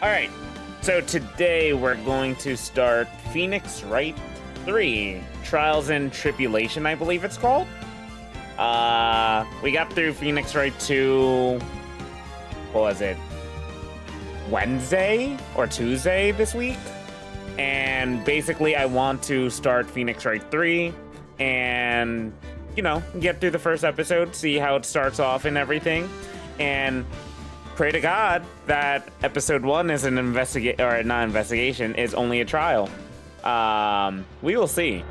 Alright, so today we're going to start Phoenix Wright 3, Trials and Tribulation, I believe it's called. We got through Phoenix Wright 2, what was it, Wednesday or Tuesday this week? And basically I want to start Phoenix Wright 3 and, you know, get through the first episode, see how it starts off and everything, and pray to God that episode 1 is an investigation, is only a trial. We will see.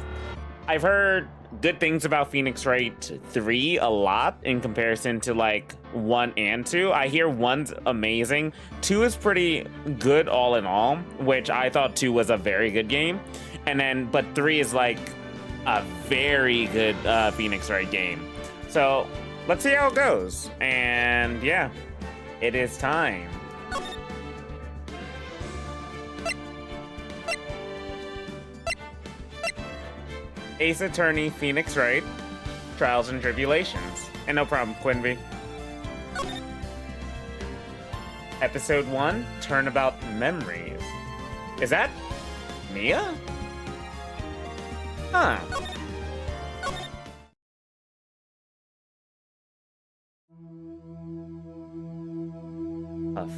I've heard good things about Phoenix Wright 3 a lot in comparison to like 1 and 2. I hear 1's amazing. 2 is pretty good all in all, which I thought 2 was a very good game. But 3 is like a very good Phoenix Wright game. So let's see how it goes. And yeah. It is time. Ace Attorney, Phoenix Wright, Trials and Tribulations. And no problem, Quinby. Episode 1, Turnabout Memories. Is that Mia? Huh. Huff.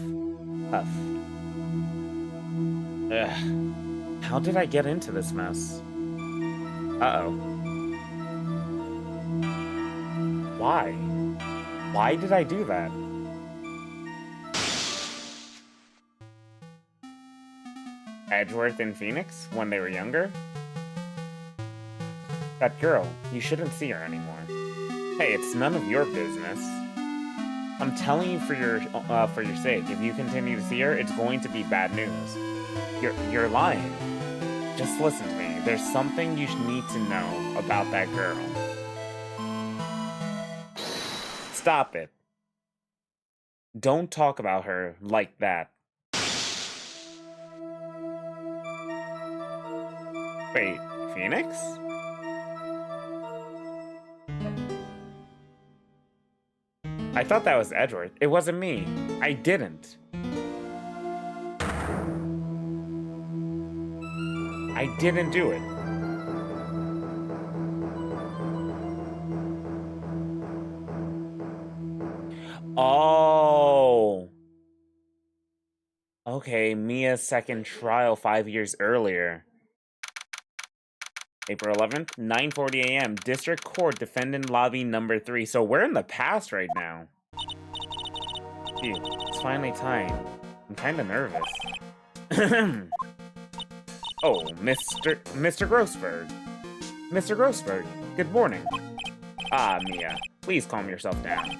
Huff. Ugh. How did I get into this mess? Uh-oh. Why? Why did I do that? Edgeworth and Phoenix when they were younger? That girl, you shouldn't see her anymore. Hey, it's none of your business. I'm telling you for your sake. If you continue to see her, it's going to be bad news. You're lying. Just listen to me. There's something you need to know about that girl. Stop it. Don't talk about her like that. Wait, Phoenix? I thought that was Edgeworth. It wasn't me. I didn't. I didn't do it. Oh. Okay, Mia's second trial 5 years earlier. April 11th, 9:40 a.m. District Court, Defendant Lobby number 3. So we're in the past right now. Phew, it's finally time. I'm kind of nervous. Oh, Mr. Grossberg. Mr. Grossberg, good morning. Ah, Mia, please calm yourself down.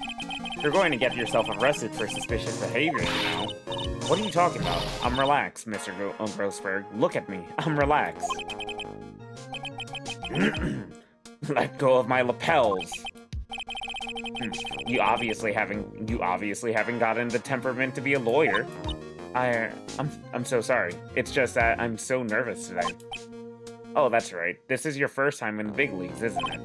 You're going to get yourself arrested for suspicious behavior, you know. What are you talking about? I'm relaxed, Mr. Grossberg. Look at me. I'm relaxed. Let go of my lapels. You obviously haven't gotten the temperament to be a lawyer. I'm so sorry. It's just that I'm so nervous today. Oh, that's right. This is your first time in the big leagues, isn't it?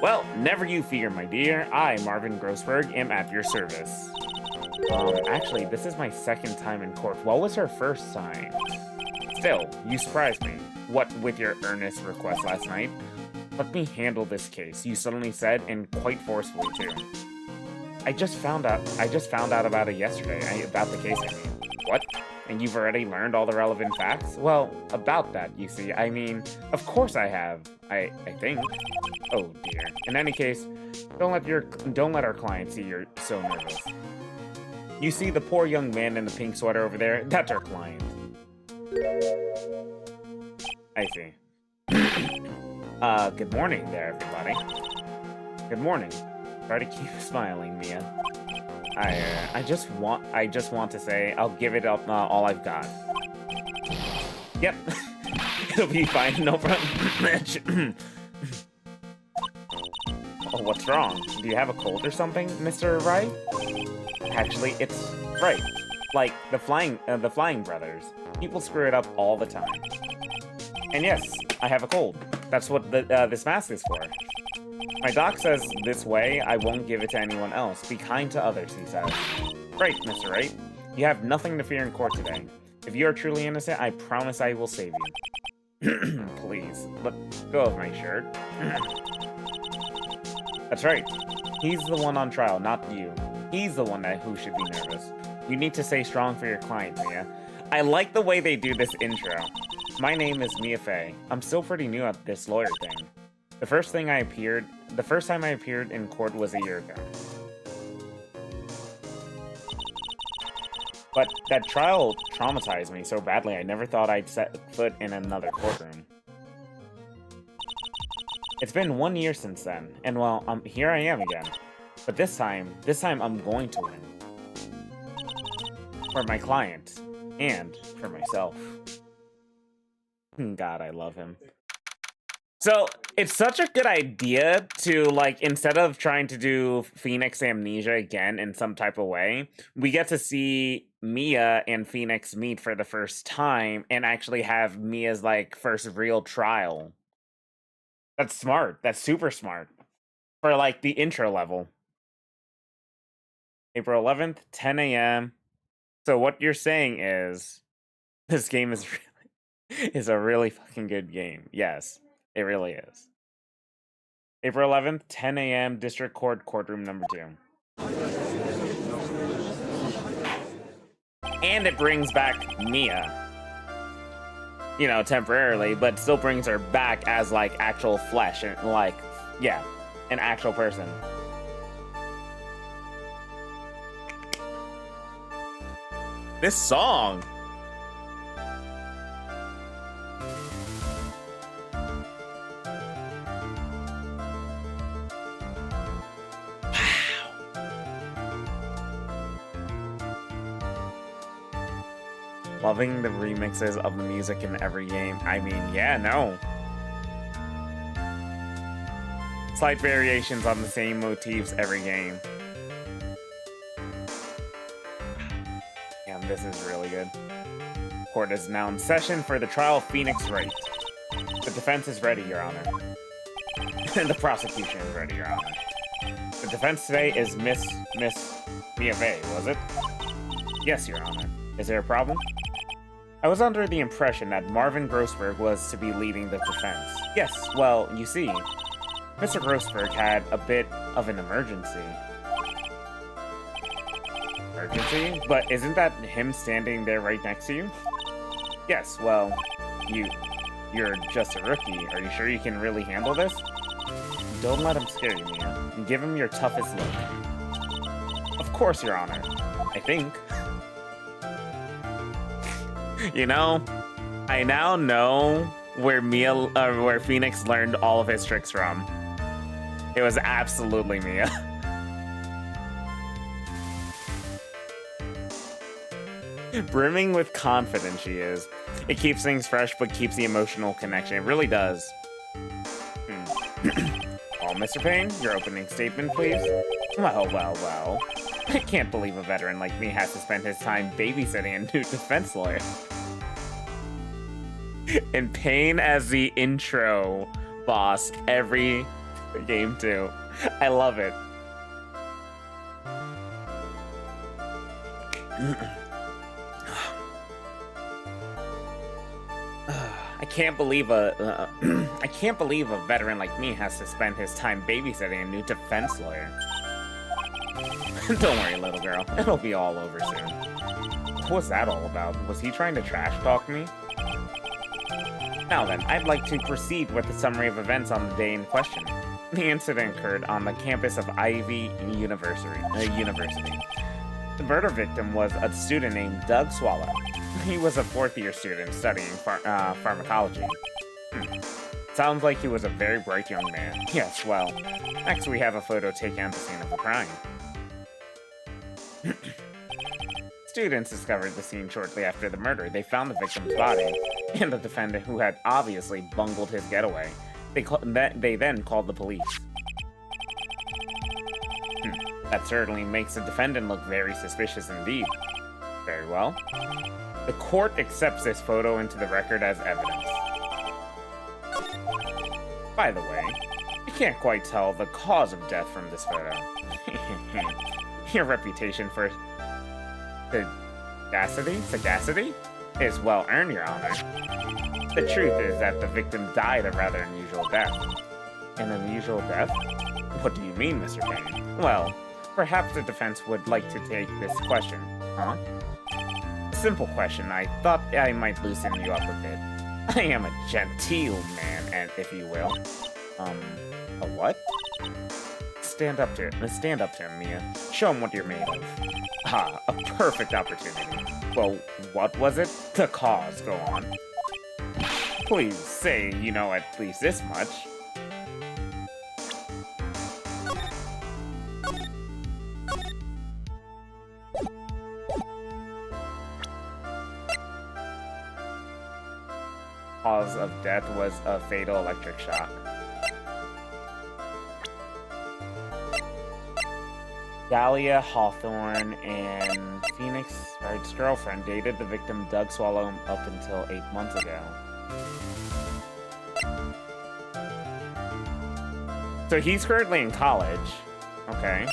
Well, never you fear, my dear. I, Marvin Grossberg, am at your service. Actually, this is my second time in court. What was her first time? Still, you surprised me. What with your earnest request last night? Let me handle this case, you suddenly said, and quite forcefully too. I just found out about it yesterday. About the case, I mean. What? And you've already learned all the relevant facts? Well, about that, you see. I mean, of course I have. I think. Oh dear. In any case, don't let our client see you're so nervous. You see the poor young man in the pink sweater over there? That's our client. I see. Good morning there, everybody. Good morning. Try to keep smiling, Mia. I just want to say I'll give it up all I've got. Yep. It'll be fine, no problem. Oh, what's wrong? Do you have a cold or something, Mr. Wright? Actually, it's Wright. Like the Flying Brothers. People screw it up all the time. And yes, I have a cold. That's what this mask is for. My doc says this way I won't give it to anyone else. Be kind to others, he says. Right, Mr. Wright. You have nothing to fear in court today. If you are truly innocent, I promise I will save you. Please, let go of my shirt. That's right. He's the one on trial, not you. He's the one who should be nervous. You need to stay strong for your client, Mia. I like the way they do this intro. My name is Mia Fey. I'm still pretty new at this lawyer thing. The first time I appeared in court was a year ago. But that trial traumatized me so badly I never thought I'd set foot in another courtroom. It's been 1 year since then, and well, here I am again. But this time I'm going to win. For my client, and for myself. God, I love him. So, it's such a good idea to, like, instead of trying to do Phoenix Amnesia again in some type of way, we get to see Mia and Phoenix meet for the first time and actually have Mia's, like, first real trial. That's smart. That's super smart. For, like, the intro level. April 11th, 10 a.m. So what you're saying is, this game is a really fucking good game. Yes. It really is. April 11th, 10 a.m., District Court, Courtroom number 2. And it brings back Mia. You know, temporarily, but still brings her back as, like, actual flesh. And, like, yeah, an actual person. This song! Loving the remixes of the music in every game. I mean, yeah, no. Slight variations on the same motifs every game. Damn, this is really good. Court is now in session for the trial of Phoenix Wright. The defense is ready, Your Honor. And the prosecution is ready, Your Honor. The defense today is Miss Mia Fey, was it? Yes, Your Honor. Is there a problem? I was under the impression that Marvin Grossberg was to be leading the defense. Yes, well, you see, Mr. Grossberg had a bit of an emergency. Emergency? But isn't that him standing there right next to you? Yes, well, you're just a rookie. Are you sure you can really handle this? Don't let him scare you, Mia. And give him your toughest look. Of course, Your Honor. I think. You know, I now know where Phoenix learned all of his tricks from. It was absolutely Mia. Brimming with confidence she is. It keeps things fresh, but keeps the emotional connection. It really does. Well, Mr. Payne, your opening statement, please. Well. I can't believe a veteran like me has to spend his time babysitting a new defense lawyer. And Payne as the intro boss every game too. I love it. I can't believe a veteran like me has to spend his time babysitting a new defense lawyer. Don't worry, little girl. It'll be all over soon. What was that all about? Was he trying to trash talk me? Now then, I'd like to proceed with the summary of events on the day in question. The incident occurred on the campus of Ivy University. The murder victim was a student named Doug Swallow. He was a fourth-year student studying pharmacology. Sounds like he was a very bright young man. Yes, well, next we have a photo taken at the scene of the crime. Students discovered the scene shortly after the murder. They found the victim's body, and the defendant who had obviously bungled his getaway. They then called the police. That certainly makes the defendant look very suspicious indeed. Very well. The court accepts this photo into the record as evidence. By the way, I can't quite tell the cause of death from this photo. Your reputation for Sagacity? Is well earned, Your Honor. The truth is that the victim died a rather unusual death. An unusual death? What do you mean, Mr. Payne? Well, perhaps the defense would like to take this question, huh? Simple question. I thought I might loosen you up a bit. I am a genteel man, and if you will. A what? Stand up to him, Mia. Show him what you're made of. Ah, a perfect opportunity. Well, what was it? The cause, go on. Please say you know at least this much. Cause of death was a fatal electric shock. Dahlia Hawthorne and Phoenix Wright's girlfriend dated the victim Doug Swallow up until 8 months ago. So he's currently in college. Okay.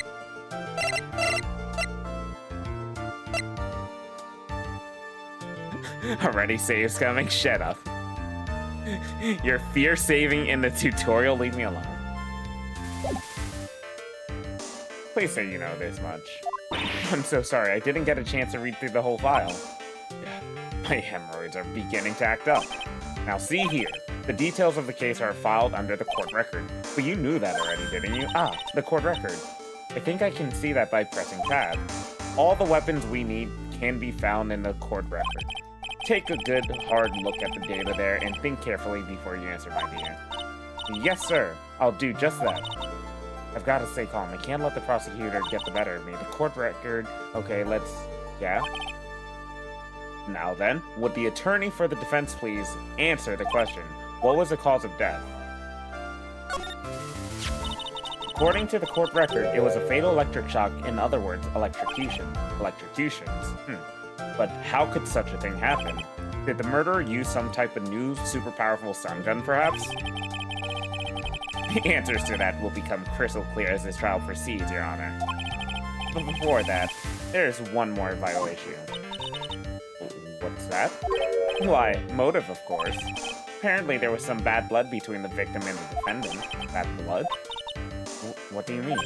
Already saves coming? Shut up. Your fear saving in the tutorial, leave me alone. Please say you know this much. I'm so sorry, I didn't get a chance to read through the whole file. My hemorrhoids are beginning to act up. Now see here, the details of the case are filed under the court record. But you knew that already, didn't you? Ah, the court record. I think I can see that by pressing tab. All the weapons we need can be found in the court record. Take a good, hard look at the data there and think carefully before you answer, my dear. Yes, sir. I'll do just that. I've got to stay calm. I can't let the prosecutor get the better of me. The court record... Okay, let's... Yeah? Now then, would the attorney for the defense please answer the question? What was the cause of death? According to the court record, it was a fatal electric shock. In other words, electrocution. Electrocutions. But how could such a thing happen? Did the murderer use some type of new, super powerful stun gun, perhaps? The answers to that will become crystal clear as this trial proceeds, Your Honor. But before that, there's one more vital issue. What's that? Why, motive, of course. Apparently there was some bad blood between the victim and the defendant. Bad blood? What do you mean?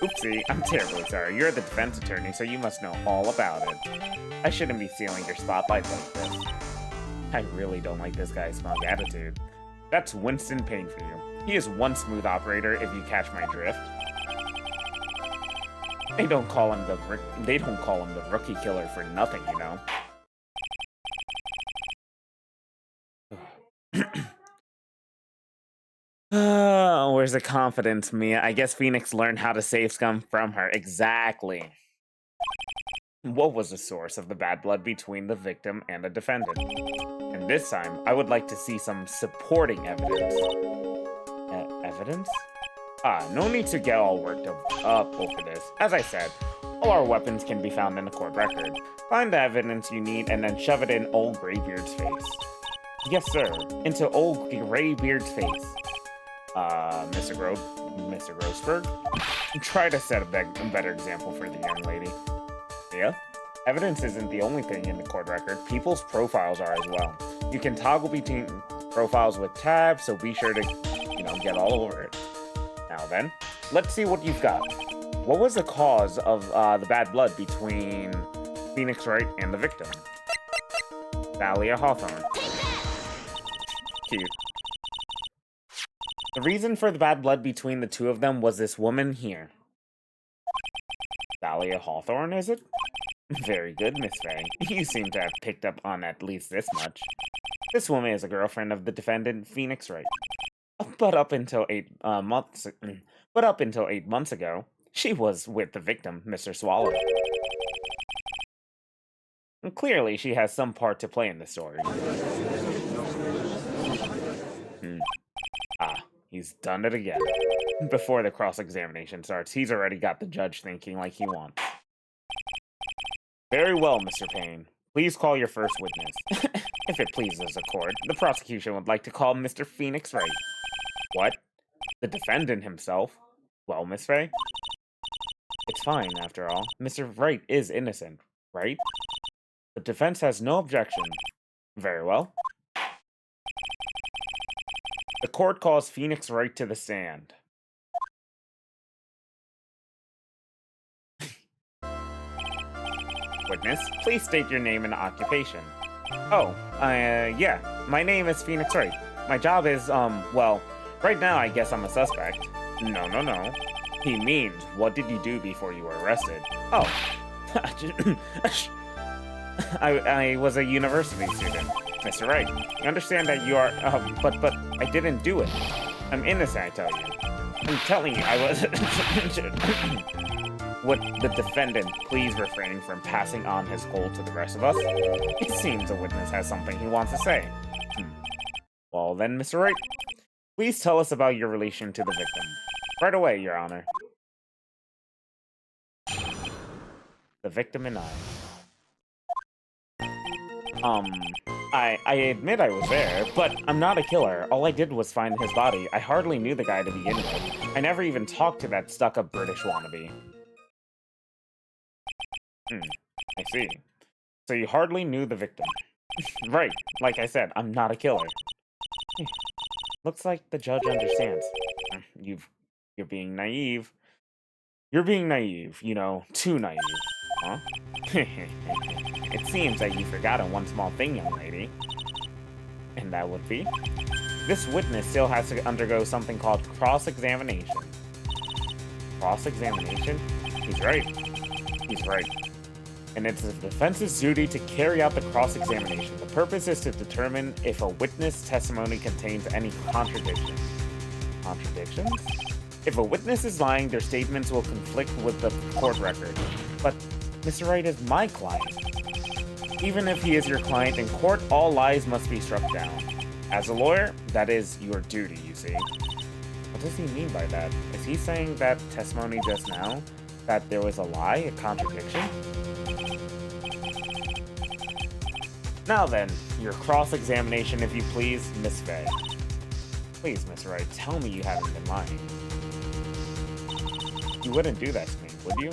Oopsie, I'm terribly sorry. You're the defense attorney, so you must know all about it. I shouldn't be stealing your spotlight like this. I really don't like this guy's smug attitude. That's Winston Payne for you. He is one smooth operator, if you catch my drift. They don't call him the rookie killer for nothing, you know. Where's the confidence, Mia? I guess Phoenix learned how to save scum from her. Exactly. What was the source of the bad blood between the victim and the defendant? And this time, I would like to see some supporting evidence. Evidence? Ah, no need to get all worked up over this. As I said, all our weapons can be found in the court record. Find the evidence you need and then shove it in old Greybeard's face. Yes, sir. Into old Greybeard's face. Mr. Grossberg? Try to set a better example for the young lady. Yeah? Evidence isn't the only thing in the court record. People's profiles are as well. You can toggle between profiles with tabs, so be sure to, get all over it. Now then, let's see what you've got. What was the cause of the bad blood between Phoenix Wright and the victim? Dahlia Hawthorne. Cute. The reason for the bad blood between the two of them was this woman here. Dahlia Hawthorne, is it? Very good, Miss Faye. You seem to have picked up on at least this much. This woman is a girlfriend of the defendant, Phoenix Wright. But up until 8 months ago, she was with the victim, Mr. Swallow. And clearly, she has some part to play in the story. Ah, he's done it again. Before the cross-examination starts, he's already got the judge thinking like he wants. Very well, Mr. Payne. Please call your first witness. If it pleases the court, the prosecution would like to call Mr. Phoenix Wright. What? The defendant himself? Well, Miss Faye? It's fine, after all. Mr. Wright is innocent, right? The defense has no objection. Very well. The court calls Phoenix Wright to the stand. Witness, please state your name and occupation. Oh, yeah. My name is Phoenix Wright. My job is, well, right now I guess I'm a suspect. No. He means, what did you do before you were arrested? Oh. I was a university student. Mr. Wright, I understand that you are, but I didn't do it. I'm innocent, I tell you. I'm telling you, I was... Would the defendant please refrain from passing on his gold to the rest of us? It seems the witness has something he wants to say. Well then, Mr. Wright, please tell us about your relation to the victim. Right away, Your Honor. The victim and I admit I was there, but I'm not a killer. All I did was find his body. I hardly knew the guy to begin with. I never even talked to that stuck-up British wannabe. I see. So you hardly knew the victim. Right, like I said, I'm not a killer. Looks like the judge understands. You're being naive. You're being naive, you know, too naive. Huh? It seems that you've forgotten one small thing, young lady. And that would be? This witness still has to undergo something called cross-examination. Cross-examination? He's right. He's right. And it's the defense's duty to carry out the cross-examination. The purpose is to determine if a witness' testimony contains any contradictions. Contradictions? If a witness is lying, their statements will conflict with the court record. But Mr. Wright is my client. Even if he is your client in court, all lies must be struck down. As a lawyer, that is your duty, you see. What does he mean by that? Is he saying that testimony just now? That there was a lie, a contradiction? Now then, your cross-examination, if you please, Miss Faye. Please, Mr. Wright, tell me you haven't been lying. You wouldn't do that to me, would you?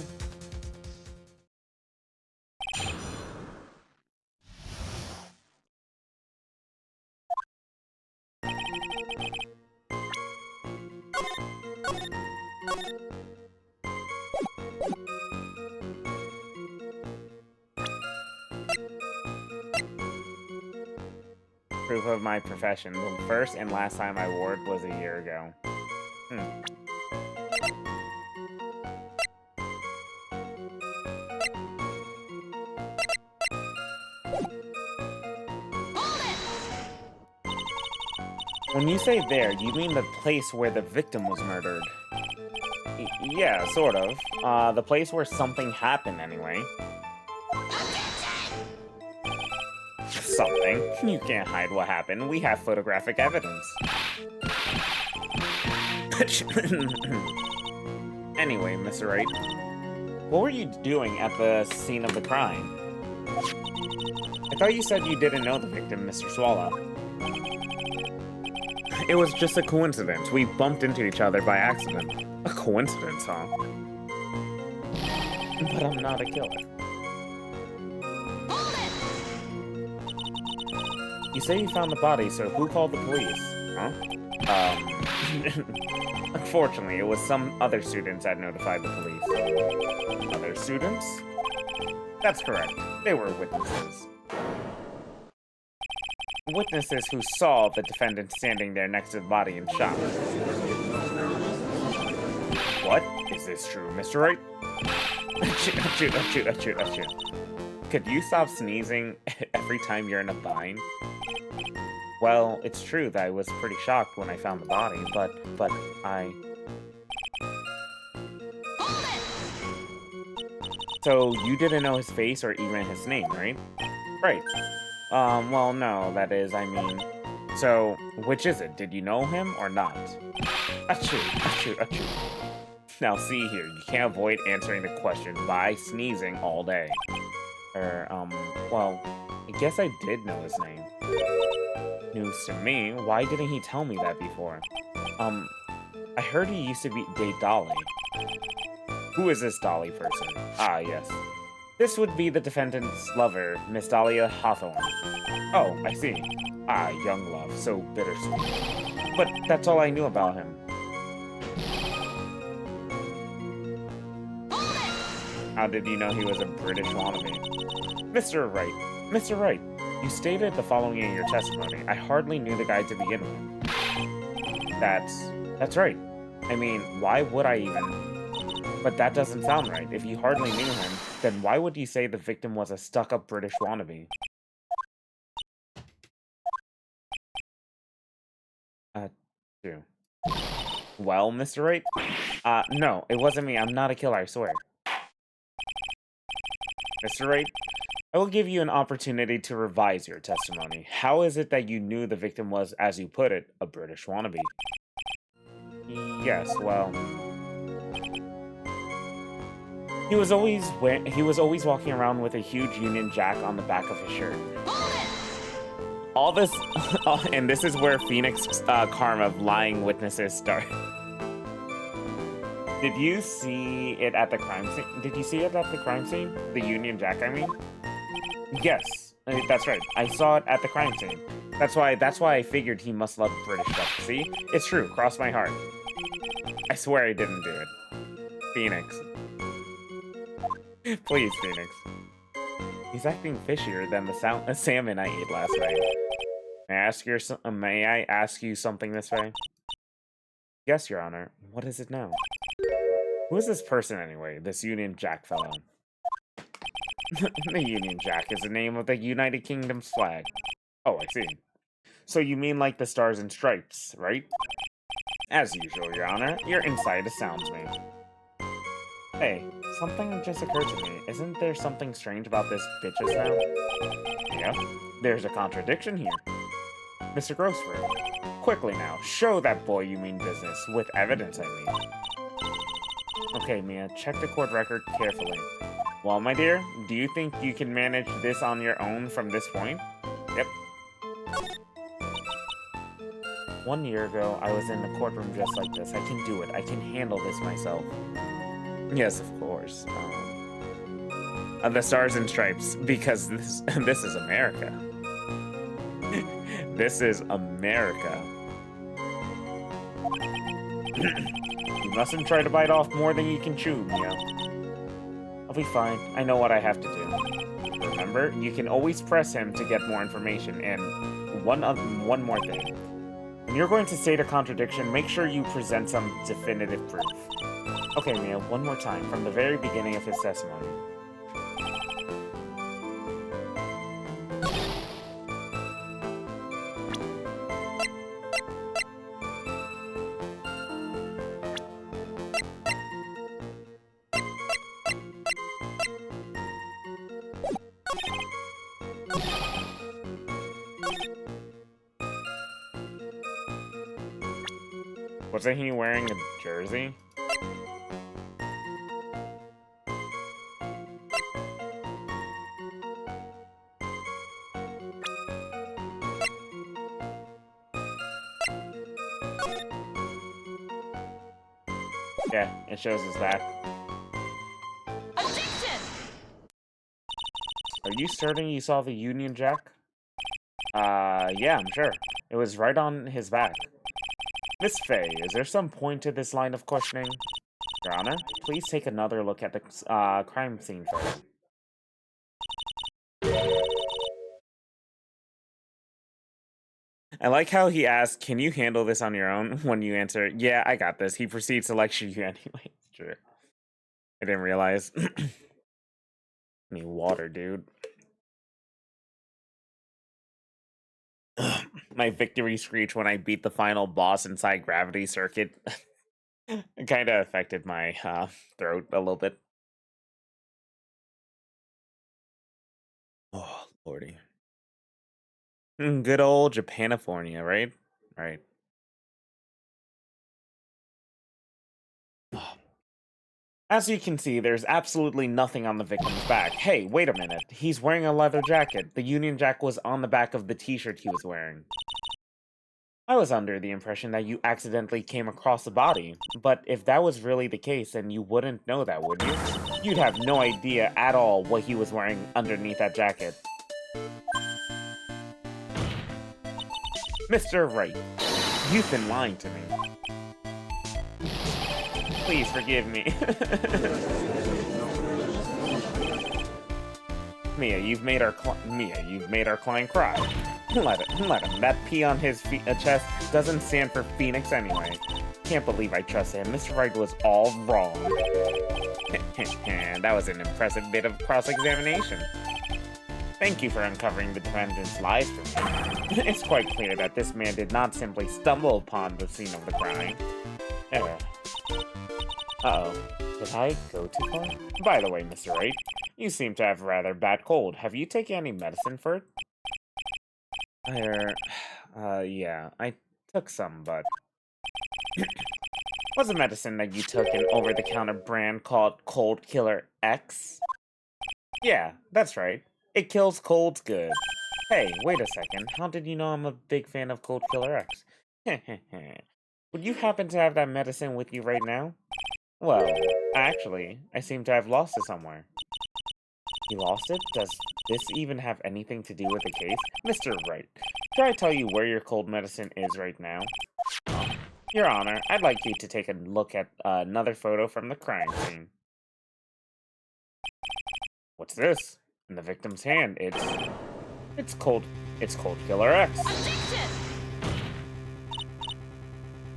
Proof of my profession. The first and last time I wore it was a year ago. When you say there, you mean the place where the victim was murdered? Yeah, sort of. The place where something happened, anyway. Something? You can't hide what happened. We have photographic evidence. Anyway, Mr. Wright, what were you doing at the scene of the crime? I thought you said you didn't know the victim, Mr. Swallow. It was just a coincidence. We bumped into each other by accident. A coincidence, huh? But I'm not a killer. You say you found the body, so who called the police? Huh? Unfortunately, it was some other students that notified the police. Other students? That's correct. They were witnesses. Witnesses who saw the defendant standing there next to the body in shock. What? Is this true, Mr. Wright? Achoo. Could you stop sneezing every time you're in a bind? Well, it's true that I was pretty shocked when I found the body, but I... So, you didn't know his face or even his name, right? Right. Well, no, that is, I mean... So, which is it? Did you know him or not? Achoo. Now, see here, you can't avoid answering the question by sneezing all day. Well, I guess I did know his name. News to me, why didn't he tell me that before? I heard he used to date Dolly. Who is this Dolly person? Ah, yes. This would be the defendant's lover, Miss Dahlia Hawthorne. Oh, I see. Ah, young love, so bittersweet. But that's all I knew about him. How did you know he was a British wannabe? Mr. Wright, Mr. Wright, you stated the following in your testimony. I hardly knew the guy to begin with. That's right. I mean, why would I even? But that doesn't sound right. If you hardly knew him, then why would you say the victim was a stuck-up British wannabe? True. Well, Mr. Wright? No, it wasn't me. I'm not a killer, I swear. Mr. Wright, I will give you an opportunity to revise your testimony. How is it that you knew the victim was, as you put it, a British wannabe? Yes, well... He was always walking around with a huge Union Jack on the back of his shirt. All this... and this is where Phoenix karma of lying witnesses start. Did you see it at the crime scene? Did you see it at the crime scene? The Union Jack, I mean? Yes, that's right. I saw it at the crime scene. That's why I figured he must love British stuff. See? It's true. Cross my heart. I swear I didn't do it. Phoenix. Please, Phoenix. He's acting fishier than the salmon I ate last night. May I ask you something this way? Yes, Your Honor. What is it now? Who is this person anyway? This Union Jack fellow? The Union Jack is the name of the United Kingdom's flag. Oh, I see. So you mean like the Stars and Stripes, right? As usual, Your Honor. Your insight astounds me. Hey, something just occurred to me. Isn't there something strange about this bitches now? Yeah, there's a contradiction here. Mr. Grossford, quickly now, show that boy you mean business. With evidence, I mean. Okay, Mia, check the court record carefully. Well, my dear, do you think you can manage this on your own from this point? Yep. 1 year ago, I was in the courtroom just like this. I can do it. I can handle this myself. Yes, of course. The Stars and Stripes, because this is America. This is America. You mustn't try to bite off more than you can chew, Mia. I'll be fine. I know what I have to do. Remember, you can always press him to get more information, and one more thing. When you're going to state a contradiction, make sure you present some definitive proof. Okay, Mia, one more time, from the very beginning of his testimony. Wasn't he wearing a jersey? Yeah, it shows his back. Objection! Are you certain you saw the Union Jack? Yeah, I'm sure. It was right on his back. Miss Fay, is there some point to this line of questioning? Your Honor, please take another look at the crime scene photo. I like how he asked, can you handle this on your own? When you answer, yeah, I got this. He proceeds to lecture you anyway. True. I didn't realize. Need water, dude. My victory screech when I beat the final boss inside Gravity Circuit. It kind of affected my throat a little bit. Oh, lordy. Good old Japanifornia, right? Right. As you can see, there's absolutely nothing on the victim's back. Hey, wait a minute. He's wearing a leather jacket. The Union Jack was on the back of the t-shirt he was wearing. I was under the impression that you accidentally came across the body, but if that was really the case, then you wouldn't know that, would you? You'd have no idea at all what he was wearing underneath that jacket. Mr. Wright, you've been lying to me. Please forgive me. Mia, you've made our client cry. Let him. That P on his chest doesn't stand for Phoenix anyway. Can't believe I trusted him. Mr. Wright was all wrong. That was an impressive bit of cross-examination. Thank you for uncovering the defendant's lies for me. It's quite clear that this man did not simply stumble upon the scene of the crime. Uh-oh. Did I go too far? By the way, Mr. Wright, you seem to have a rather bad cold. Have you taken any medicine for it? Yeah, I took some, but... Was the medicine that you took an over-the-counter brand called Cold Killer X? Yeah, that's right. It kills colds good. Hey, wait a second. How did you know I'm a big fan of Cold Killer X? Would you happen to have that medicine with you right now? Well, actually, I seem to have lost it somewhere. You lost it? Does this even have anything to do with the case? Mr. Wright, should I tell you where your cold medicine is right now? Your Honor, I'd like you to take a look at another photo from the crime scene. What's this? In the victim's hand, it's Cold Killer X.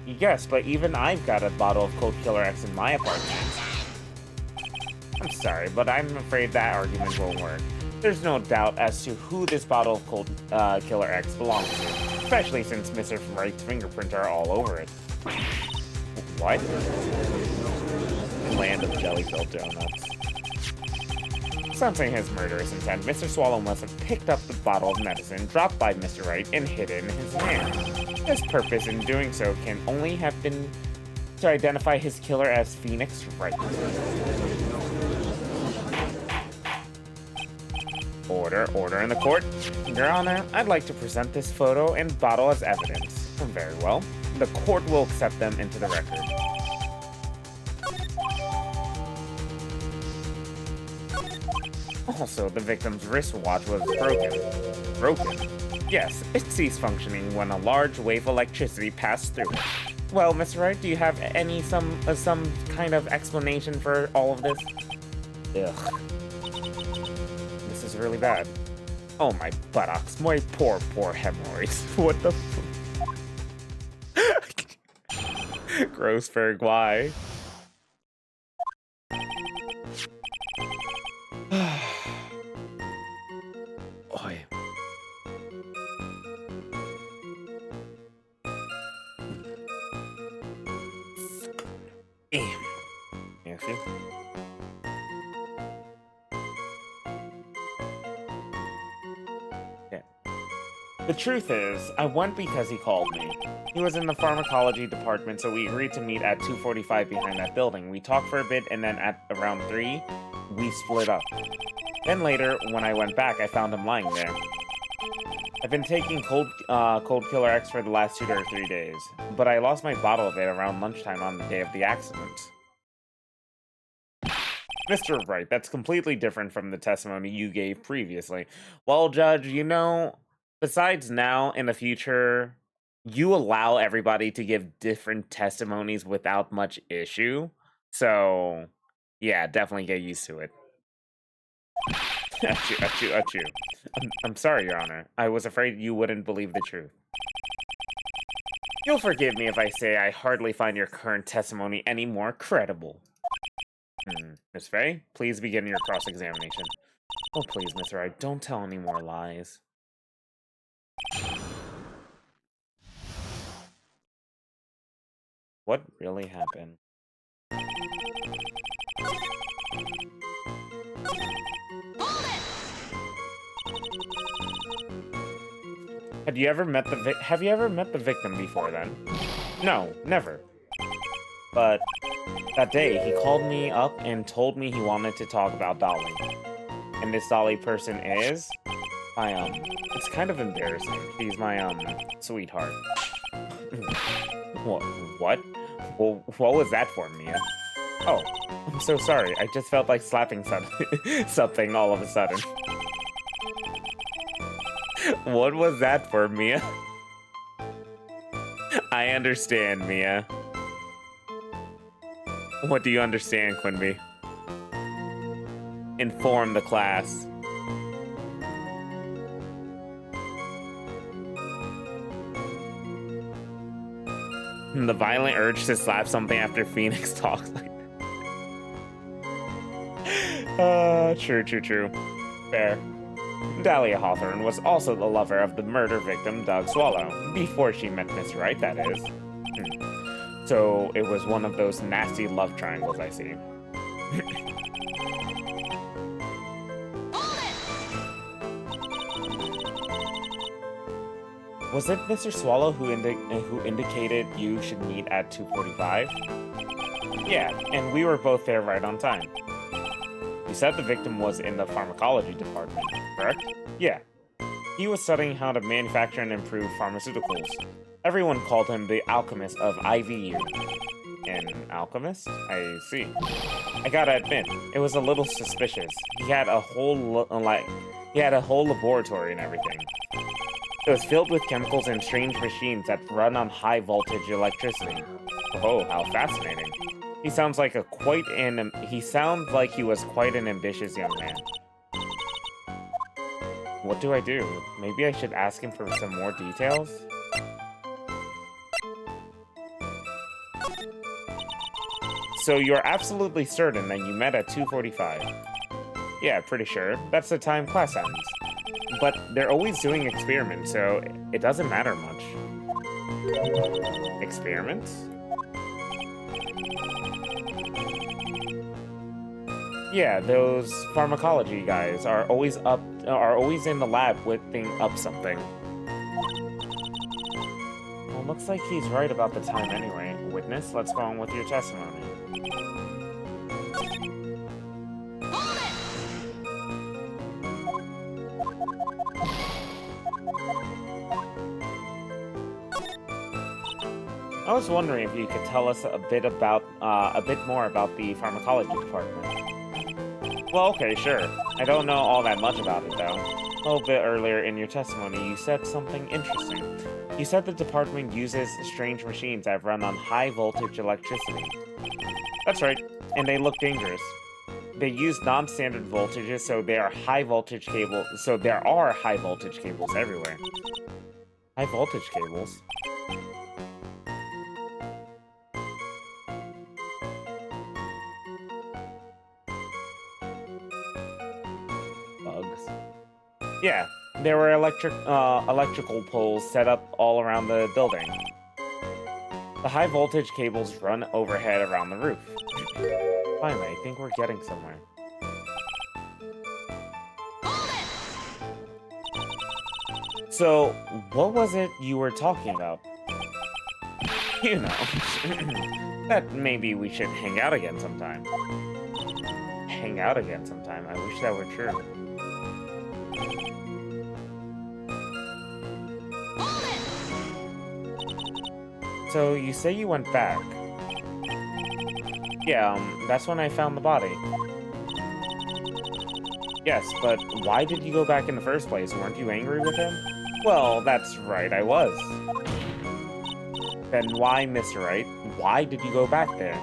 Yes, but even I've got a bottle of Cold Killer X in my apartment. I'm sorry, but I'm afraid that argument won't work. There's no doubt as to who this bottle of Cold Killer X belongs to, especially since Mr. Wright's fingerprints are all over it. What? Land of jelly-filled donuts. Sensing his murderous intent, Mr. Swallow must have picked up the bottle of medicine dropped by Mr. Wright and hid it in his hand. His purpose in doing so can only have been to identify his killer as Phoenix Wright. Order in the court. Your Honor, I'd like to present this photo and bottle as evidence. Very well. The court will accept them into the record. Also, the victim's wristwatch was broken. Broken? Yes, it ceased functioning when a large wave of electricity passed through it. Well, Mr. Wright, do you have some kind of explanation for all of this? Ugh. This is really bad. Oh, my buttocks. My poor hemorrhoids. What the Grossberg, why? Oi. Merci. Yeah. The truth is, I went because he called me. He was in the pharmacology department, so we agreed to meet at 2:45 behind that building. We talked for a bit, and then at around 3, we split up. Then later, when I went back, I found him lying there. I've been taking Cold Killer X for the last 2 or 3 days, but I lost my bottle of it around lunchtime on the day of the accident. Mr. Wright, that's completely different from the testimony you gave previously. Well, Judge, you know, besides now, in the future, you allow everybody to give different testimonies without much issue. So, yeah, definitely get used to it. Achoo. I'm sorry, Your Honor. I was afraid you wouldn't believe the truth. You'll forgive me if I say I hardly find your current testimony any more credible. Miss Faye, please begin your cross-examination. Oh, please, Mr. Wright, don't tell any more lies. What really happened? Have you ever met the victim before then? No, never. But that day, he called me up and told me he wanted to talk about Dolly. And this Dolly person is it's kind of embarrassing. She's my, sweetheart. What? Well, what was that for, Mia? Oh, I'm so sorry. I just felt like slapping something all of a sudden. What was that for, Mia? I understand, Mia. What do you understand, Quinby? Inform the class. The violent urge to slap something after Phoenix talks like that. True. Fair. Dahlia Hawthorne was also the lover of the murder victim, Doug Swallow, before she met Miss Wright, that is. So it was one of those nasty love triangles, I see. Was it Mr. Swallow who indicated you should meet at 2:45? Yeah, and we were both there right on time. You said the victim was in the pharmacology department, correct? Yeah. He was studying how to manufacture and improve pharmaceuticals. Everyone called him the alchemist of IVU. An alchemist? I see. I gotta admit, it was a little suspicious. He had a whole laboratory and everything. It was filled with chemicals and strange machines that run on high voltage electricity. Oh, how fascinating. He sounds like he was quite an ambitious young man. What do I do? Maybe I should ask him for some more details? So you're absolutely certain that you met at 2:45? Yeah, pretty sure. That's the time class ends. But they're always doing experiments, so it doesn't matter much. Experiments? Yeah, those pharmacology guys are always in the lab whipping up something. Well, looks like he's right about the time anyway. Witness, let's go on with your testimony. I was wondering if you could tell us a bit more about the pharmacology department. Well, okay, sure. I don't know all that much about it, though. A little bit earlier in your testimony, you said something interesting. You said the department uses strange machines that run on high voltage electricity. That's right, and they look dangerous. They use non-standard voltages, so there are high voltage cables everywhere. High voltage cables? Yeah, there were electrical poles set up all around the building. The high voltage cables run overhead around the roof. Finally, I think we're getting somewhere. So, what was it you were talking about? You know, that maybe we should hang out again sometime. Hang out again sometime? I wish that were true. So, you say you went back. Yeah, that's when I found the body. Yes, but why did you go back in the first place? Weren't you angry with him? Well, that's right, I was. Then why, Miss Wright? Why did you go back there?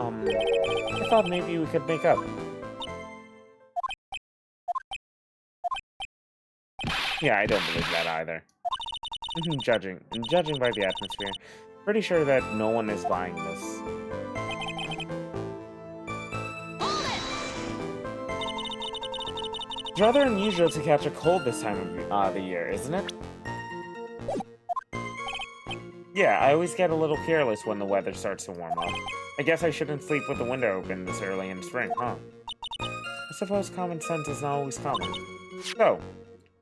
I thought maybe we could make up. Yeah, I don't believe that either. Judging by the atmosphere, pretty sure that no one is buying this. It's rather unusual to catch a cold this time of the year, isn't it? Yeah, I always get a little careless when the weather starts to warm up. I guess I shouldn't sleep with the window open this early in spring, huh? I suppose common sense is not always common. So,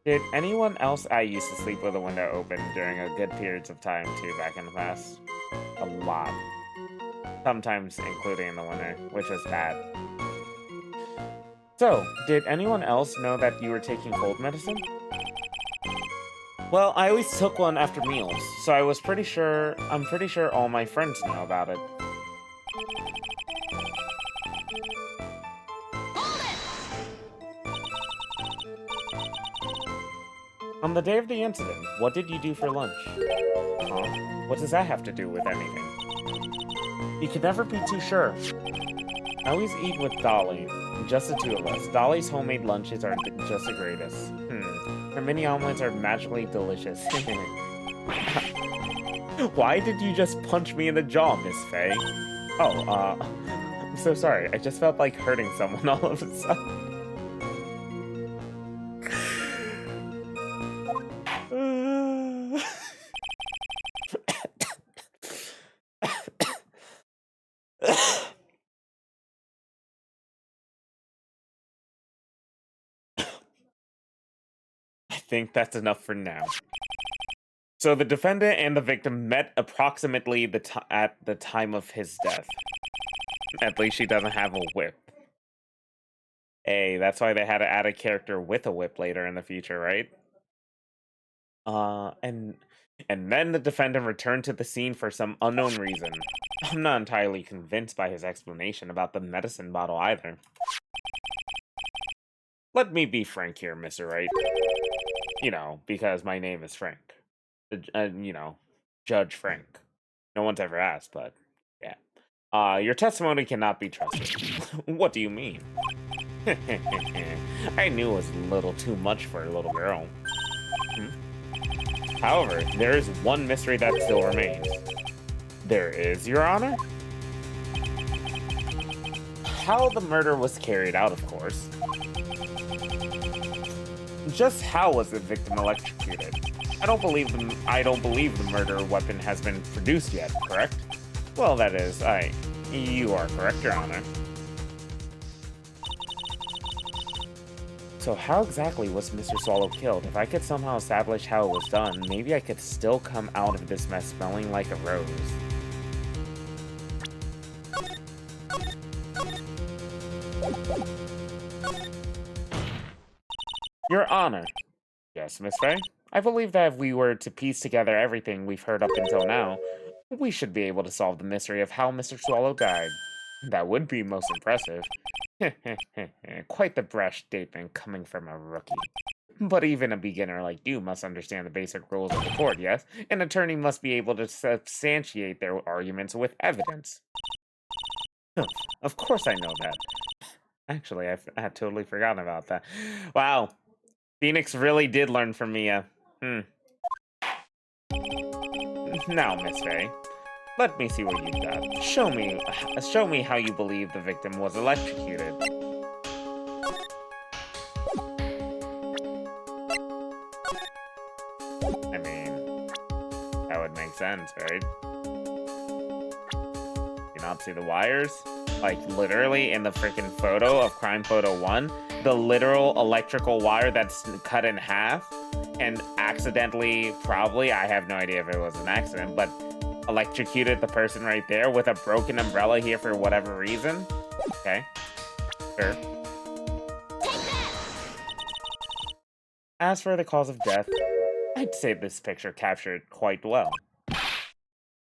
did anyone else used to sleep with a window open during a good periods of time too back in the past? A lot. Sometimes including in the winter, which was bad. So, did anyone else know that you were taking cold medicine? Well, I always took one after meals, so I'm pretty sure all my friends know about it. On the day of the incident, what did you do for lunch? Huh? What does that have to do with anything? You can never be too sure. I always eat with Dolly. Just the two of us. Dolly's homemade lunches are just the greatest. Her mini omelets are magically delicious. Why did you just punch me in the jaw, Miss Faye? Oh, I'm so sorry. I just felt like hurting someone all of a sudden. I think that's enough for now. So the defendant and the victim met approximately at the time of his death. At least she doesn't have a whip. Hey, that's why they had to add a character with a whip later in the future, right? And then the defendant returned to the scene for some unknown reason. I'm not entirely convinced by his explanation about the medicine bottle either. Let me be frank here, Mr. Wright. You know, because my name is Frank. You know, Judge Frank. No one's ever asked, but yeah. Your testimony cannot be trusted. What do you mean? I knew it was a little too much for a little girl. However, there is one mystery that still remains. There is, Your Honor? How the murder was carried out, of course. Just how was the victim electrocuted? I don't believe the murder weapon has been produced yet, correct? Well, that is, you are correct, Your Honor. So how exactly was Mr. Swallow killed? If I could somehow establish how it was done, maybe I could still come out of this mess smelling like a rose. Your Honor. Yes, Miss Faye? I believe that if we were to piece together everything we've heard up until now, we should be able to solve the mystery of how Mr. Swallow died. That would be most impressive. Quite the brash statement coming from a rookie. But even a beginner like you must understand the basic rules of the court, yes? An attorney must be able to substantiate their arguments with evidence. Of course I know that. Actually, I had totally forgotten about that. Wow. Phoenix really did learn from Mia. Now, Miss Faye, let me see what you've got. Show me how you believe the victim was electrocuted. I mean, that would make sense, right? You not see the wires? Like, literally in the freaking photo of Crime Photo 1, the literal electrical wire that's cut in half and accidentally, probably, I have no idea if it was an accident, but electrocuted the person right there with a broken umbrella here for whatever reason. Okay. Sure. As for the cause of death, I'd say this picture captured it quite well.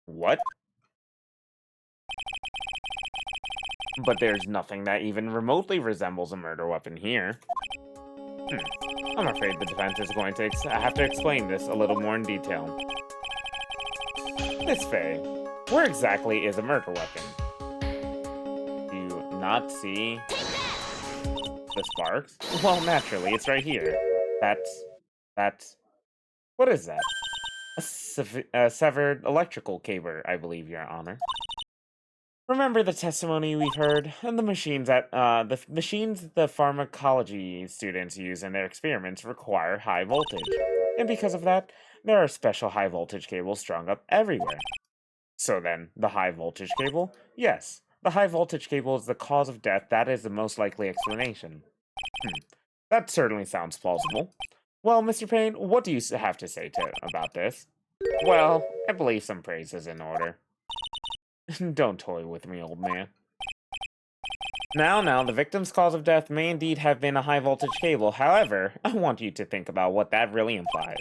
What? But there's nothing that even remotely resembles a murder weapon here. I'm afraid the defense is going to have to explain this a little more in detail. Miss Faye, where exactly is a murder weapon? Do you not see the sparks? Well, naturally, it's right here. That's... What is that? A severed electrical cable, I believe, Your Honor. Remember the testimony we've heard, and the machines the pharmacology students use in their experiments require high voltage. And because of that, there are special high voltage cables strung up everywhere. So then, the high voltage cable? Yes, the high voltage cable is the cause of death. That is the most likely explanation. That certainly sounds plausible. Well, Mr. Payne, what do you have to say about this? Well, I believe some praise is in order. Don't toy with me, old man. Now, the victim's cause of death may indeed have been a high-voltage cable. However, I want you to think about what that really implies.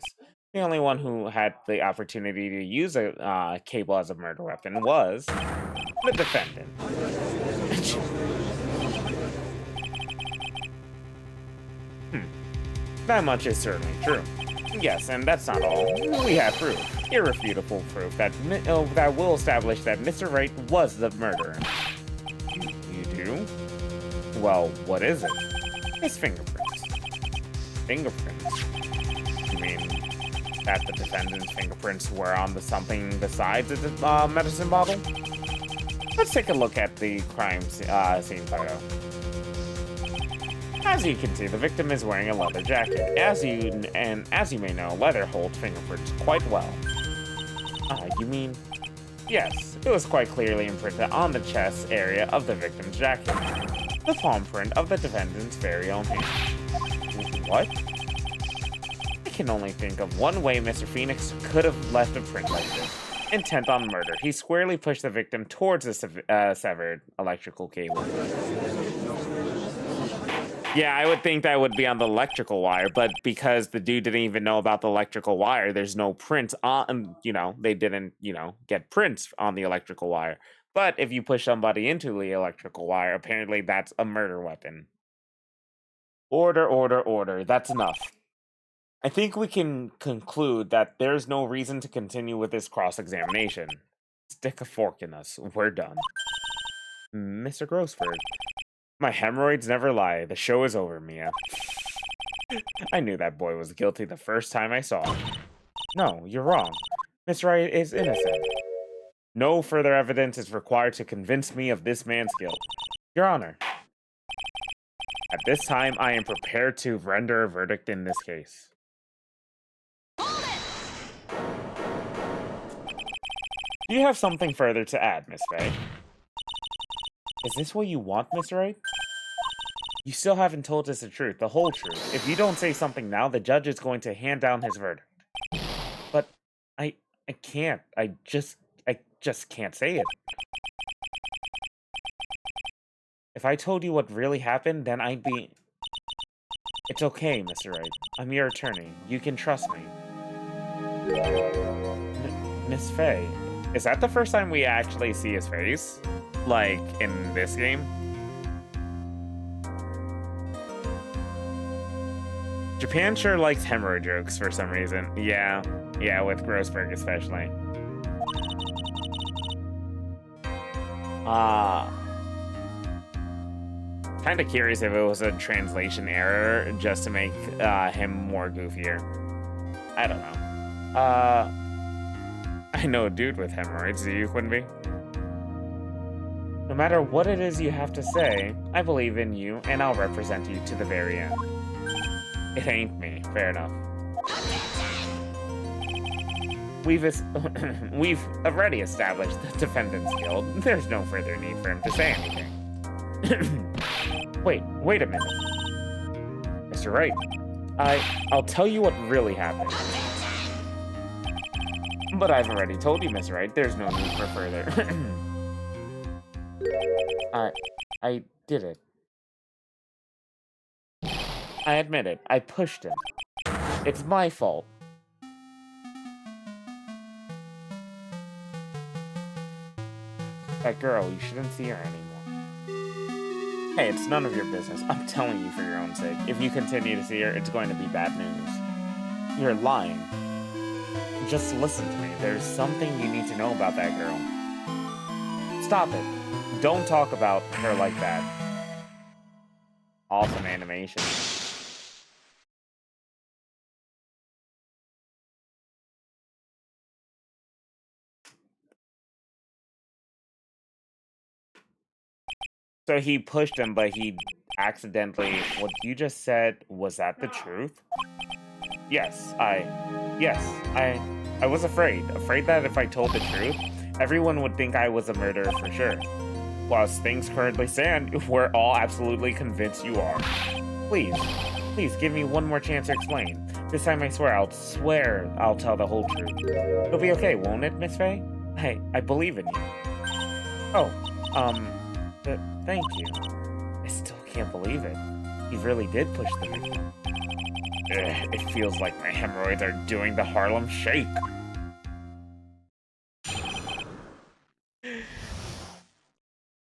The only one who had the opportunity to use a cable as a murder weapon was the defendant. That much is certainly true. Yes, and that's not all. We have proof, irrefutable proof, that will establish that Mr. Wright was the murderer. You do? Well, what is it? His fingerprints. Fingerprints? You mean that the defendant's fingerprints were on something besides the medicine bottle? Let's take a look at the crime scene photo. As you can see, the victim is wearing a leather jacket. As you may know, leather holds fingerprints quite well. You mean? Yes, it was quite clearly imprinted on the chest area of the victim's jacket. The palm print of the defendant's very own hand. What? I can only think of one way Mr. Phoenix could have left a print like this. Intent on murder. He squarely pushed the victim towards the severed electrical cable. Yeah, I would think that would be on the electrical wire, but because the dude didn't even know about the electrical wire, there's no prints on, they didn't, get prints on the electrical wire. But if you push somebody into the electrical wire, apparently that's a murder weapon. Order, order, order. That's enough. I think we can conclude that there's no reason to continue with this cross-examination. Stick a fork in us. We're done. Mr. Grossberg. My hemorrhoids never lie. The show is over, Mia. I knew that boy was guilty the first time I saw him. No, you're wrong. Miss Wright is innocent. No further evidence is required to convince me of this man's guilt. Your Honor. At this time, I am prepared to render a verdict in this case. Do you have something further to add, Miss Faye? Is this what you want, Miss Wright? You still haven't told us the truth, the whole truth. If you don't say something now, the judge is going to hand down his verdict. But I can't. I just can't say it. If I told you what really happened, then I'd be... It's okay, Mr. Wright. I'm your attorney. You can trust me. Miss Faye, is that the first time we actually see his face? Like, in this game? Japan sure likes hemorrhoid jokes for some reason. Yeah, with Grossberg especially. Kinda curious if it was a translation error just to make him more goofier. I don't know. I know a dude with hemorrhoids, do you, Quinby? No matter what it is you have to say, I believe in you, and I'll represent you to the very end. It ain't me. Fair enough. We've already established the defendant's guilt. There's no further need for him to say anything. Wait a minute. Mr. Wright, I'll tell you what really happened. But I've already told you, Miss Wright, there's no need for further. I did it. I admit it. I pushed him. It's my fault. That girl, you shouldn't see her anymore. Hey, it's none of your business. I'm telling you for your own sake. If you continue to see her, it's going to be bad news. You're lying. Just listen to me. There's something you need to know about that girl. Stop it. Don't talk about her like that. Awesome animation. So he pushed him, but he accidentally... What you just said, was that the truth? Yes, I was afraid. Afraid that if I told the truth, everyone would think I was a murderer for sure. While as things currently stand, we're all absolutely convinced you are. Please give me one more chance to explain. This time I swear I'll tell the whole truth. It'll be okay, won't it, Miss Faye? Hey, I believe in you. Oh, thank you. I still can't believe it. He really did push the victim. It feels like my hemorrhoids are doing the Harlem Shake.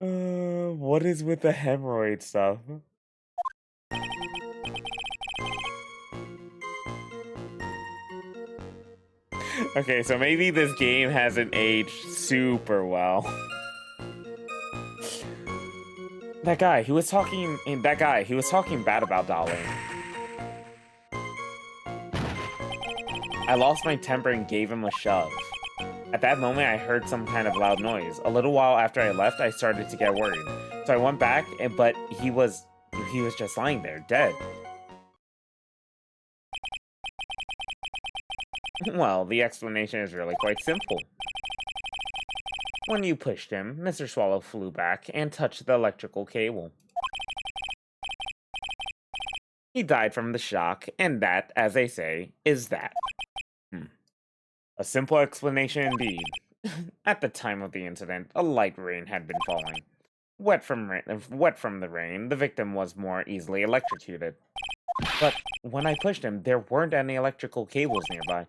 What is with the hemorrhoid stuff? Okay, so maybe this game hasn't aged super well. That guy, he was talking bad about Dolly. I lost my temper and gave him a shove. At that moment, I heard some kind of loud noise. A little while after I left, I started to get worried. So I went back, but he was just lying there, dead. Well, the explanation is really quite simple. When you pushed him, Mr. Swallow flew back and touched the electrical cable. He died from the shock, and that, as they say, is that. A simple explanation indeed. At the time of the incident, a light rain had been falling. Wet from the rain, the victim was more easily electrocuted. But when I pushed him, there weren't any electrical cables nearby.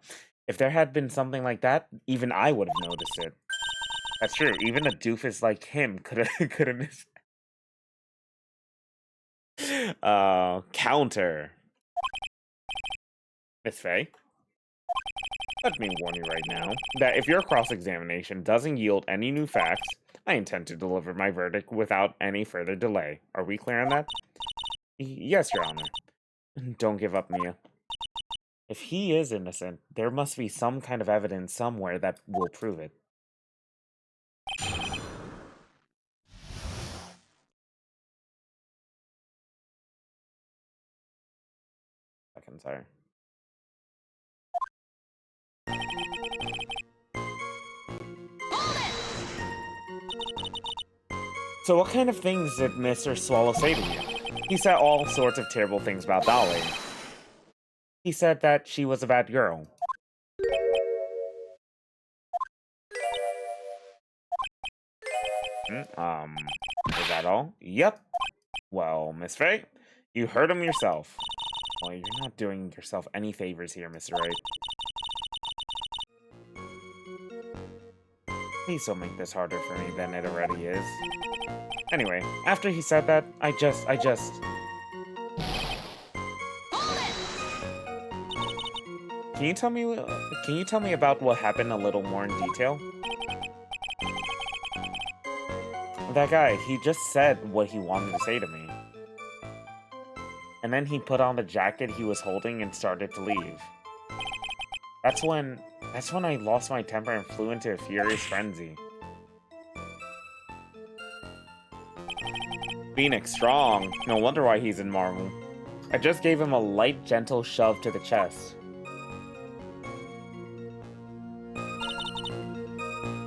If there had been something like that, even I would have noticed it. That's true. Even a doofus like him could have missed. Counter. Miss Faye, let me warn you right now that if your cross-examination doesn't yield any new facts, I intend to deliver my verdict without any further delay. Are we clear on that? Yes, Your Honor. Don't give up, Mia. If he is innocent, there must be some kind of evidence somewhere that will prove it. Sorry. So what kind of things did Mr. Swallow say to you? He said all sorts of terrible things about Dolly. He said that she was a bad girl. Is that all? Yep. Well, Miss Faye, you heard him yourself. Well, you're not doing yourself any favors here, Mr. Wright. Please don't make this harder for me than it already is. Anyway, after he said that, I just... Can you tell me about what happened a little more in detail? That guy, he just said what he wanted to say to me. And then he put on the jacket he was holding and started to leave. That's when I lost my temper and flew into a furious frenzy. Phoenix strong. No wonder why he's in Marvel. I just gave him a light, gentle shove to the chest.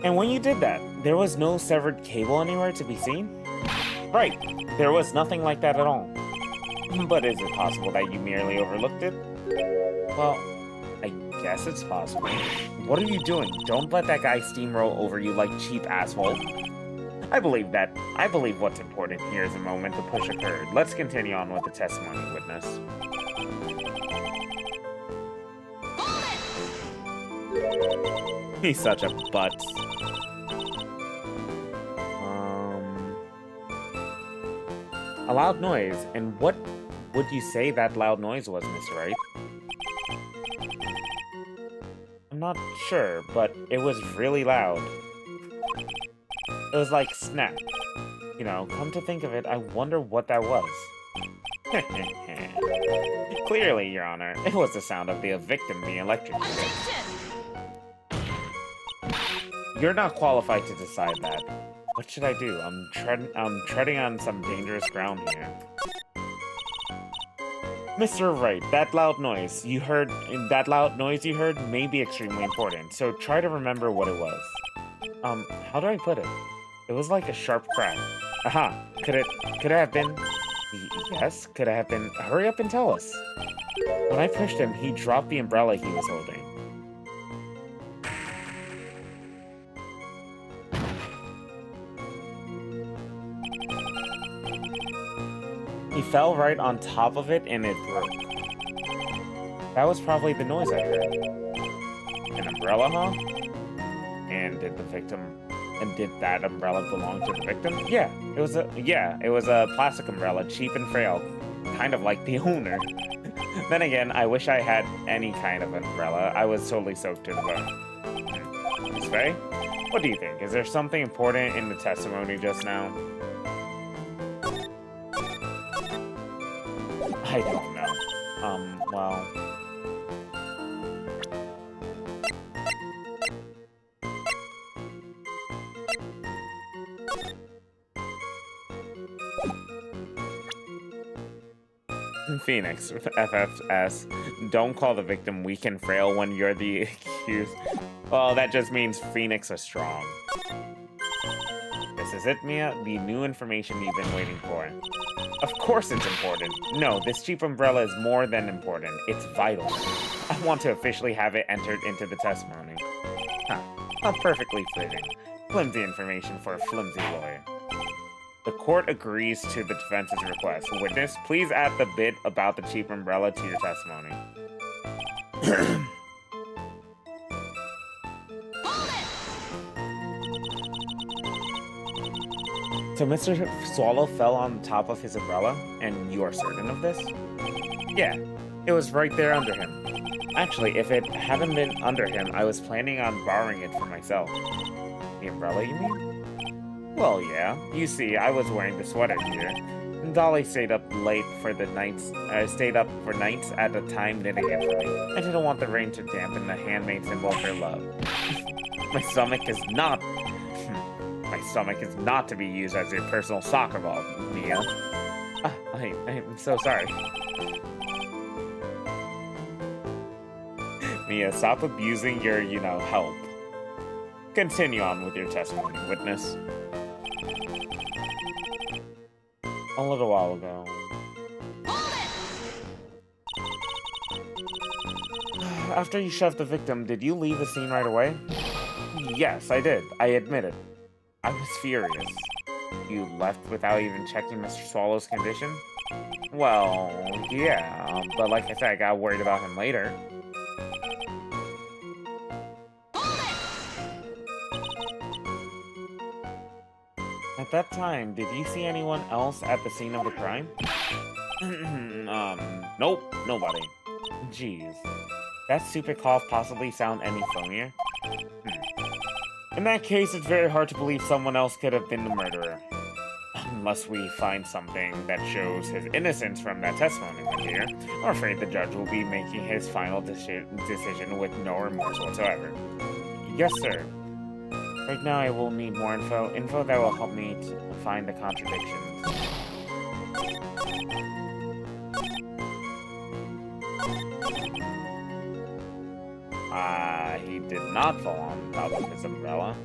And when you did that, there was no severed cable anywhere to be seen? Right, there was nothing like that at all. But is it possible that you merely overlooked it? Well, I guess it's possible. What are you doing? Don't let that guy steamroll over you like cheap asphalt. I believe what's important here is a moment to push occurred. Let's continue on with the testimony, witness. He's such a butt. A loud noise. And what would you say that loud noise was, Mr. Wright? I'm not sure, but it was really loud. It was like snap. You know, come to think of it, I wonder what that was. Clearly, Your Honor, it was the sound of the victim being electrocuted. You're not qualified to decide that. What should I do? I'm treading on some dangerous ground here. Mr. Wright, that loud noise you heard may be extremely important, so try to remember what it was. How do I put it? It was like a sharp crack. Aha! Could it have been... Yes, could it have been... Hurry up and tell us! When I pushed him, he dropped the umbrella he was holding. He fell right on top of it and it broke. That was probably the noise I heard. An umbrella, huh? And did that umbrella belong to the victim? Yeah, it was a plastic umbrella, cheap and frail, kind of like the owner. Then again, I wish I had any kind of umbrella. I was totally soaked to the bone. Miss Faye? What do you think? Is there something important in the testimony just now? I don't know. Well... Phoenix, FFS, don't call the victim weak and frail when you're the accused. Well, that just means Phoenix is strong. This is it, Mia? The new information you've been waiting for. Of course it's important. No, this cheap umbrella is more than important. It's vital. I want to officially have it entered into the testimony. Huh. How perfectly fitting. Flimsy information for a flimsy lawyer. The court agrees to the defense's request. Witness, please add the bit about the cheap umbrella to your testimony. So Mr. Swallow fell on top of his umbrella, and you are certain of this? Yeah, it was right there under him. Actually, if it hadn't been under him, I was planning on borrowing it for myself. The umbrella, you mean? Well, yeah. You see, I was wearing the sweater here. Dolly stayed up for nights at a time knitting it for me. I didn't want the rain to dampen the handmade symbol of her love. My stomach is not to be used as your personal soccer ball, Mia. I'm so sorry. Mia, stop abusing your, help. Continue on with your testimony, witness. A little while ago. After you shoved the victim, did you leave the scene right away? Yes, I did. I admit it. I was furious. You left without even checking Mr. Swallow's condition? Well, yeah, but like I said, I got worried about him later. At that time, did you see anyone else at the scene of the crime? Nope, nobody. Jeez. That stupid cough possibly sound any familiar? In that case, it's very hard to believe someone else could have been the murderer. Unless we find something that shows his innocence from that testimony we hear, I'm afraid the judge will be making his final decision with no remorse whatsoever. Yes, sir. Right now, I will need more info that will help me to find the contradictions. He did not fall on top of his umbrella.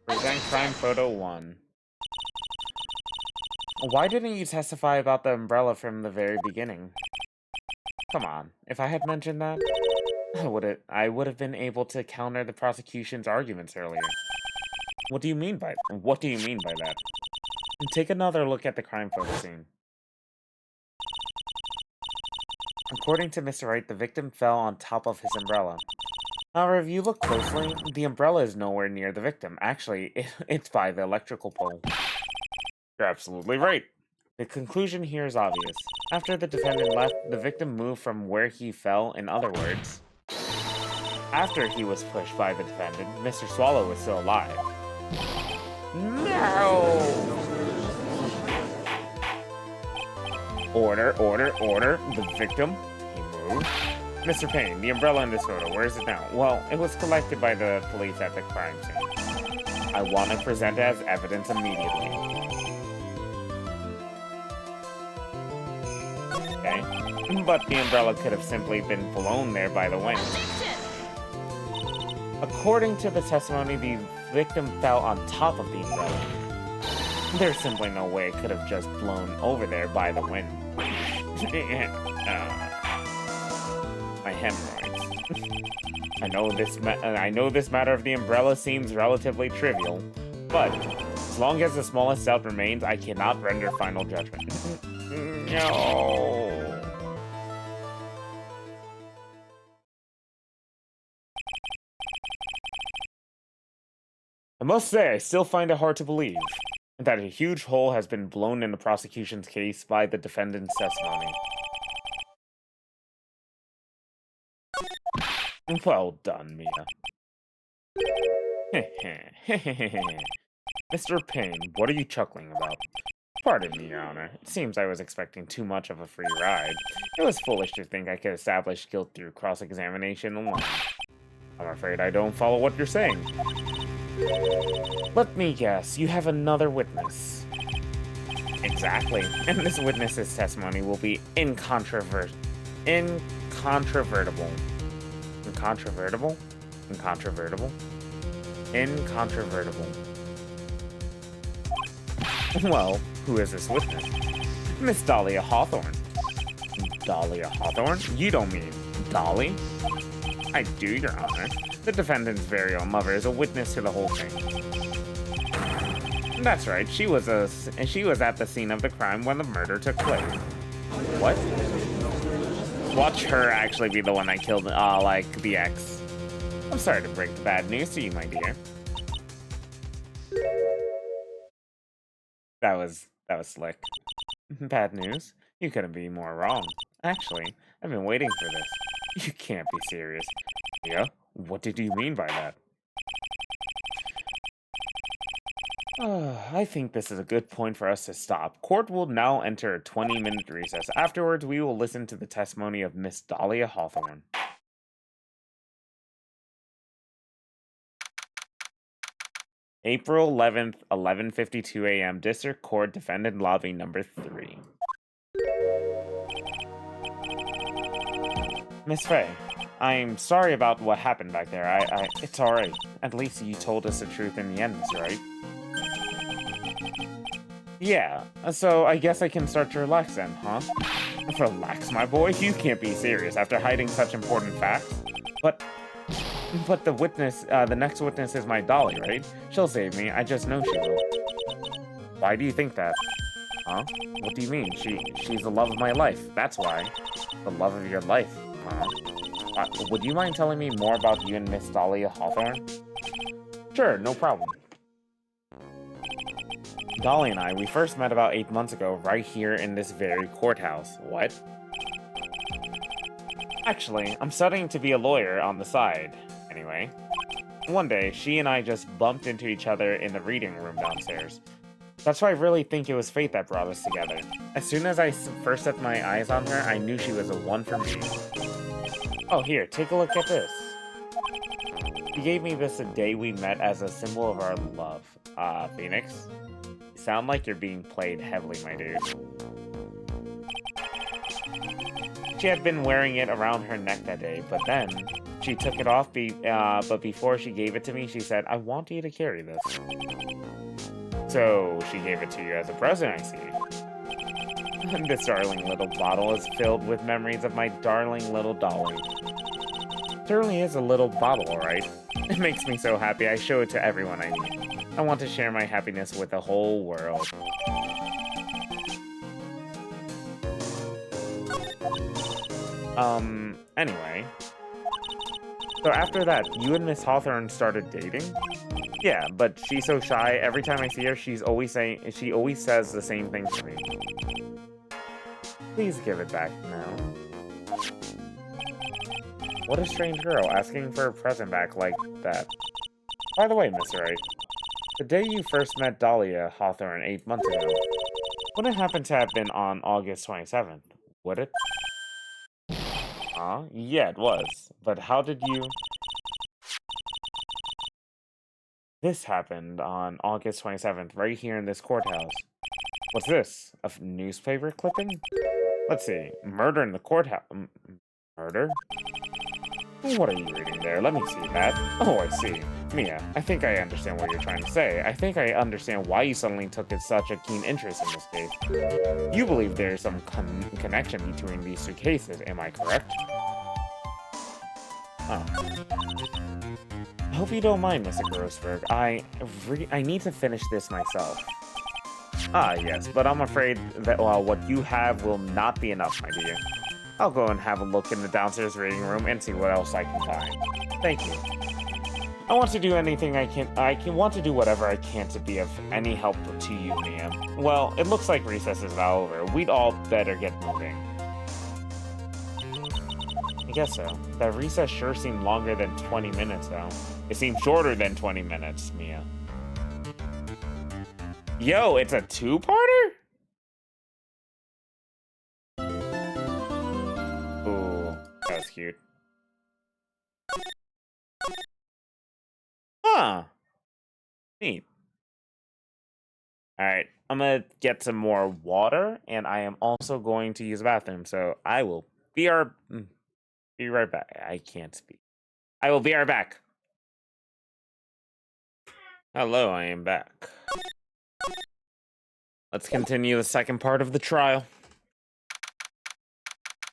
Present crime photo 1. Why didn't you testify about the umbrella from the very beginning? Come on, if I had mentioned that, I would have been able to counter the prosecution's arguments earlier. What do you mean by that? Take another look at the crime photo scene. According to Mr. Wright, the victim fell on top of his umbrella. However, if you look closely, the umbrella is nowhere near the victim. Actually, it's by the electrical pole. You're absolutely right. The conclusion here is obvious. After the defendant left, the victim moved from where he fell. In other words, after he was pushed by the defendant, Mr. Swallow was still alive. No! Order. The victim, he moved. Mr. Payne, the umbrella in this photo, where is it now? Well, it was collected by the police at the crime scene. I want to present it as evidence immediately. Okay. But the umbrella could have simply been blown there by the wind. According to the testimony, the victim fell on top of the umbrella. There's simply no way it could have just blown over there by the wind. My hemorrhoids. I know this matter of the umbrella seems relatively trivial, but as long as the smallest doubt remains, I cannot render final judgment. No. I must say, I still find it hard to believe that a huge hole has been blown in the prosecution's case by the defendant's testimony. Well done, Mia. Mr. Payne, what are you chuckling about? Pardon me, Your Honor. It seems I was expecting too much of a free ride. It was foolish to think I could establish guilt through cross-examination alone. I'm afraid I don't follow what you're saying. Let me guess, you have another witness. Exactly, and this witness's testimony will be incontrovertible. Incontrovertible? Well, who is this witness? Miss Dahlia Hawthorne. Dahlia Hawthorne? You don't mean Dolly? I do, Your Honor. The defendant's very own mother is a witness to the whole thing. That's right, she was at the scene of the crime when the murder took place. What? Watch her actually be the one that killed, like, the ex. I'm sorry to break the bad news to you, my dear. That was slick. Bad news? You couldn't be more wrong. Actually, I've been waiting for this. You can't be serious. Yeah? What did you mean by that? I think this is a good point for us to stop. Court will now enter a 20-minute recess. Afterwards, we will listen to the testimony of Miss Dahlia Hawthorne. April 11th, 11:52 a.m. District Court, Defendant Lobby Number 3. Miss Faye, I'm sorry about what happened back there. It's alright. At least you told us the truth in the end, right? Yeah, so I guess I can start to relax then, huh? Relax, my boy? You can't be serious after hiding such important facts. But the witness, the next witness is my Dolly, right? She'll save me, I just know she will. Why do you think that? Huh? What do you mean? She's the love of my life, that's why. The love of your life, huh? Would you mind telling me more about you and Miss Dahlia Hawthorne? Sure, no problem. Dolly and I, we first met about 8 months ago, right here in this very courthouse. What? Actually, I'm studying to be a lawyer on the side. Anyway, one day, she and I just bumped into each other in the reading room downstairs. That's why I really think it was fate that brought us together. As soon as I first set my eyes on her, I knew she was the one for me. Oh, here, take a look at this. She gave me this the day we met as a symbol of our love. Phoenix? You sound like you're being played heavily, my dude. She had been wearing it around her neck that day, but then she took it off, but before she gave it to me, she said, I want you to carry this. So, she gave it to you as a present, I see. This darling little bottle is filled with memories of my darling little Dolly. It certainly is a little bottle, alright? It makes me so happy I show it to everyone I meet. I want to share my happiness with the whole world. Anyway. So after that, you and Miss Hawthorne started dating? Yeah, but she's so shy, every time I see her, she always says the same thing to me. Please give it back now. What a strange girl, asking for a present back like that. By the way, Mr. Wright, the day you first met Dahlia Hawthorne 8 months ago, wouldn't it happen to have been on August 27th, would it? Yeah, it was. But how did you... This happened on August 27th, right here in this courthouse. What's this? A newspaper clipping? Let's see. Murder in the courthouse. Murder? What are you reading there? Let me see that. Oh, I see. Mia, I think I understand what you're trying to say. I think I understand why you suddenly took such a keen interest in this case. You believe there is some connection between these two cases, am I correct? Oh. I hope you don't mind, Mr. Grossberg. I need to finish this myself. Ah, yes, but I'm afraid that what you have will not be enough, my dear. I'll go and have a look in the downstairs reading room and see what else I can find. Thank you. I want to do anything I can want to do whatever I can to be of any help to you, Mia. Well, it looks like recess is now over. We'd all better get moving. I guess so. That recess sure seemed longer than 20 minutes, though. It seemed shorter than 20 minutes, Mia. Yo, it's a two-parter? Ooh, that's cute. Huh. Neat. Alright, I'm gonna get some more water, and I am also going to use the bathroom, so I will be right back. I can't speak. I will be right back. Hello, I am back. Let's continue the second part of the trial.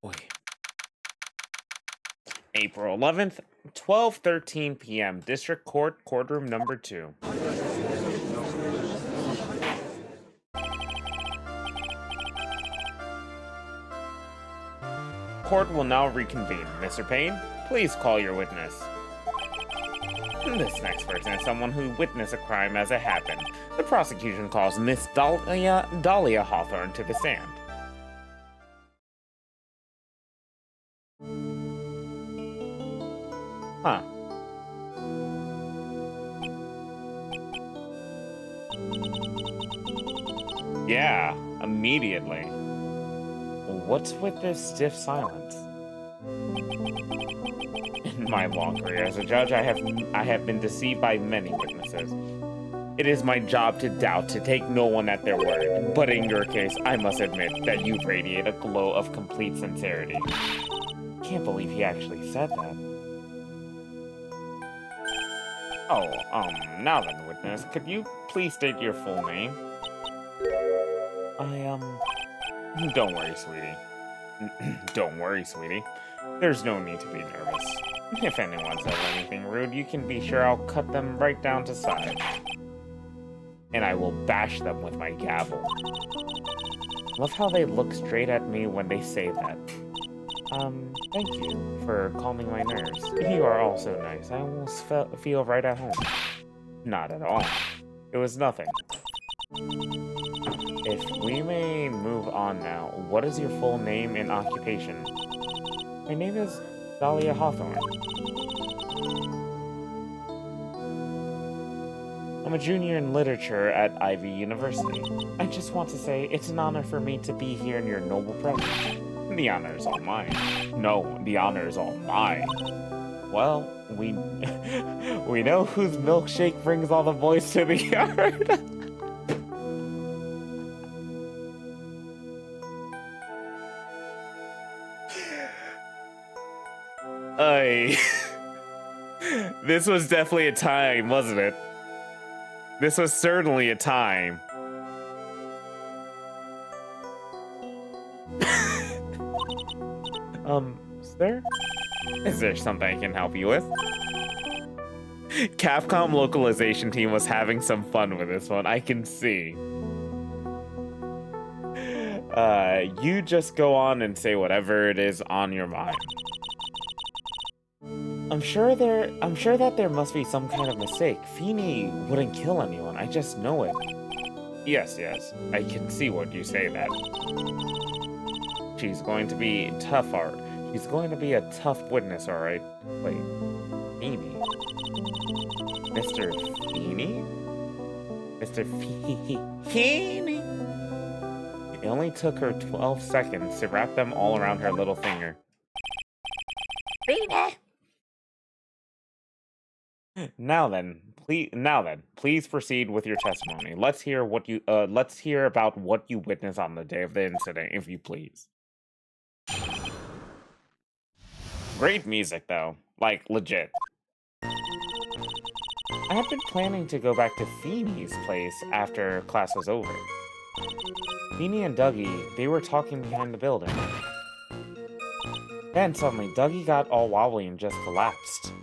Boy. April 11th, 12:13 p.m. District Court, courtroom number 2. Court will now reconvene. Mr. Payne, please call your witness. This next person is someone who witnessed a crime as it happened. The prosecution calls Miss Dahlia Hawthorne to the stand. Huh. Yeah, immediately. What's with this stiff silence? In my long career as a judge, I have been deceived by many witnesses. It is my job to doubt, to take no one at their word. But in your case, I must admit that you radiate a glow of complete sincerity. Can't believe he actually said that. Oh, now then, witness, could you please state your full name? Don't worry, sweetie. Don't worry, sweetie. There's no need to be nervous. If anyone says anything rude, you can be sure I'll cut them right down to size. And I will bash them with my gavel. Love how they look straight at me when they say that. Thank you for calming my nerves. You are all so nice. I almost feel right at home. Not at all. It was nothing. If we may move on now, what is your full name and occupation? My name is Dahlia Hawthorne. I'm a junior in literature at Ivy University. I just want to say it's an honor for me to be here in your noble presence. The honor is all mine. No, the honor is all mine. Well, we know whose milkshake brings all the boys to the yard. This was definitely a time, wasn't it? This was certainly a time. Sir? Is there something I can help you with? Capcom localization team was having some fun with this one, I can see. You just go on and say whatever it is on your mind. I'm sure that there must be some kind of mistake. Feeny wouldn't kill anyone, I just know it. Yes, I can see what you say that. She's going to be tough art. She's going to be a tough witness, alright. Wait, Feeny? Mr. Feeny? Mr. Feeny? It only took her 12 seconds to wrap them all around her little finger. Feeny! Now then, please proceed with your testimony. Let's hear about what you witnessed on the day of the incident, if you please. Great music, though. Like, legit. I had been planning to go back to Feeney's place after class was over. Feeny and Dougie, they were talking behind the building. Then suddenly, Dougie got all wobbly and just collapsed.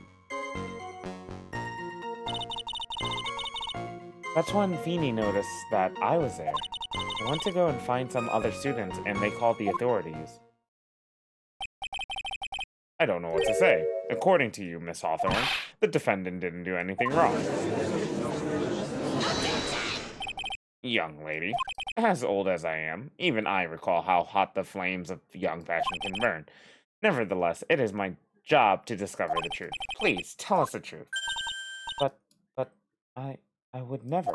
That's when Feeny noticed that I was there. I went to go and find some other students, and they called the authorities. I don't know what to say. According to you, Miss Hawthorne, the defendant didn't do anything wrong. Young lady, as old as I am, even I recall how hot the flames of young passion can burn. Nevertheless, it is my job to discover the truth. Please, tell us the truth. But, I would never.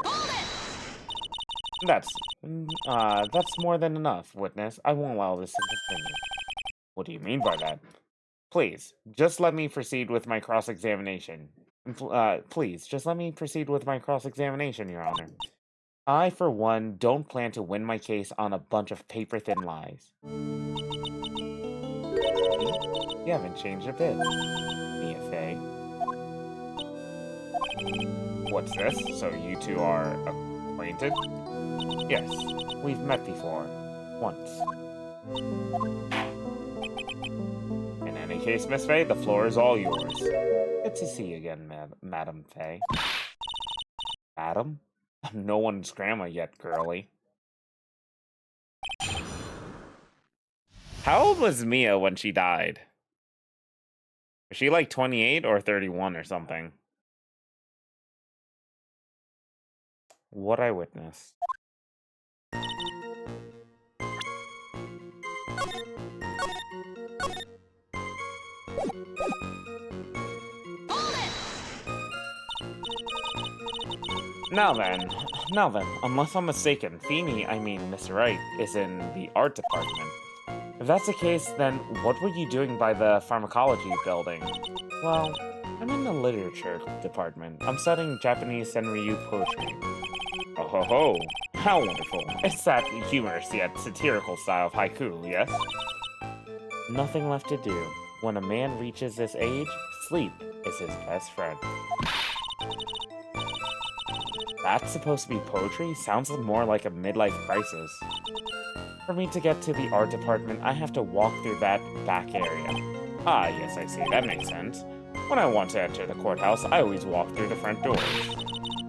That's more than enough, witness. I won't allow this to continue. What do you mean by that? Please, just let me proceed with my cross-examination. Please, just let me proceed with my cross-examination, Your Honor. I, for one, don't plan to win my case on a bunch of paper-thin lies. You haven't changed a bit, Mia Fey. What's this? So you two are acquainted? Yes, we've met before. Once. In any case, Miss Fey, the floor is all yours. Good to see you again, Madam Fey. Madam? I'm no one's grandma yet, girlie. How old was Mia when she died? Was she like 28 or 31 or something? What I witnessed. Now then, unless I'm mistaken, Feeny, I mean Mr. Wright, is in the art department. If that's the case, then what were you doing by the pharmacology building? Well, I'm in the literature department. I'm studying Japanese Senryu poetry. Oh ho ho, how wonderful. It's that humorous yet satirical style of haiku, yes? Nothing left to do. When a man reaches this age, sleep is his best friend. That's supposed to be poetry? Sounds more like a midlife crisis. For me to get to the art department, I have to walk through that back area. Ah, yes, I see. That makes sense. When I want to enter the courthouse, I always walk through the front doors.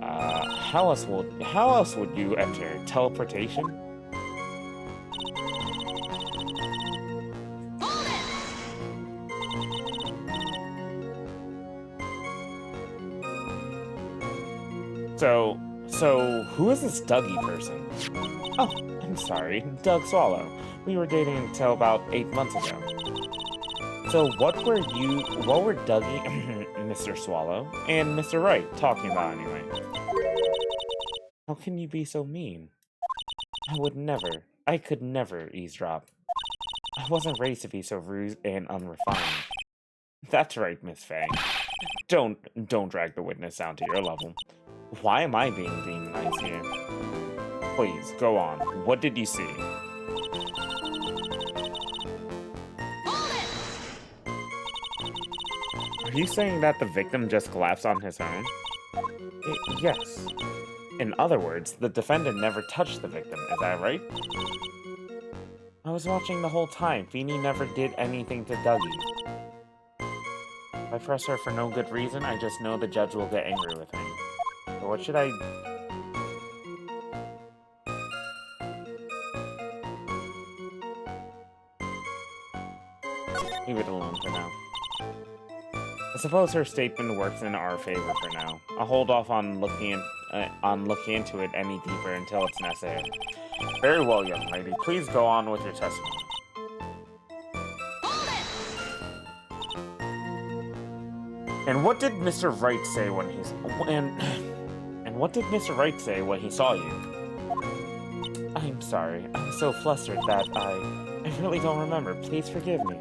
How else would you enter? Teleportation? So who is this Dougie person? Oh, I'm sorry, Doug Swallow. We were dating until about 8 months ago. So what were Dougie, Mr. Swallow, and Mr. Wright talking about anyway? How can you be so mean? I could never eavesdrop. I wasn't raised to be so rude and unrefined. That's right, Miss Fey. Don't drag the witness down to your level. Why am I being demonized here? Please, go on. What did you see? Are you saying that the victim just collapsed on his own? Yes. In other words, the defendant never touched the victim, is that right? I was watching the whole time. Feeny never did anything to Dougie. If I press her for no good reason, I just know the judge will get angry with me. So what should I... Leave it alone for now. I suppose her statement works in our favor for now. I'll hold off on looking into it any deeper until it's necessary. Very well, young lady. Please go on with your testimony. And what did Mr. Wright say when he's... And what did Mr. Wright say when he saw you? I'm sorry. I'm so flustered that I really don't remember. Please forgive me.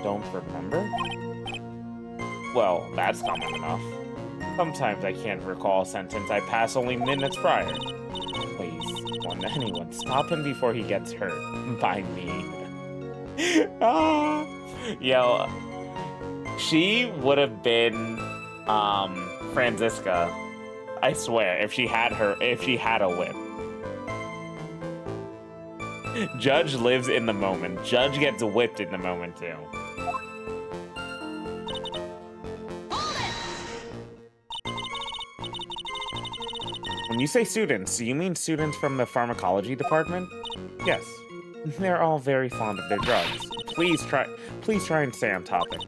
Don't remember? Well, that's common enough. Sometimes I can't recall a sentence I passed only minutes prior. Please, won't anyone stop him before he gets hurt by me? Ah! Yo, she would have been, Franziska. I swear, if she had a whip. Judge lives in the moment. Judge gets whipped in the moment, too. When you say students, do you mean students from the pharmacology department? Yes. They're all very fond of their drugs. Please try and stay on topic.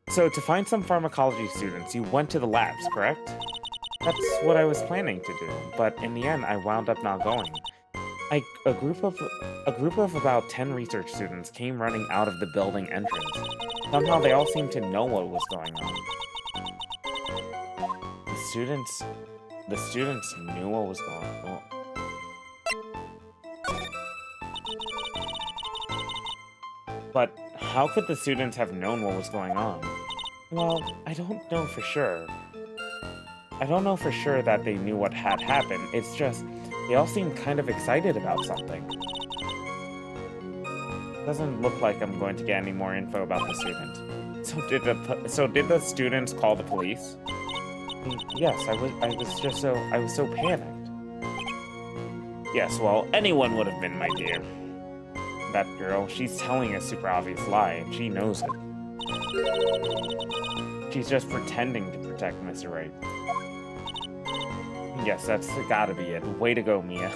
So, to find some pharmacology students, you went to the labs, correct? That's what I was planning to do, but in the end, I wound up not going. A group of about 10 research students came running out of the building entrance. Somehow they all seemed to know what was going on. The students knew what was going on. But how could the students have known what was going on? Well, I don't know for sure. I don't know for sure that they knew what had happened. It's just, they all seemed kind of excited about something. Doesn't look like I'm going to get any more info about the student. So did the students call the police? Yes, I was so panicked. Yes, well, anyone would have been, my dear. That girl, she's telling a super obvious lie, and she knows it. She's just pretending to protect Mr. Right. Yes, that's gotta be it. Way to go, Mia.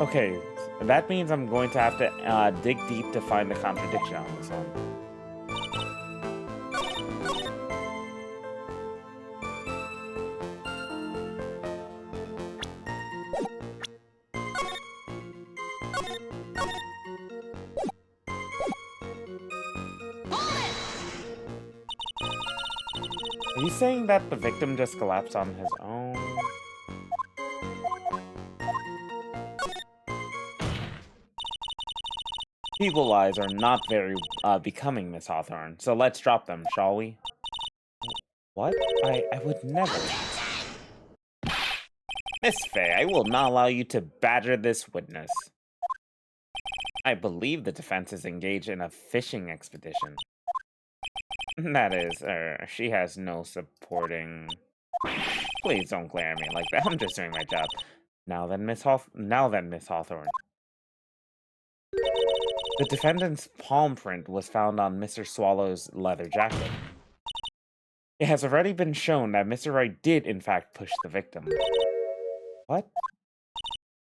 Okay, that means I'm going to have to dig deep to find the contradiction on this one. Are you saying that the victim just collapsed on his own? Evil lies are not very becoming, Miss Hawthorne, so let's drop them, shall we? What? I would never. Miss Fey, I will not allow you to badger this witness. I believe the defense is engaged in a fishing expedition. That is, she has no supporting... Please don't glare at me like that. I'm just doing my job. Now then, Miss Hawthorne. The defendant's palm print was found on Mr. Swallow's leather jacket. It has already been shown that Mr. Wright did, in fact, push the victim. What?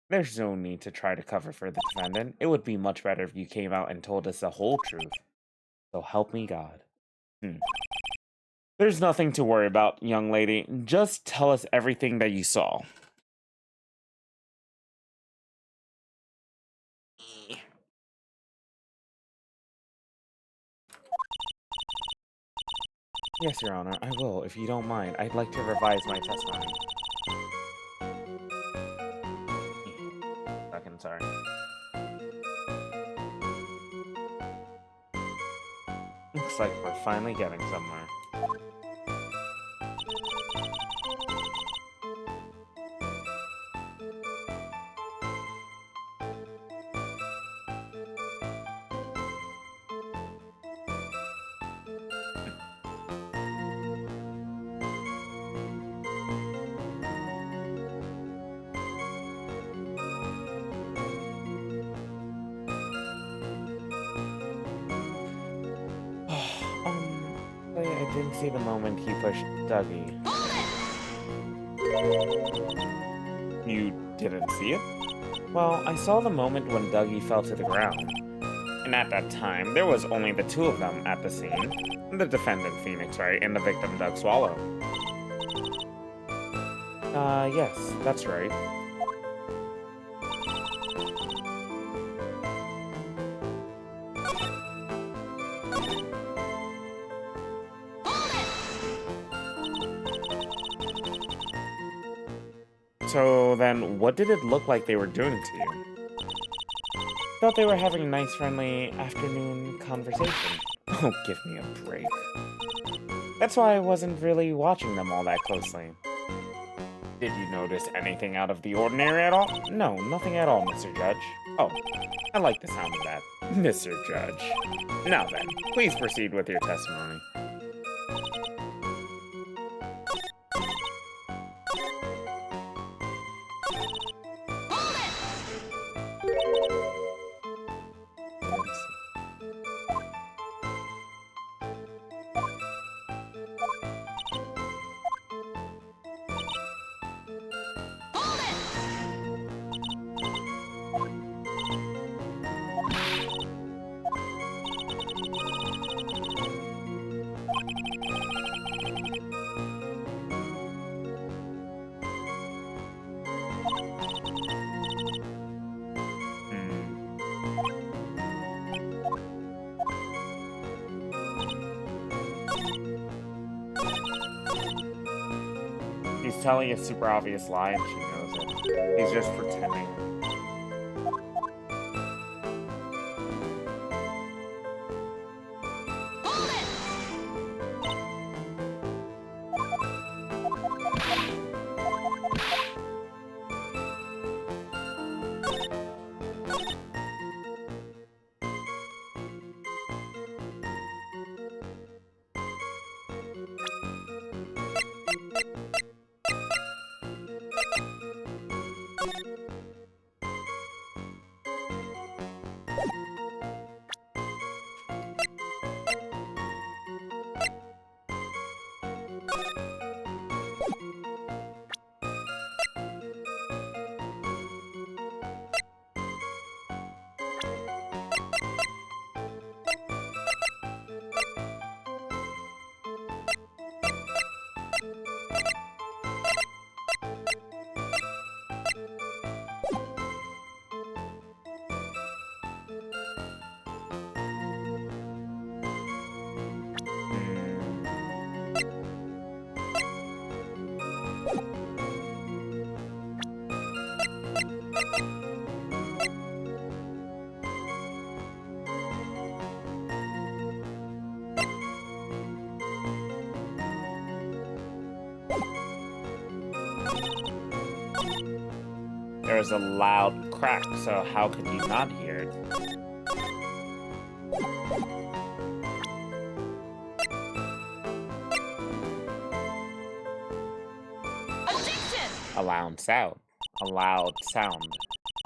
There's no need to try to cover for the defendant. It would be much better if you came out and told us the whole truth. So help me God. There's nothing to worry about, young lady. Just tell us everything that you saw. Yes, Your Honor, I will. If you don't mind, I'd like to revise my testimony. Second, sorry. Looks like we're finally getting somewhere. I didn't see the moment he pushed Dougie. You didn't see it? Well, I saw the moment when Dougie fell to the ground. And at that time, there was only the two of them at the scene. The defendant, Phoenix Wright, and the victim, Doug Swallow. Yes, that's right. So then, what did it look like they were doing to you? Thought they were having a nice, friendly afternoon conversation. Oh, give me a break. That's why I wasn't really watching them all that closely. Did you notice anything out of the ordinary at all? No, nothing at all, Mr. Judge. Oh, I like the sound of that. Mr. Judge. Now then, please proceed with your testimony. He's telling a super obvious lie and she knows it. He's just pretending. There was a loud crack, so how could you not hear it? Objection! A loud sound. A loud sound.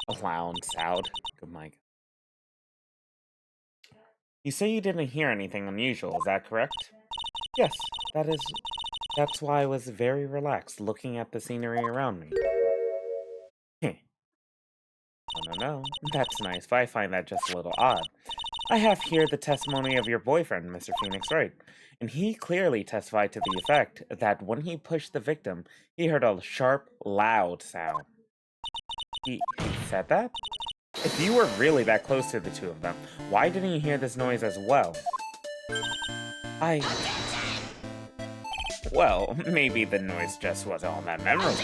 A loud sound. Good mic. You say you didn't hear anything unusual, is that correct? Yes, that's why I was very relaxed looking at the scenery around me. Heh. Oh, no, that's nice, but I find that just a little odd. I have here the testimony of your boyfriend, Mr. Phoenix Wright, and he clearly testified to the effect that when he pushed the victim, he heard a sharp, loud sound. He said that? If you were really that close to the two of them, why didn't you hear this noise as well? Well, maybe the noise just wasn't all that memorable.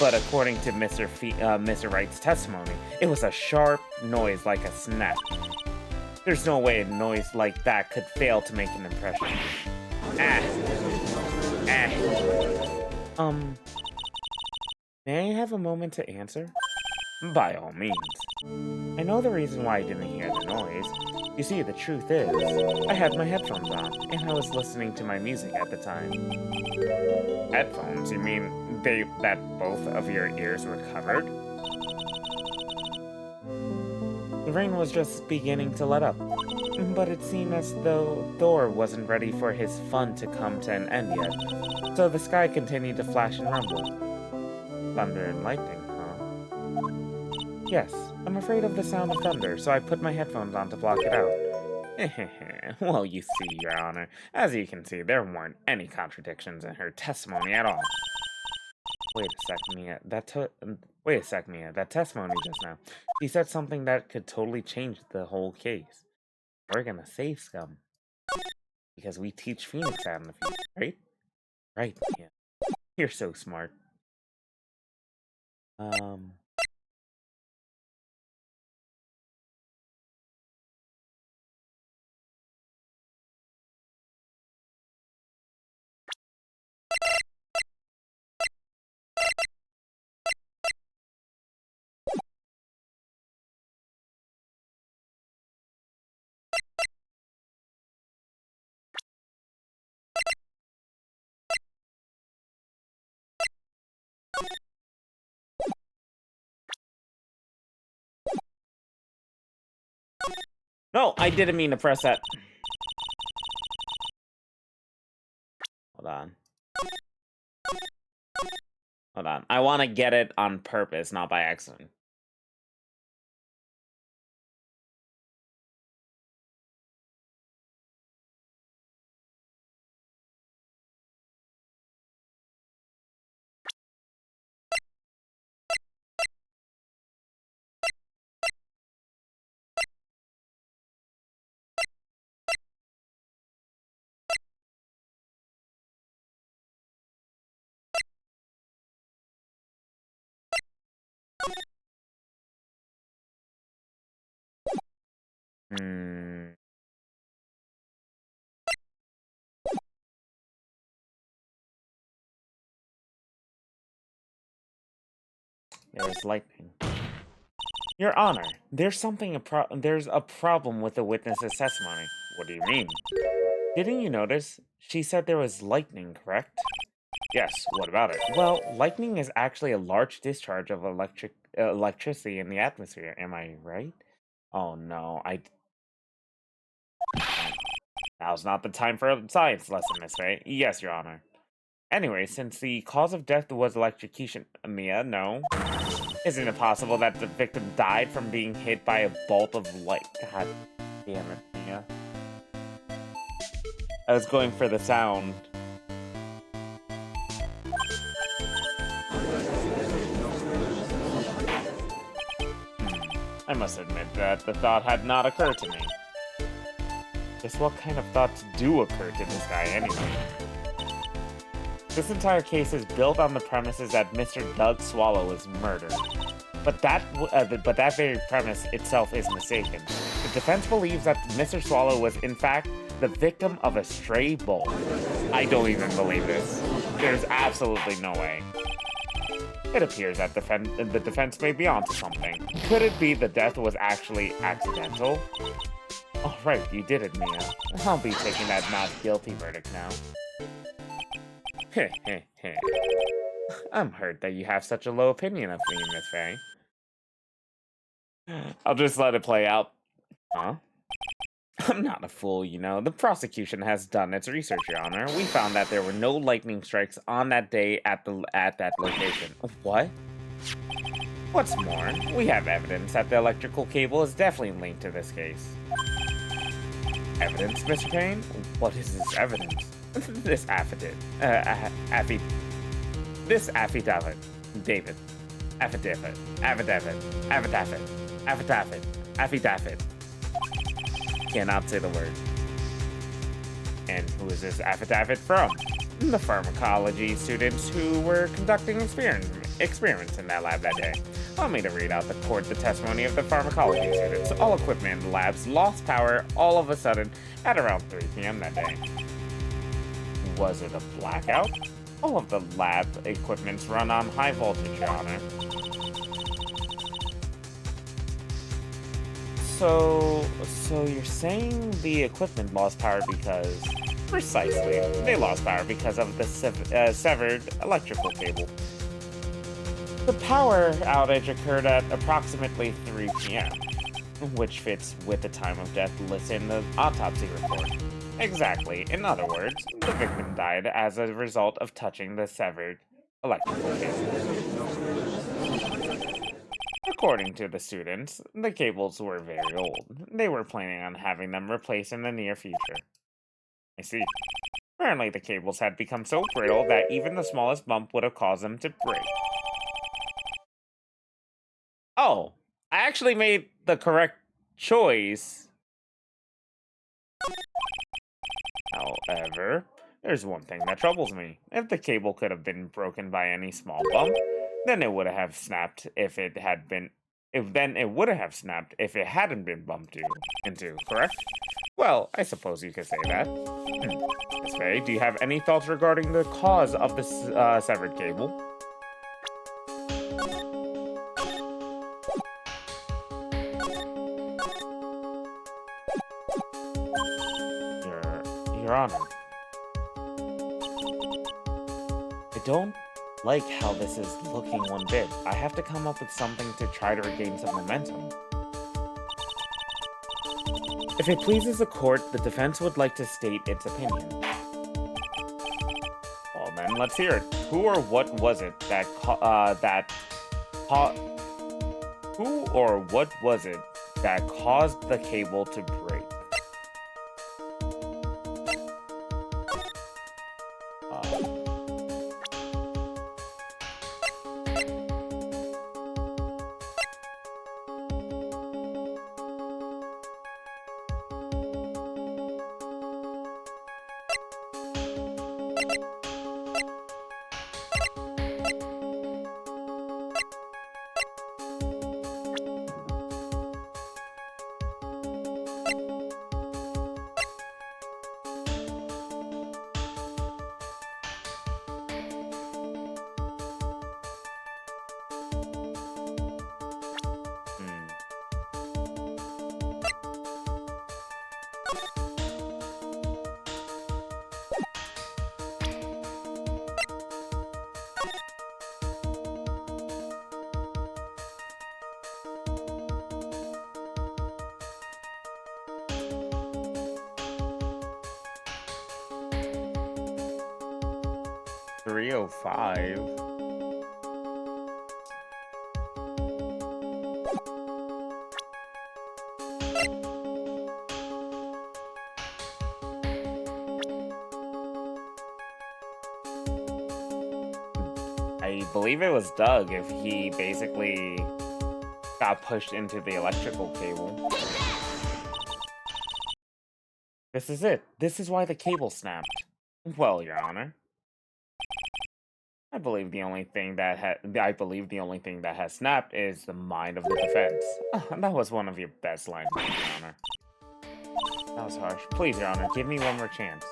But according to Mr. Wright's testimony, it was a sharp noise like a snap. There's no way a noise like that could fail to make an impression. May I have a moment to answer? By all means. I know the reason why I didn't hear the noise. You see, the truth is, I had my headphones on, and I was listening to my music at the time. Headphones? You mean that both of your ears were covered? The rain was just beginning to let up, but it seemed as though Thor wasn't ready for his fun to come to an end yet, so the sky continued to flash and rumble. Thunder and lightning, huh? Yes, I'm afraid of the sound of thunder, so I put my headphones on to block it out. Well, you see, Your Honor, as you can see, there weren't any contradictions in her testimony at all. Wait a sec, Mia. That testimony just now. She said something that could totally change the whole case. We're gonna save Scum. Because we teach Phoenix out in the future, right? Right, Mia. You're so smart. No, I didn't mean to press that. Hold on. Hold on. I want to get it on purpose, not by accident. Hmm. There's lightning. Your Honor, there's a problem with the witness's testimony. What do you mean? Didn't you notice? She said there was lightning, correct? Yes, what about it? Well, lightning is actually a large discharge of electricity in the atmosphere. Am I right? Oh no, now's not the time for a science lesson, Miss Faye. Yes, Your Honor. Anyway, since the cause of death was electrocution, Mia, no. Isn't it possible that the victim died from being hit by a bolt of light? God damn it, Mia. I was going for the sound. I must admit that the thought had not occurred to me. Just what kind of thoughts do occur to this guy anyway? This entire case is built on the premises that Mr. Doug Swallow was murdered. But that very premise itself is mistaken. The defense believes that Mr. Swallow was in fact the victim of a stray bullet. I don't even believe this. There's absolutely no way. It appears that the defense may be onto something. Could it be the death was actually accidental? Oh right, you did it, Mia. I'll be taking that not guilty verdict now. Heh heh heh. I'm hurt that you have such a low opinion of me, Miss Faye. I'll just let it play out. Huh? I'm not a fool, you know. The prosecution has done its research, Your Honor. We found that there were no lightning strikes on that day at that location. What? What's more, we have evidence that the electrical cable is definitely linked to this case. Evidence, Mr. Payne? What is this evidence? This affidavit. This affidavit. David. Affidavit. Cannot say the word. And who is this affidavit from? The pharmacology students who were conducting experiments in that lab that day. Allow me to read out the testimony of the pharmacology students. All equipment in the labs lost power all of a sudden at around 3 p.m. that day. Was it a blackout? All of the lab equipments run on high voltage, Your Honor. So you're saying the equipment lost power because... Precisely. They lost power because of the severed electrical cable. The power outage occurred at approximately 3 p.m., which fits with the time of death listed in the autopsy report. Exactly. In other words, the victim died as a result of touching the severed electrical cable. According to the students, the cables were very old. They were planning on having them replaced in the near future. I see. Apparently the cables had become so brittle that even the smallest bump would have caused them to break. Oh, I actually made the correct choice. However, there's one thing that troubles me. If the cable could have been broken by any small bump, then it would have snapped if it had been... then it would have snapped if it hadn't been bumped into, correct? Well, I suppose you could say that. Miss Faye, do you have any thoughts regarding the cause of this severed cable? Your Honor. I don't like how this is looking one bit. I have to come up with something to try to regain some momentum. If it pleases the court, the defense would like to state its opinion. Well then, let's hear it. Who or what was it that who or what was it that caused the cable to break? 305. I believe it was Doug if he basically got pushed into the electrical cable. This is it. This is why the cable snapped. Well, Your Honor. I believe the only thing that has snapped is the mind of the defense. That was one of your best lines, Your Honor. That was harsh. Please, Your Honor, give me one more chance.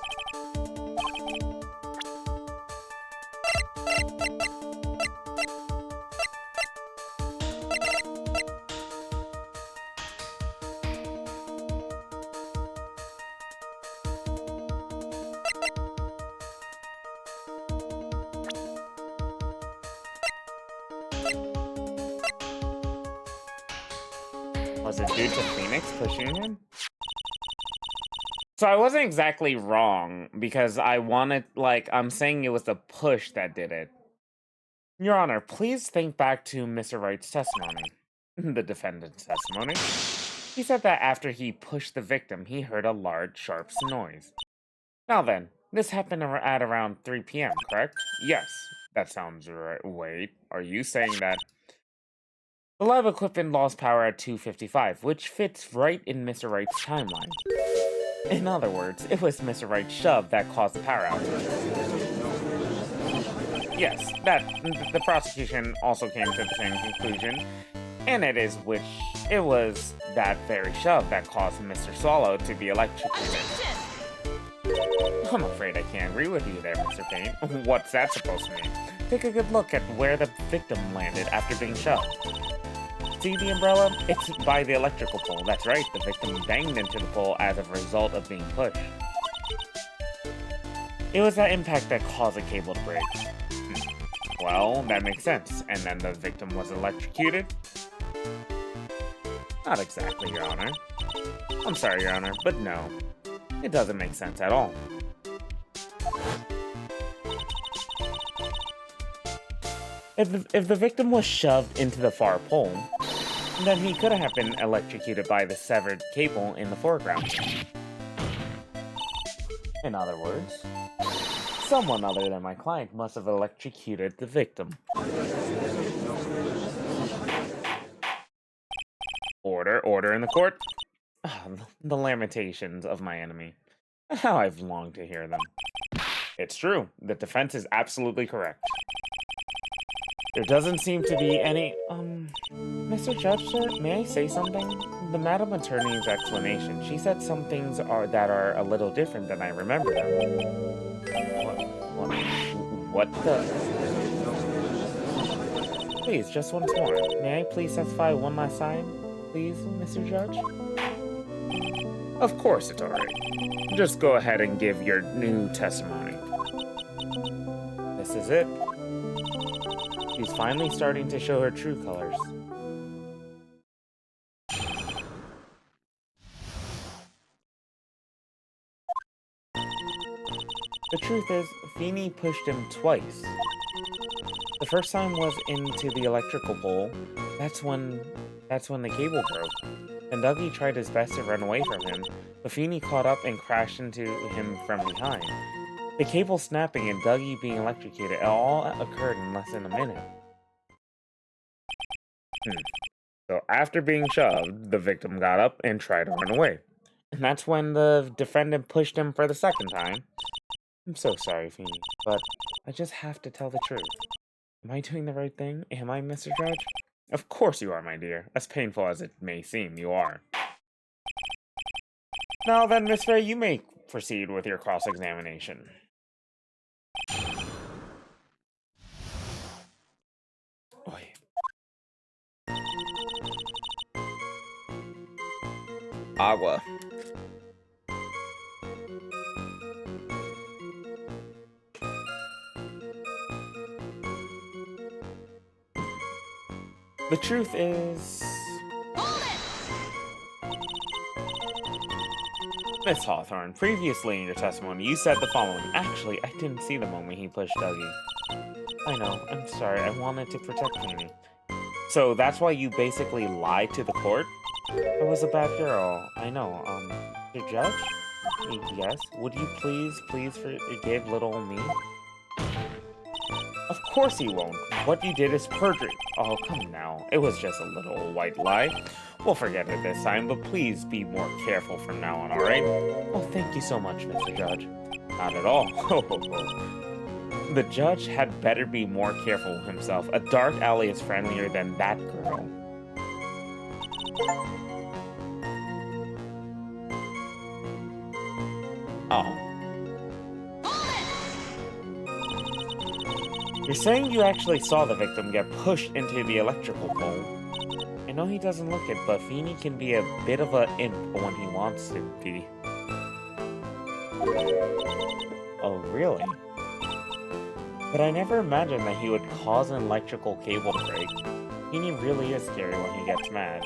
Was it due to Phoenix pushing him? So I wasn't exactly wrong, because I'm saying it was the push that did it. Your Honor, please think back to Mr. Wright's testimony. The defendant's testimony. He said that after he pushed the victim, he heard a large, sharp noise. Now then, this happened at around 3 p.m., correct? Yes, that sounds right. Wait, are you saying that the lab equipment lost power at 2:55, which fits right in Mr. Wright's timeline? In other words, it was Mr. Wright's shove that caused the power outage. Yes, the prosecution also came to the same conclusion, and it was that very shove that caused Mr. Swallow to be electrocuted. I'm afraid I can't agree with you there, Mr. Payne. What's that supposed to mean? Take a good look at where the victim landed after being shoved. See the umbrella? It's by the electrical pole. That's right, the victim banged into the pole as a result of being pushed. It was that impact that caused the cable to break. Well, that makes sense. And then the victim was electrocuted? Not exactly, Your Honor. I'm sorry, Your Honor, but no. It doesn't make sense at all. If the victim was shoved into the far pole, then he could have been electrocuted by the severed cable in the foreground. In other words, someone other than my client must have electrocuted the victim. Order in the court. The lamentations of my enemy. How I've longed to hear them. It's true. The defense is absolutely correct. There doesn't seem to be any, Mr. Judge, sir, may I say something? The Madam Attorney's explanation, she said some things that are a little different than I remember them. What the? Please, just once more. May I please testify one last time? Please, Mr. Judge? Of course it's alright. Just go ahead and give your new testimony. This is it. She's finally starting to show her true colors. The truth is, Feeny pushed him twice. The first time was into the electrical pole. That's when the cable broke. And Dougie tried his best to run away from him, but Feeny caught up and crashed into him from behind. The cable snapping and Dougie being electrocuted, it all occurred in less than a minute. So after being shoved, the victim got up and tried to run away. And that's when the defendant pushed him for the second time. I'm so sorry, Feeny, but I just have to tell the truth. Am I doing the right thing? Am I, Mr. Judge? Of course you are, my dear. As painful as it may seem, you are. Now then, Miss Faye, you may proceed with your cross-examination. Oi. Agua. The truth is... Miss Hawthorne, previously in your testimony, you said the following. Actually, I didn't see the moment he pushed Dougie. I know, I'm sorry, I wanted to protect Feeny. So that's why you basically lied to the court? I was a bad girl, I know, Mr. Judge? Yes, would you please forgive little old me? Of course he won't. What you did is perjury. Oh, come now. It was just a little white lie. We'll forget it this time, but please be more careful from now on, alright? Oh, thank you so much, Mr. Judge. Not at all. The judge had better be more careful himself. A dark alley is friendlier than that girl. Oh. You're saying you actually saw the victim get pushed into the electrical pole. I know he doesn't look it, but Feeny can be a bit of an imp when he wants to be. Oh, really? But I never imagined that he would cause an electrical cable to break. Feeny really is scary when he gets mad.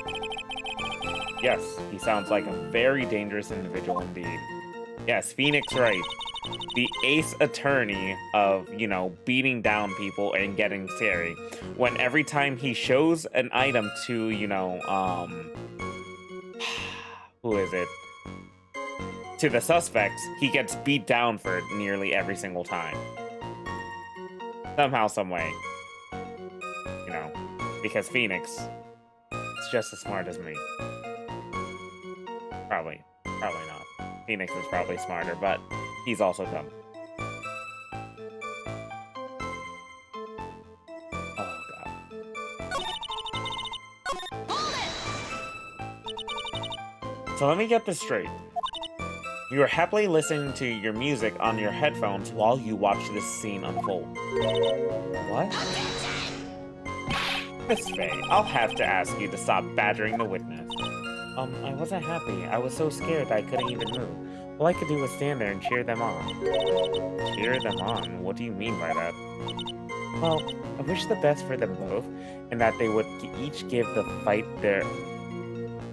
Yes, he sounds like a very dangerous individual indeed. Yes, Phoenix right. The ace attorney of, you know, beating down people and getting scary. When every time he shows an item to, you know, who is it? To the suspects, he gets beat down for it nearly every single time. Somehow, some way. You know, because Phoenix is just as smart as me. Probably not. Phoenix is probably smarter, but he's also dumb. Oh, God. So let me get this straight. You are happily listening to your music on your headphones while you watch this scene unfold. What? Miss Faye, I'll have to ask you to stop badgering the witness. I wasn't happy. I was so scared I couldn't even move. All I could do was stand there and cheer them on. Cheer them on? What do you mean by that? Well, I wish the best for them both, and that they would each give the fight their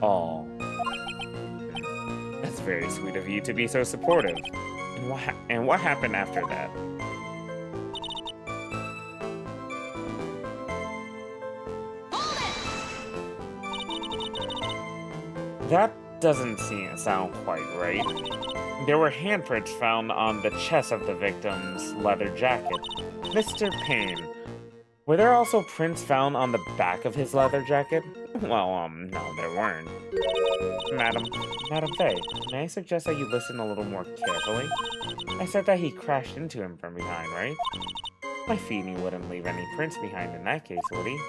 all. That's very sweet of you to be so supportive. And what happened after that? That doesn't sound quite right. There were handprints found on the chest of the victim's leather jacket. Mr. Payne, were there also prints found on the back of his leather jacket? Well, no, there weren't. Madam Faye, may I suggest that you listen a little more carefully? I said that he crashed into him from behind, right? My Feeny wouldn't leave any prints behind in that case, would he?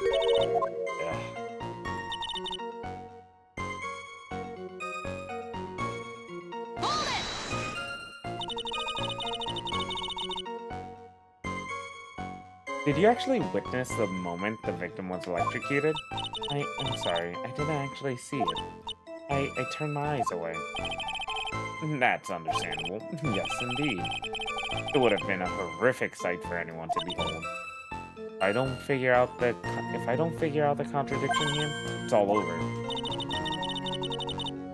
Ugh. Did you actually witness the moment the victim was electrocuted? I'm sorry, I didn't actually see it. I turned my eyes away. That's understandable. Yes, indeed. It would have been a horrific sight for anyone to behold. If I don't figure out the contradiction here, it's all over.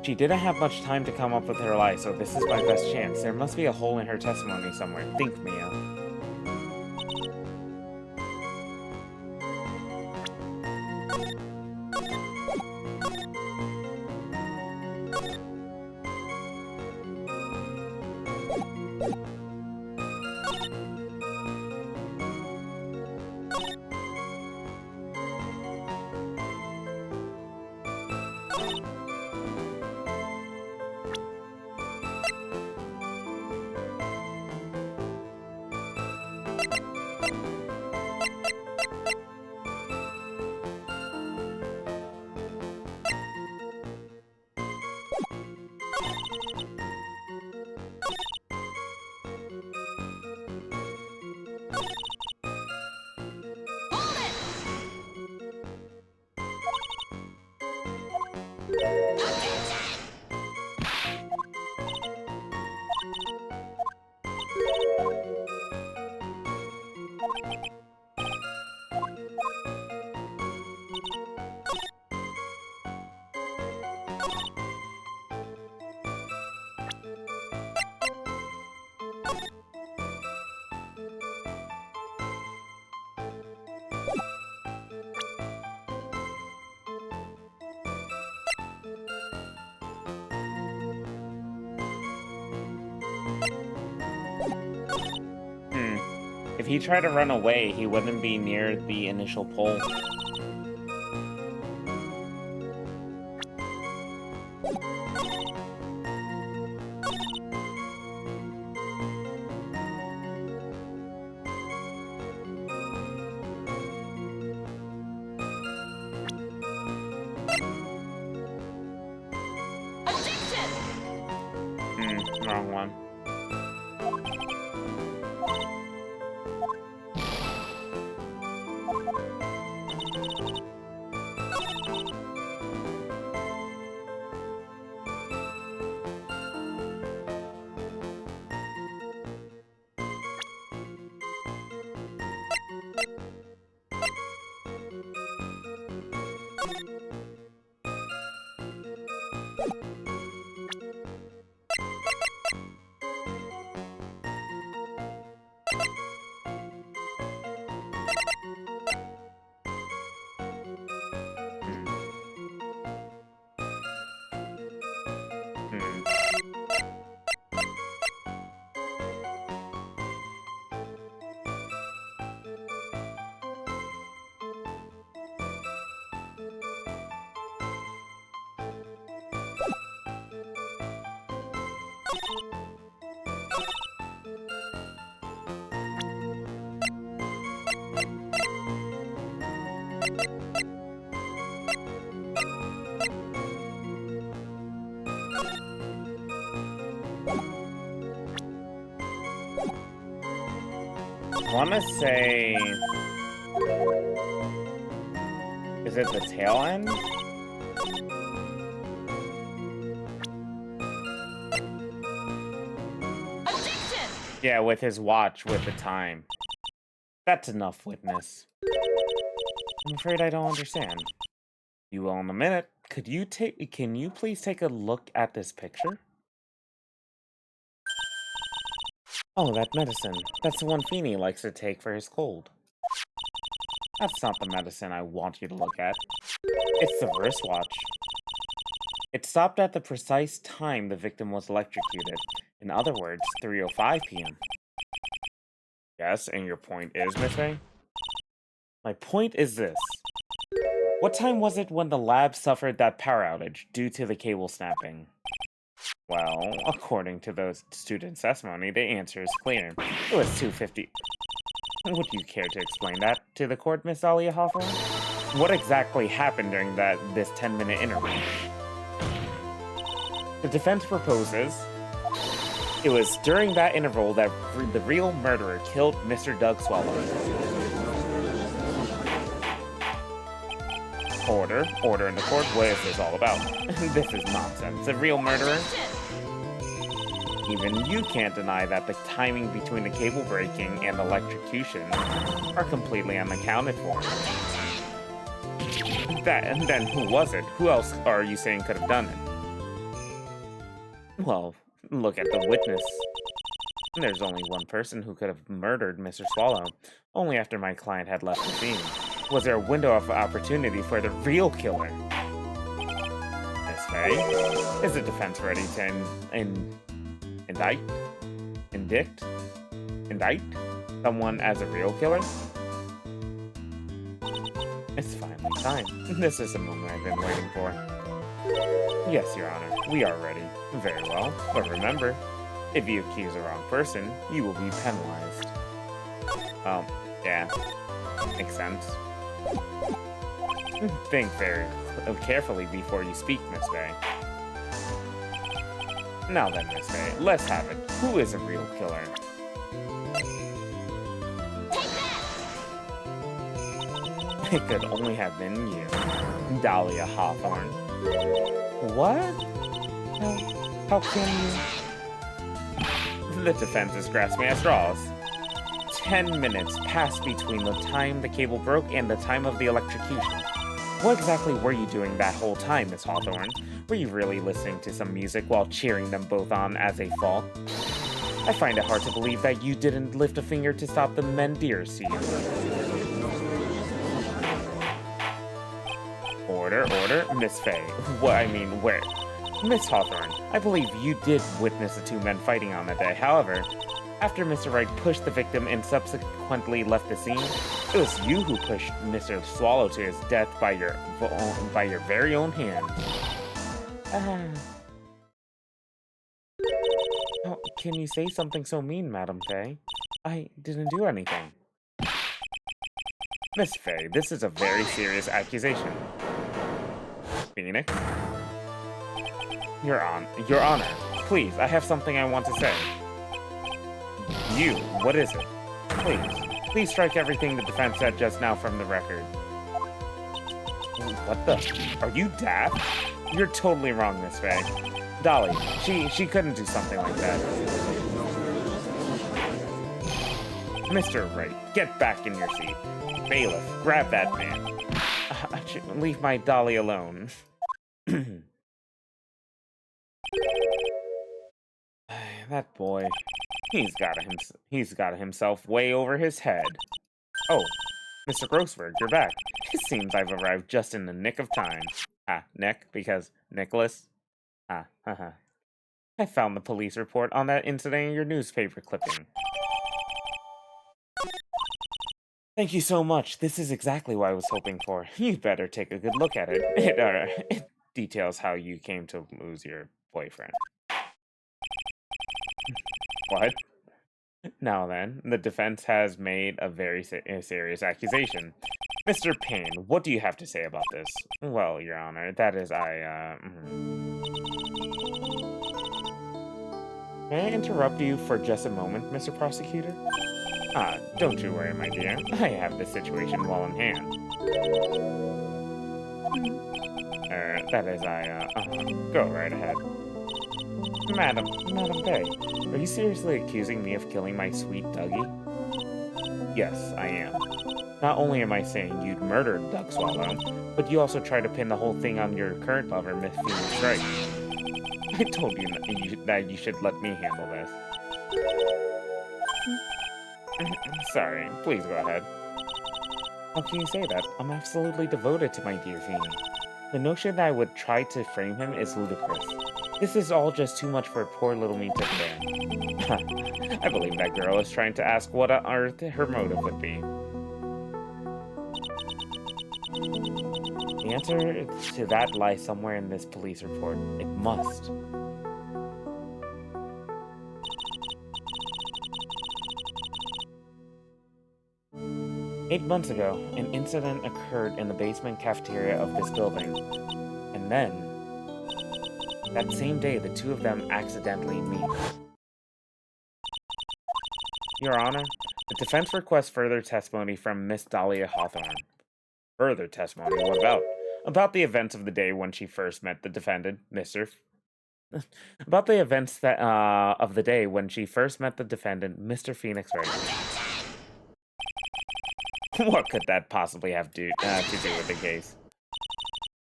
She didn't have much time to come up with her lie, so this is my best chance. There must be a hole in her testimony somewhere. Think, Mia. If he tried to run away, he wouldn't be near the initial pole. Wrong one. I want to say... Is it the tail end? Objection! Yeah, with his watch, with the time. That's enough, witness. I'm afraid I don't understand. You will in a minute. Can you please take a look at this picture? Oh, that medicine. That's the one Feeny likes to take for his cold. That's not the medicine I want you to look at. It's the wristwatch. It stopped at the precise time the victim was electrocuted. In other words, 3:05 p.m. Yes, and your point is, Miss May? My point is this. What time was it when the lab suffered that power outage due to the cable snapping? Well, according to the student's testimony, the answer is clear. It was 2:50. Would you care to explain that to the court, Miss Dahlia Hawthorne? What exactly happened during this 10-minute interval? The defense proposes it was during that interval that the real murderer killed Mr. Doug Swallow. Order in the court. What is this all about? This is nonsense. The real murderer? Even you can't deny that the timing between the cable breaking and electrocution are completely unaccounted for. And then who was it? Who else are you saying could have done it? Well, look at the witness. There's only one person who could have murdered Mr. Swallow, only after my client had left the scene. Was there a window of opportunity for the real killer? Miss Faye, is the defense ready to indict? Indict? Indict? Someone as a real killer? It's finally time. This is the moment I've been waiting for. Yes, Your Honor, we are ready. Very well, but remember, if you accuse the wrong person, you will be penalized. Oh, yeah. Makes sense. Think very carefully before you speak, Miss Faye. Now then, Miss Faye, let's have it. Who is a real killer? It could only have been you, Dahlia Hawthorne. What? How can you? The defense is grasping at straws. 10 minutes passed between the time the cable broke and the time of the electrocution. What exactly were you doing that whole time, Miss Hawthorne? Were you really listening to some music while cheering them both on as they fought? I find it hard to believe that you didn't lift a finger to stop the Mendir scene. Order, Miss Faye. Where? Miss Hawthorne, I believe you did witness the two men fighting on that day. However, after Mr. Wright pushed the victim and subsequently left the scene, it was you who pushed Mr. Swallow to his death by your very own hand. How can you say something so mean, Madam Faye? I didn't do anything. Miss Faye, this is a very serious accusation. Phoenix? Your Honor, please, I have something I want to say. You, what is it? Please strike everything the defense said just now from the record. What the? Are you daft? You're totally wrong, Miss Faye. Dolly, she couldn't do something like that. Mr. Wright, get back in your seat. Bailiff, grab that man. Leave my Dolly alone. That boy, he's got himself way over his head. Oh, Mr. Grossberg, you're back. It seems I've arrived just in the nick of time. Nick, because Nicholas? Haha. I found the police report on that incident in your newspaper clipping. Thank you so much. This is exactly what I was hoping for. You'd better take a good look at it. It details how you came to lose your boyfriend. What? Now then, the defense has made a very serious accusation. Mr. Payne, what do you have to say about this? Well, Your Honor, that is May I interrupt you for just a moment, Mr. Prosecutor? Don't you worry, my dear. I have the situation well in hand. Go right ahead. Madam Faye, are you seriously accusing me of killing my sweet Dougie? Yes, I am. Not only am I saying you'd murdered Doug Swallow, but you also tried to pin the whole thing on your current lover, Miss Phoenix Wright. I told you that you should let me handle this. Sorry, please go ahead. How can you say that? I'm absolutely devoted to my dear Phoenix. The notion that I would try to frame him is ludicrous. This is all just too much for poor little me to bear. I believe that girl is trying to ask what on earth her motive would be. The answer to that lies somewhere in this police report. It must. "8 months ago, an incident occurred in the basement cafeteria of this building. And then, that same day, the two of them accidentally meet. Your Honor, the defense requests further testimony from Miss Dahlia Hawthorne." Further testimony? What about? About the events of the day when she first met the defendant, About the events of the day when she first met the defendant, Mr. Phoenix Wright. What could that possibly have to do with the case?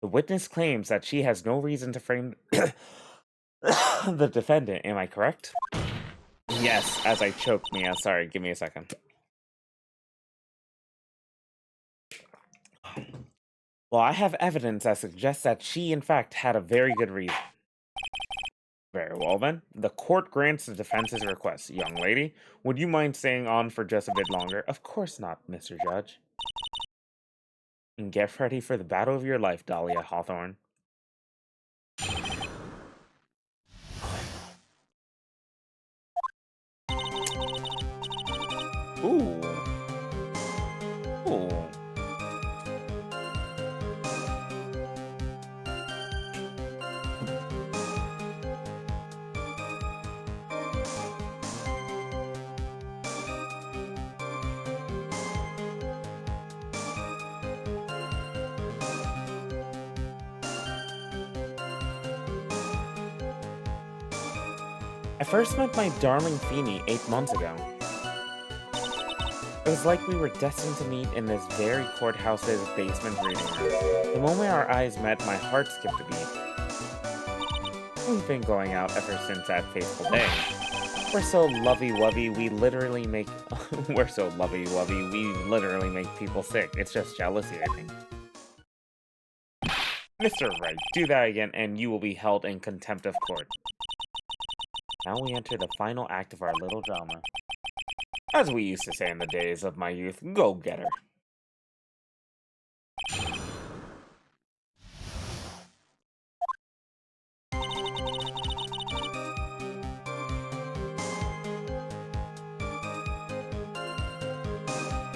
The witness claims that she has no reason to frame The defendant, am I correct? Yes, as I choke Mia. Sorry, give me a second. Well, I have evidence that suggests that she, in fact, had a very good reason. Very well, then. The court grants the defense's request. Young lady, would you mind staying on for just a bit longer? Of course not, Mr. Judge. And get ready for the battle of your life, Dahlia Hawthorne. Ooh. Ooh. I first met my darling Feeny 8 months ago. It was like we were destined to meet in this very courthouse's basement reading room. The moment our eyes met, my heart skipped a beat. We've been going out ever since that fateful day. We're so lovey-wovey, we literally make... we're so lovey-wovey, we literally make people sick. It's just jealousy, I think. Mr. Wright, do that again and you will be held in contempt of court. Now we enter the final act of our little drama. As we used to say in the days of my youth, go get her.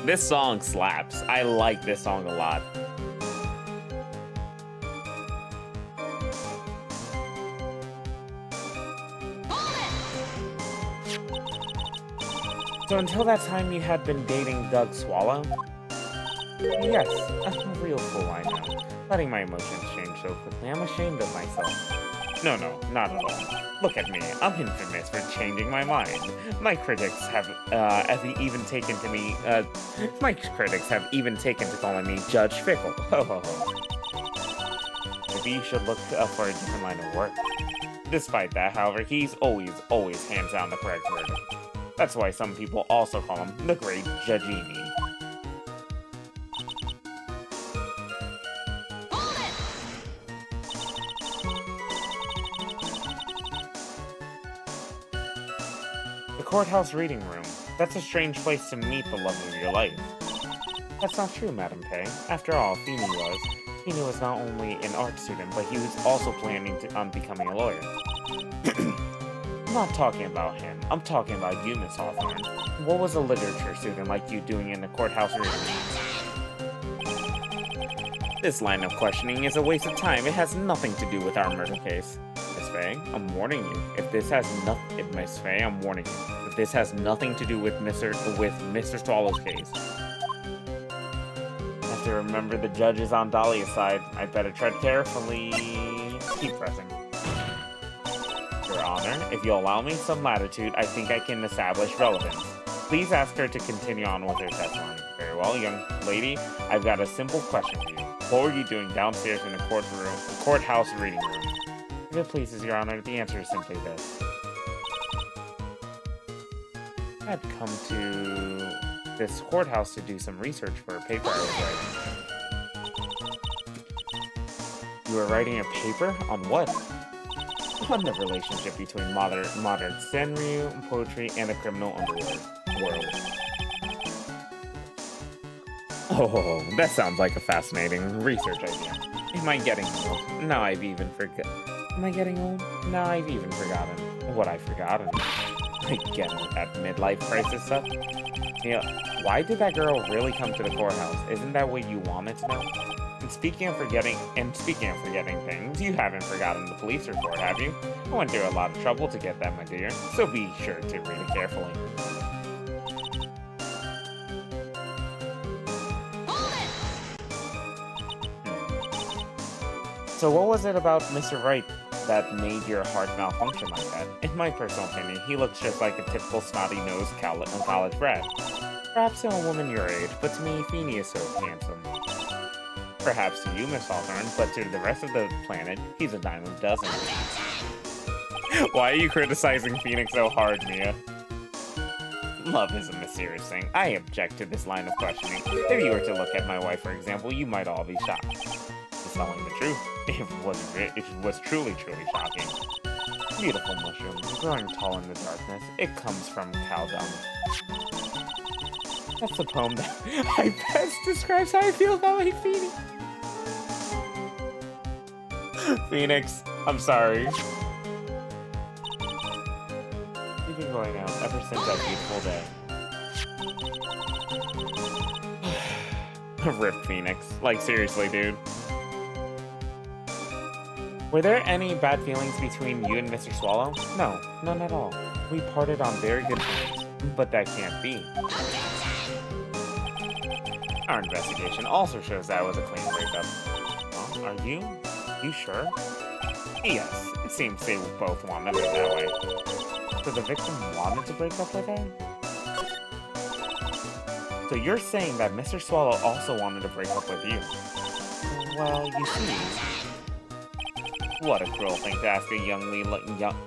This song slaps. I like this song a lot. So until that time you had been dating Doug Swallow? Yes, I'm a real fool, I know. Letting my emotions change so quickly, I'm ashamed of myself. No, not at all. Look at me, I'm infamous for changing my mind. My critics have even taken to me, my critics have even taken to calling me Judge Fickle. Ho ho ho. Maybe you should look for a different line of work. Despite that, however, he's always hands down the correct verdict. That's why some people also call him the Great Judgini. The courthouse reading room. That's a strange place to meet the love of your life. That's not true, Madam Pei. After all, Feeny was not only an art student, but he was also planning on becoming a lawyer. I'm not talking about him. I'm talking about you, Miss Hawthorne. What was a literature student like you doing in the courthouse reading? This line of questioning is a waste of time. It has nothing to do with our murder case. Miss Faye, I'm warning you. If this has nothing, Miss Faye, I'm warning you. If this has nothing to do with Mr. Swallow's case. I have to remember the judge is on Dahlia's side. I better tread carefully. Keep pressing. Your Honor, if you'll allow me some latitude, I think I can establish relevance. Please ask her to continue on with her testimony. Very well, young lady. I've got a simple question for you. What were you doing downstairs in the courthouse reading room? If it pleases Your Honor, the answer is simply this. I'd come to this courthouse to do some research for a paper I was writing. You were writing a paper? On what? On the relationship between modern senryu, poetry, and the criminal underworld. Oh, that sounds like a fascinating research idea. Am I getting old? Now I've even forgotten. Am I getting old? Now I've even forgotten what I've forgotten. Again with that midlife crisis stuff. You know, why did that girl really come to the courthouse? Isn't that what you wanted to know? And speaking of forgetting things, you haven't forgotten the police report, have you? I went through a lot of trouble to get that, my dear, so be sure to read it carefully. So what was it about Mr. Wright that made your heart malfunction like that? In my personal opinion, he looks just like a typical snotty-nosed college brat. Perhaps to a woman your age, but to me, Feeny is so handsome. Perhaps to you, Miss Hawthorne, but to the rest of the planet, he's a dime a dozen. Why are you criticizing Phoenix so hard, Mia? Love is a mysterious thing. I object to this line of questioning. If you were to look at my wife, for example, you might all be shocked. Just telling the truth, it was truly shocking. Beautiful mushroom, growing tall in the darkness. It comes from cow dung. That's the poem that I best describes how I feel about my Phoenix. Phoenix, I'm sorry. You've been going out ever since that beautiful day. Rip Phoenix. Like, seriously, dude. Were there any bad feelings between you and Mr. Swallow? No, none at all. We parted on very good terms, but that can't be. Our investigation also shows that it was a clean breakup. Well, are you sure? Yes, it seems they both wanted it that way. So the victim wanted to break up with her? So you're saying that Mr. Swallow also wanted to break up with you? Well, you see... What a cruel thing to ask a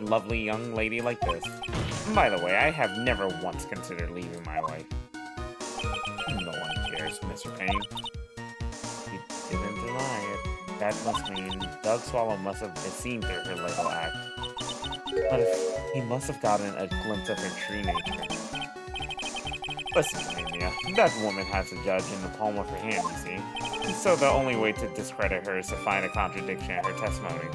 lovely young lady like this. By the way, I have never once considered leaving my wife. No one cares, Mr. Payne. He didn't deny it. That must mean Doug Swallow must have seen through her little act. But he must have gotten a glimpse of her true nature. Listen to me, Mia. That woman has a judge in the palm of her hand, you see. So the only way to discredit her is to find a contradiction in her testimony.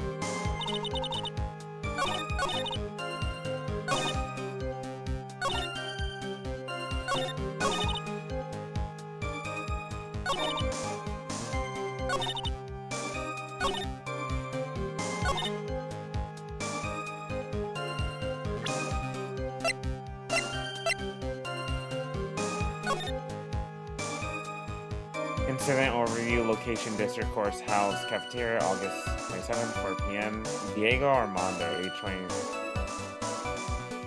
Incident overview, location, district course, house, cafeteria, August 27th, 4 p.m. Diego Armando, age 20.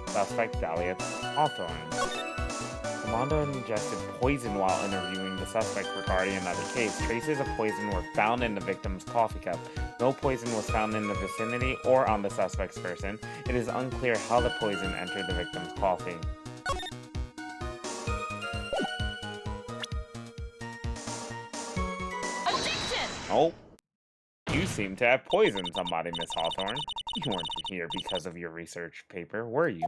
Suspect, Dahlia Hawthorne. Armando ingested poison while interviewing the suspect regarding another case. Traces of poison were found in the victim's coffee cup. No poison was found in the vicinity or on the suspect's person. It is unclear how the poison entered the victim's coffee. Oh, you seem to have poisoned somebody, Miss Hawthorne. You weren't here because of your research paper, were you?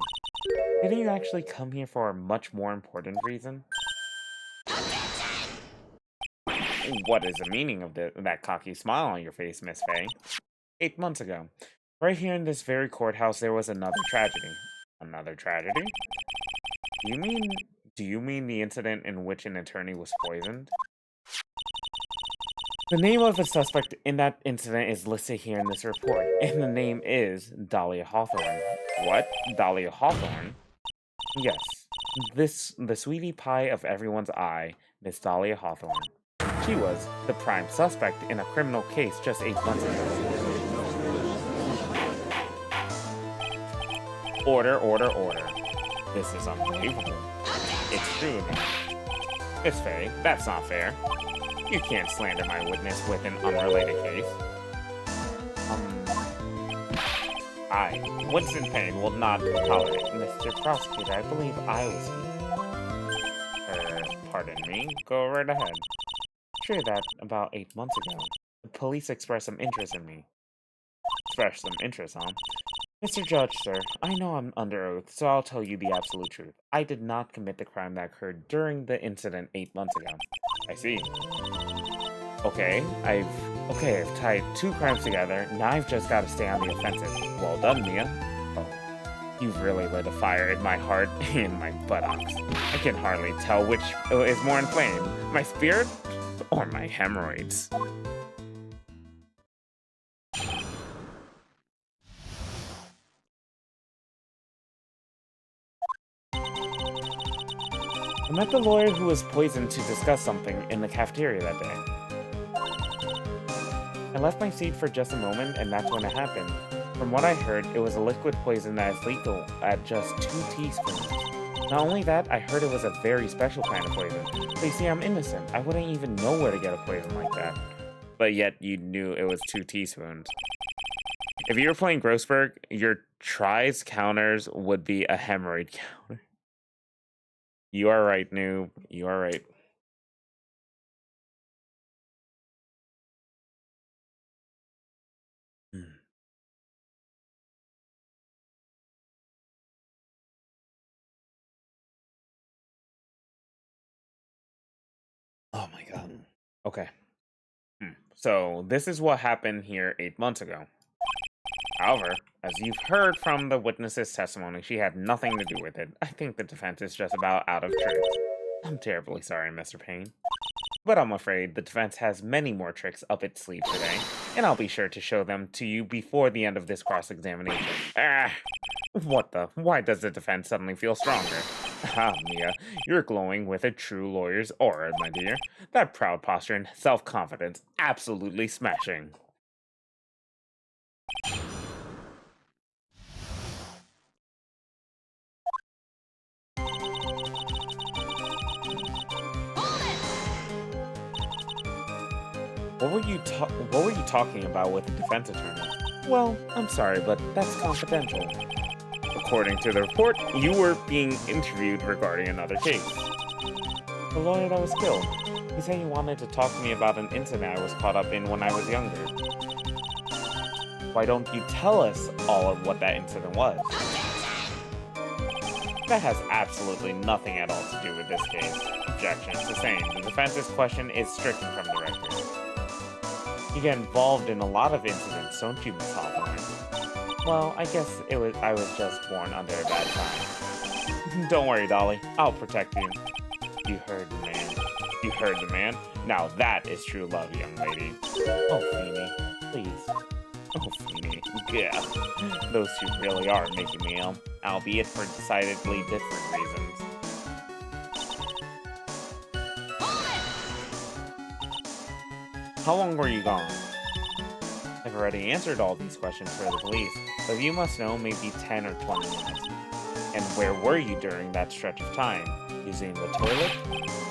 Didn't you actually come here for a much more important reason? What is the meaning of that cocky smile on your face, Miss Fay? 8 months ago, right here in this very courthouse, there was another tragedy. Another tragedy? Do you mean the incident in which an attorney was poisoned? The name of the suspect in that incident is listed here in this report, and the name is Dahlia Hawthorne. What? Dahlia Hawthorne? Yes. The sweetie pie of everyone's eye, Miss Dahlia Hawthorne. She was the prime suspect in a criminal case just 8 months ago. Order, order, order. This is unbelievable. It's true now. Miss Fay, that's not fair. You can't slander my witness with an unrelated case. I, Winston Payne, will not tolerate. Mr. Prosecutor, I believe I was here. Pardon me? Go right ahead. True that, about 8 months ago, the police expressed some interest in me. Expressed some interest, huh? Mr. Judge, sir, I know I'm under oath, so I'll tell you the absolute truth. I did not commit the crime that occurred during the incident 8 months ago. I see. Okay, I've tied 2 crimes together. Now I've just got to stay on the offensive. Well done, Mia. Oh, you've really lit a fire in my heart and my buttocks. I can hardly tell which is more inflamed, my spirit or my hemorrhoids. I met the lawyer who was poisoned to discuss something in the cafeteria that day. I left my seat for just a moment, and that's when it happened. From what I heard, it was a liquid poison that is lethal at just 2 teaspoons. Not only that, I heard it was a very special kind of poison. So you see, I'm innocent. I wouldn't even know where to get a poison like that. But yet, you knew it was 2 teaspoons. If you were playing Grossberg, your tries counters would be a hemorrhoid counter. You are right, noob. You are right. Hmm. Oh my god. Okay. So this is what happened here 8 months ago. However, as you've heard from the witness's testimony, she had nothing to do with it. I think the defense is just about out of tricks. I'm terribly sorry, Mr. Payne. But I'm afraid the defense has many more tricks up its sleeve today, and I'll be sure to show them to you before the end of this cross-examination. Ah! What the? Why does the defense suddenly feel stronger? Ah, Mia, you're glowing with a true lawyer's aura, my dear. That proud posture and self-confidence, absolutely smashing. What were you talking about with the defense attorney? Well, I'm sorry, but that's confidential. According to the report, you were being interviewed regarding another case. The lawyer that was killed. He said he wanted to talk to me about an incident I was caught up in when I was younger. Why don't you tell us all of what that incident was? That has absolutely nothing at all to do with this case. Objection sustained. The defense's question is stricken from the record. You get involved in a lot of incidents, don't you, Miss Hawthorne? Well, I guess I was just born under a bad time. Don't worry, Dolly. I'll protect you. You heard the man. You heard the man? Now that is true love, young lady. Oh, Feeny, please. Oh, Feeny. Yeah. Those two really are making me ill, albeit for decidedly different reasons. How long were you gone? I've already answered all these questions for the police, but you must know maybe 10 or 20 minutes. And where were you during that stretch of time? Using the toilet?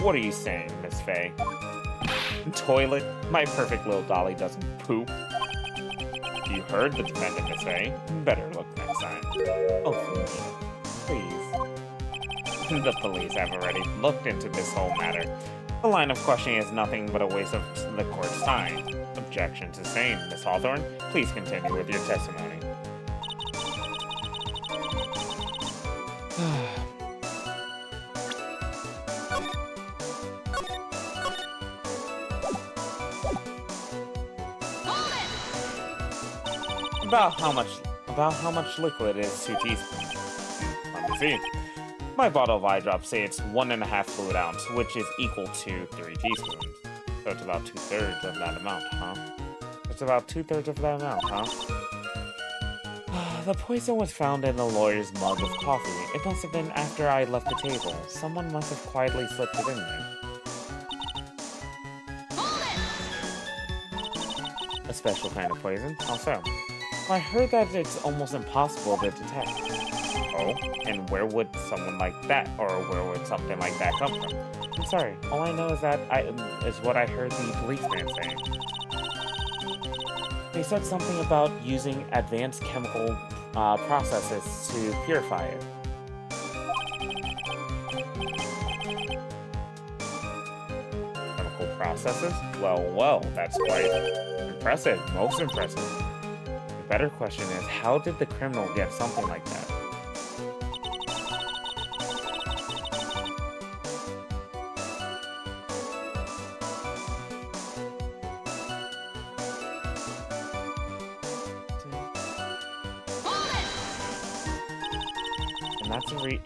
What are you saying, Miss Faye? Toilet? My perfect little Dolly doesn't poop. You heard the defendant, Miss Faye. Better look next time. Oh, please. The police have already looked into this whole matter. The line of questioning is nothing but a waste of the court's time. Objection sustained. Miss Hawthorne, please continue with your testimony. About how much liquid is 2 teaspoons? Let me see. My bottle of eye drops say it's 1.5 fluid ounce, which is equal to 3 teaspoons. So it's about 2/3 of that amount, huh? It's about 2/3 of that amount, huh? The poison was found in the lawyer's mug of coffee. It must have been after I left the table. Someone must have quietly slipped it in there. A special kind of poison? How so? I heard that it's almost impossible to detect. Oh, and where would someone like that, or where would something like that come from? I'm sorry, all I know is that is what I heard the policeman saying. They said something about using advanced chemical processes to purify it. Chemical processes? Well, that's quite impressive, most impressive. The better question is, how did the criminal get something like that?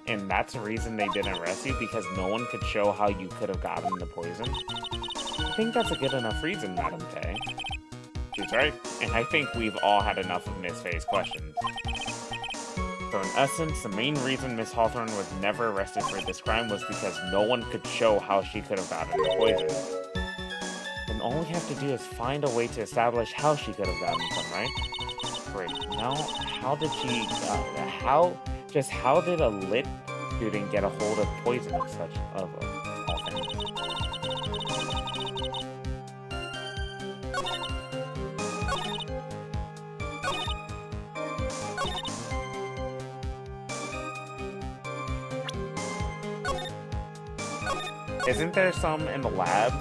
And that's the reason they didn't arrest you, because no one could show how you could have gotten the poison? I think that's a good enough reason, Madam Faye. She's right, and I think we've all had enough of Miss Faye's questions. So in essence, the main reason Miss Hawthorne was never arrested for this crime was because no one could show how she could have gotten the poison. And all we have to do is find a way to establish how she could have gotten some, right? Great. Now, how did she, how did a lit student get a hold of poison of such all things? Isn't there some in the lab?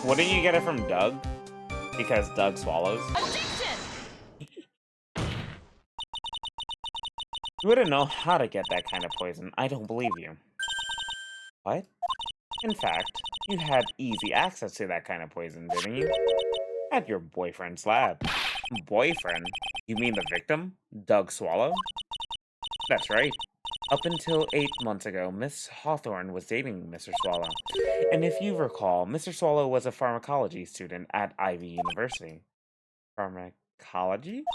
Wouldn't you get it from Doug? Because Doug swallows? Addiction! You wouldn't know how to get that kind of poison. I don't believe you. What? In fact, you had easy access to that kind of poison, didn't you? At your boyfriend's lab. Boyfriend? You mean the victim? Doug Swallow? That's right. Up until 8 months ago, Miss Hawthorne was dating Mr. Swallow. And if you recall, Mr. Swallow was a pharmacology student at Ivy University. Pharmacology?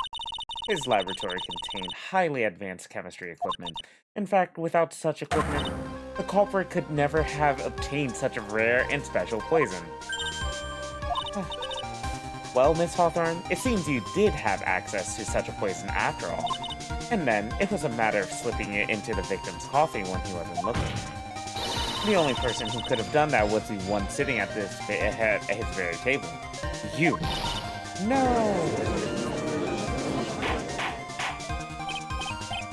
His laboratory contained highly advanced chemistry equipment. In fact, without such equipment, the culprit could never have obtained such a rare and special poison. Well, Miss Hawthorne, it seems you did have access to such a poison after all. And then, it was a matter of slipping it into the victim's coffee when he wasn't looking. The only person who could have done that was the one sitting at his very table. You. No!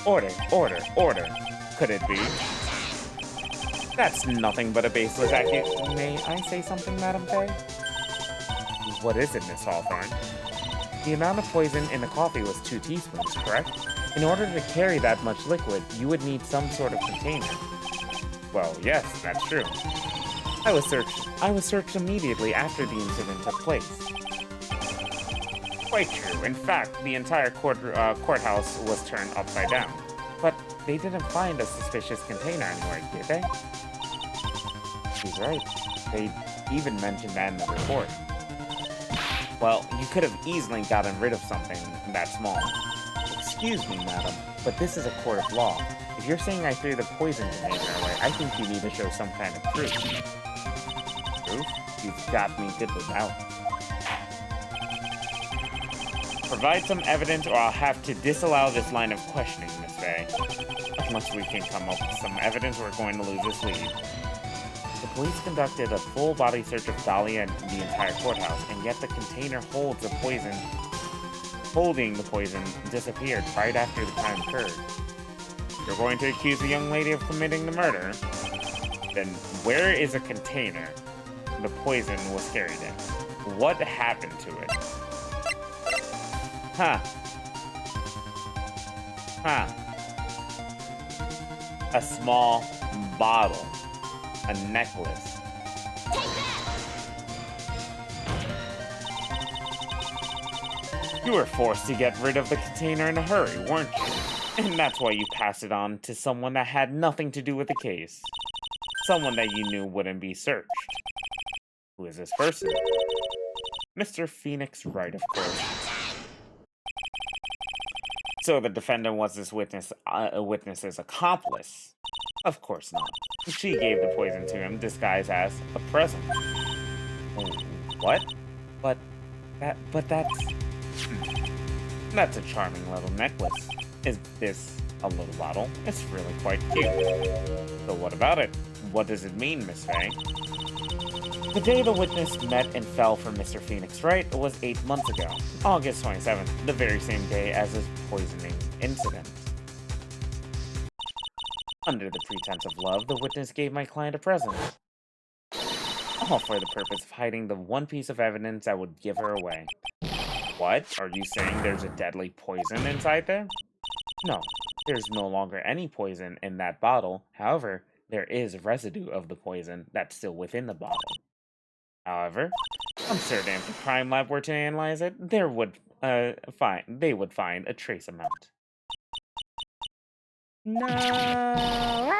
Order, order, order. Could it be? That's nothing but a baseless accusation. May I say something, Madam Faye? What is it, Miss Hawthorne? The amount of poison in the coffee was 2 teaspoons, correct? In order to carry that much liquid, you would need some sort of container. Well, yes, that's true. I was searched immediately after the incident took place. Quite true. In fact, the entire courthouse was turned upside down. But they didn't find a suspicious container anywhere, did they? She's right. They even mentioned that in the report. Well, you could have easily gotten rid of something that small. Excuse me, madam, but this is a court of law. If you're saying I threw the poison container away, I think you need to show some kind of proof. Proof? You've got me good without. Provide some evidence or I'll have to disallow this line of questioning, Miss Faye. Unless we can come up with some evidence, we're going to lose this lead. The police conducted a full-body search of Dahlia and the entire courthouse, and yet the container holding the poison disappeared right after the crime occurred. You're going to accuse the young lady of committing the murder? Then where is a container the poison was carried in? What happened to it? Huh. A small bottle. A necklace. You were forced to get rid of the container in a hurry, weren't you? And that's why you passed it on to someone that had nothing to do with the case. Someone that you knew wouldn't be searched. Who is this person? Mr. Phoenix Wright, of course. So the defendant was this witness's accomplice? Of course not. She gave the poison to him, disguised as a present. What? But that's... That's a charming little necklace. Is this a little bottle? It's really quite cute. So what about it? What does it mean, Miss Faye? The day the witness met and fell for Mr. Phoenix Wright was 8 months ago, August 27th, the very same day as his poisoning incident. Under the pretense of love, the witness gave my client a present. All for the purpose of hiding the one piece of evidence that would give her away. What? Are you saying there's a deadly poison inside there? No, there's no longer any poison in that bottle. However, there is residue of the poison that's still within the bottle. However, I'm certain if the crime lab were to analyze it, they would find a trace amount. No!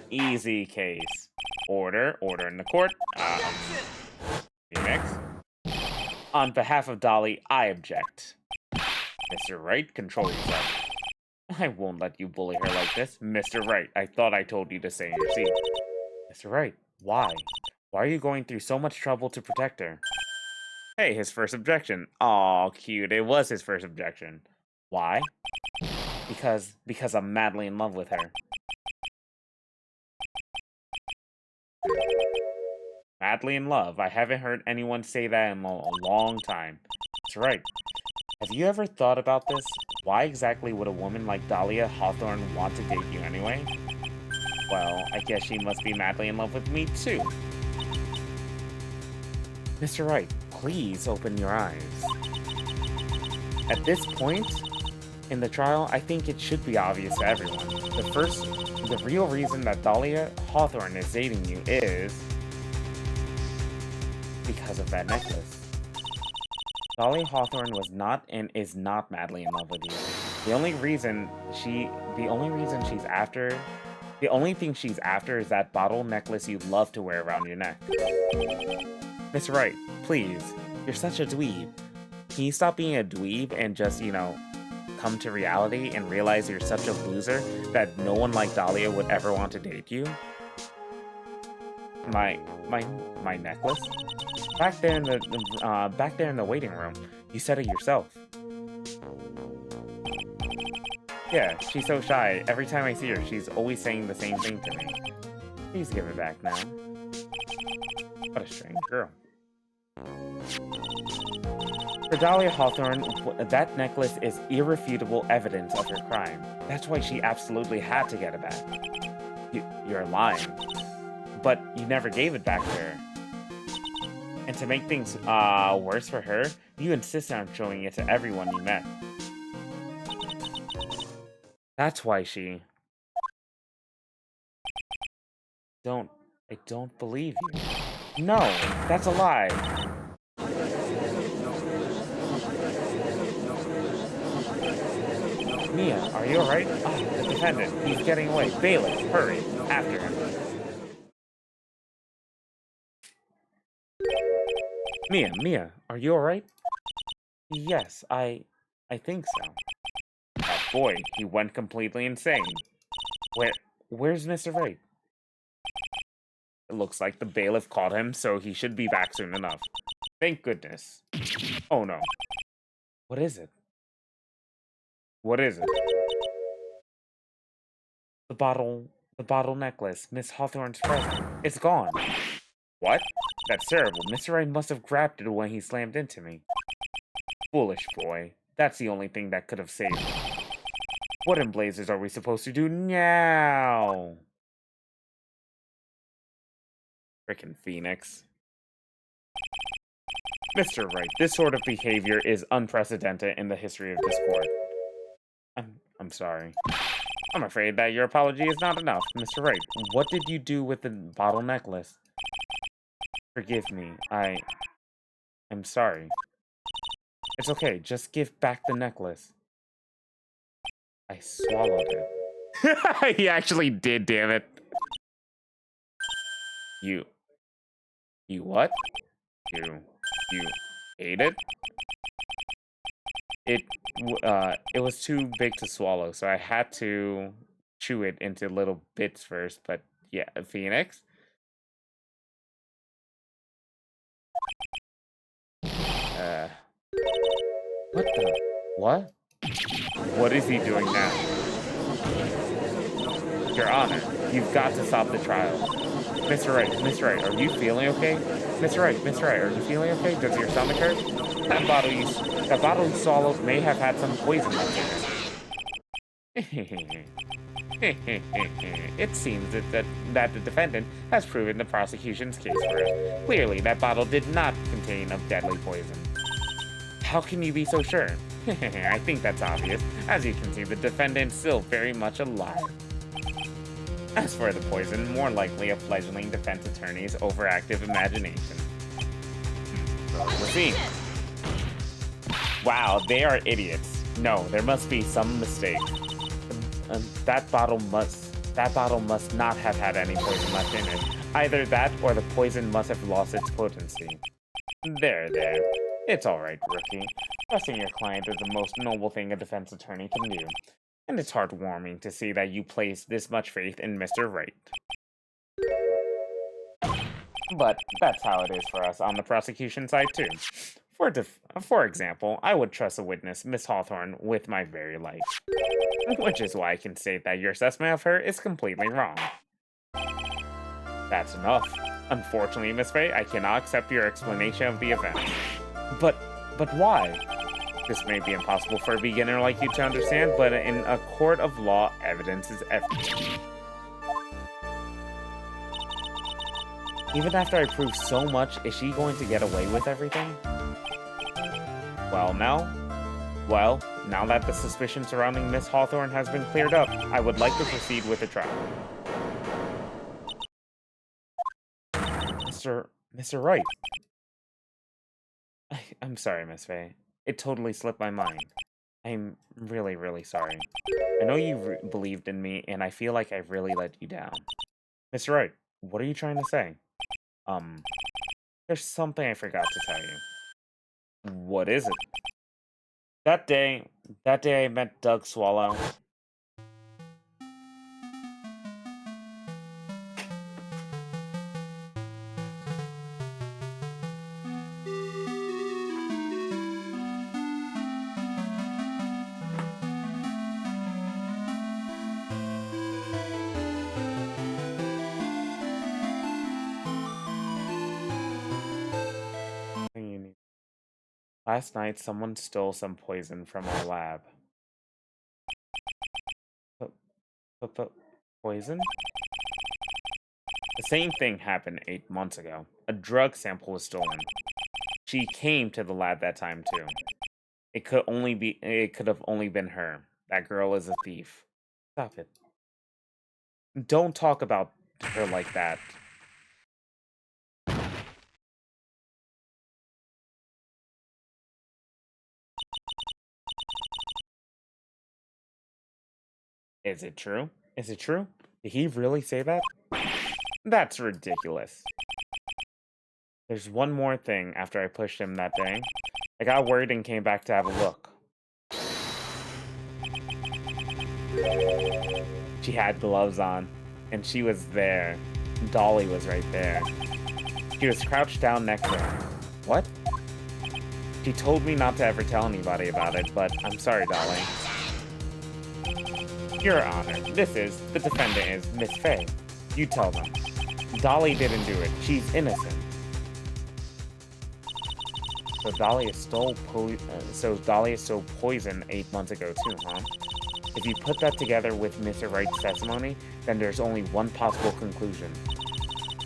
Easy case. Order in the court. Phoenix. On behalf of Dolly, I object. Mr. Wright, control yourself. I won't let you bully her like this. Mr. Wright, I thought I told you to stay in your seat. Mr. Wright, why? Why are you going through so much trouble to protect her? Hey, his first objection. Aw, cute. It was his first objection. Why? Because I'm madly in love with her. Madly in love. I haven't heard anyone say that in a long time. That's right. Have you ever thought about this? Why exactly would a woman like Dahlia Hawthorne want to date you anyway? Well, I guess she must be madly in love with me too. Mr. Wright, please open your eyes. At this point in the trial, I think it should be obvious to everyone. The real reason that Dahlia Hawthorne is dating you is because of that necklace. Dahlia Hawthorne was not and is not madly in love with you. The only thing she's after is that bottle necklace you love to wear around your neck. Mr. Wright, please, you're such a dweeb. Can you stop being a dweeb and just, come to reality and realize you're such a loser that no one like Dahlia would ever want to date you? My necklace? Back there in the waiting room. You said it yourself. Yeah, she's so shy. Every time I see her, she's always saying the same thing to me. Please give it back now. What a strange girl. For Dahlia Hawthorne, that necklace is irrefutable evidence of her crime. That's why she absolutely had to get it back. You're lying. But you never gave it back to her. And to make things worse for her, you insisted on showing it to everyone you met. That's why she... I don't believe you. No, that's a lie. Mia, are you alright? The defendant, he's getting away. Bailiff, hurry, after him. Mia, are you alright? Yes, I think so. That boy, he went completely insane. Where's Mr. Wright? It looks like the bailiff caught him, so he should be back soon enough. Thank goodness. Oh no. What is it? What is it? The bottle necklace, Miss Hawthorne's present. It's gone. What? That's terrible. Mr. Wright must have grabbed it when he slammed into me. Foolish boy. That's the only thing that could have saved me. What in blazes are we supposed to do now? Frickin' Phoenix. Mr. Wright, this sort of behavior is unprecedented in the history of this court. I'm sorry. I'm afraid that your apology is not enough. Mr. Wright, what did you do with the bottle necklace? Forgive me. I'm sorry. It's okay. Just give back the necklace. I swallowed it. He actually did, damn it. You what? You ate it? It was too big to swallow, so I had to chew it into little bits first, but yeah, Phoenix? What the? What? What is he doing now? Your Honor, you've got to stop the trial. Mr. Wright, are you feeling okay? Mr. Wright, are you feeling okay? Does your stomach hurt? That bottle you swallowed may have had some poison left in it. It seems that the defendant has proven the prosecution's case for it. Clearly, that bottle did not contain a deadly poison. How can you be so sure? I think that's obvious. As you can see, the defendant's still very much alive. As for the poison, more likely a fledgling defense attorney's overactive imagination. So we're seeing. Wow, they are idiots. No, there must be some mistake. That bottle must not have had any poison left in it. Either that or the poison must have lost its potency. There. It's alright, rookie. Trusting your client is the most noble thing a defense attorney can do. And it's heartwarming to see that you place this much faith in Mr. Wright. But that's how it is for us on the prosecution side, too. For example, I would trust a witness, Miss Hawthorne, with my very life. Which is why I can state that your assessment of her is completely wrong. That's enough. Unfortunately, Miss Faye, I cannot accept your explanation of the event. But why? This may be impossible for a beginner like you to understand, but in a court of law, evidence is everything. Even after I prove so much, is she going to get away with everything? Well, now that the suspicion surrounding Miss Hawthorne has been cleared up, I would like to proceed with the trial. Mr. Wright. I'm sorry, Miss Faye. It totally slipped my mind. I'm really, really sorry. I know you believed in me, and I feel like I really let you down. Mr. Wright, what are you trying to say? There's something I forgot to tell you. What is it? That day I met Doug Swallow. Last night, someone stole some poison from our lab. Poison? The same thing happened 8 months ago. A drug sample was stolen. She came to the lab that time, too. It could have only been her. That girl is a thief. Stop it. Don't talk about her like that. Is it true? Is it true? Did he really say that? That's ridiculous. There's one more thing after I pushed him that day. I got worried and came back to have a look. She had gloves on, and she was there. Dolly was right there. She was crouched down next to her. What? She told me not to ever tell anybody about it, but I'm sorry, Dolly. Your Honor, the defendant is Miss Faye. You tell them. Dolly didn't do it. She's innocent. So Dolly stole poison 8 months ago too, huh? If you put that together with Mr. Wright's testimony, then there's only one possible conclusion.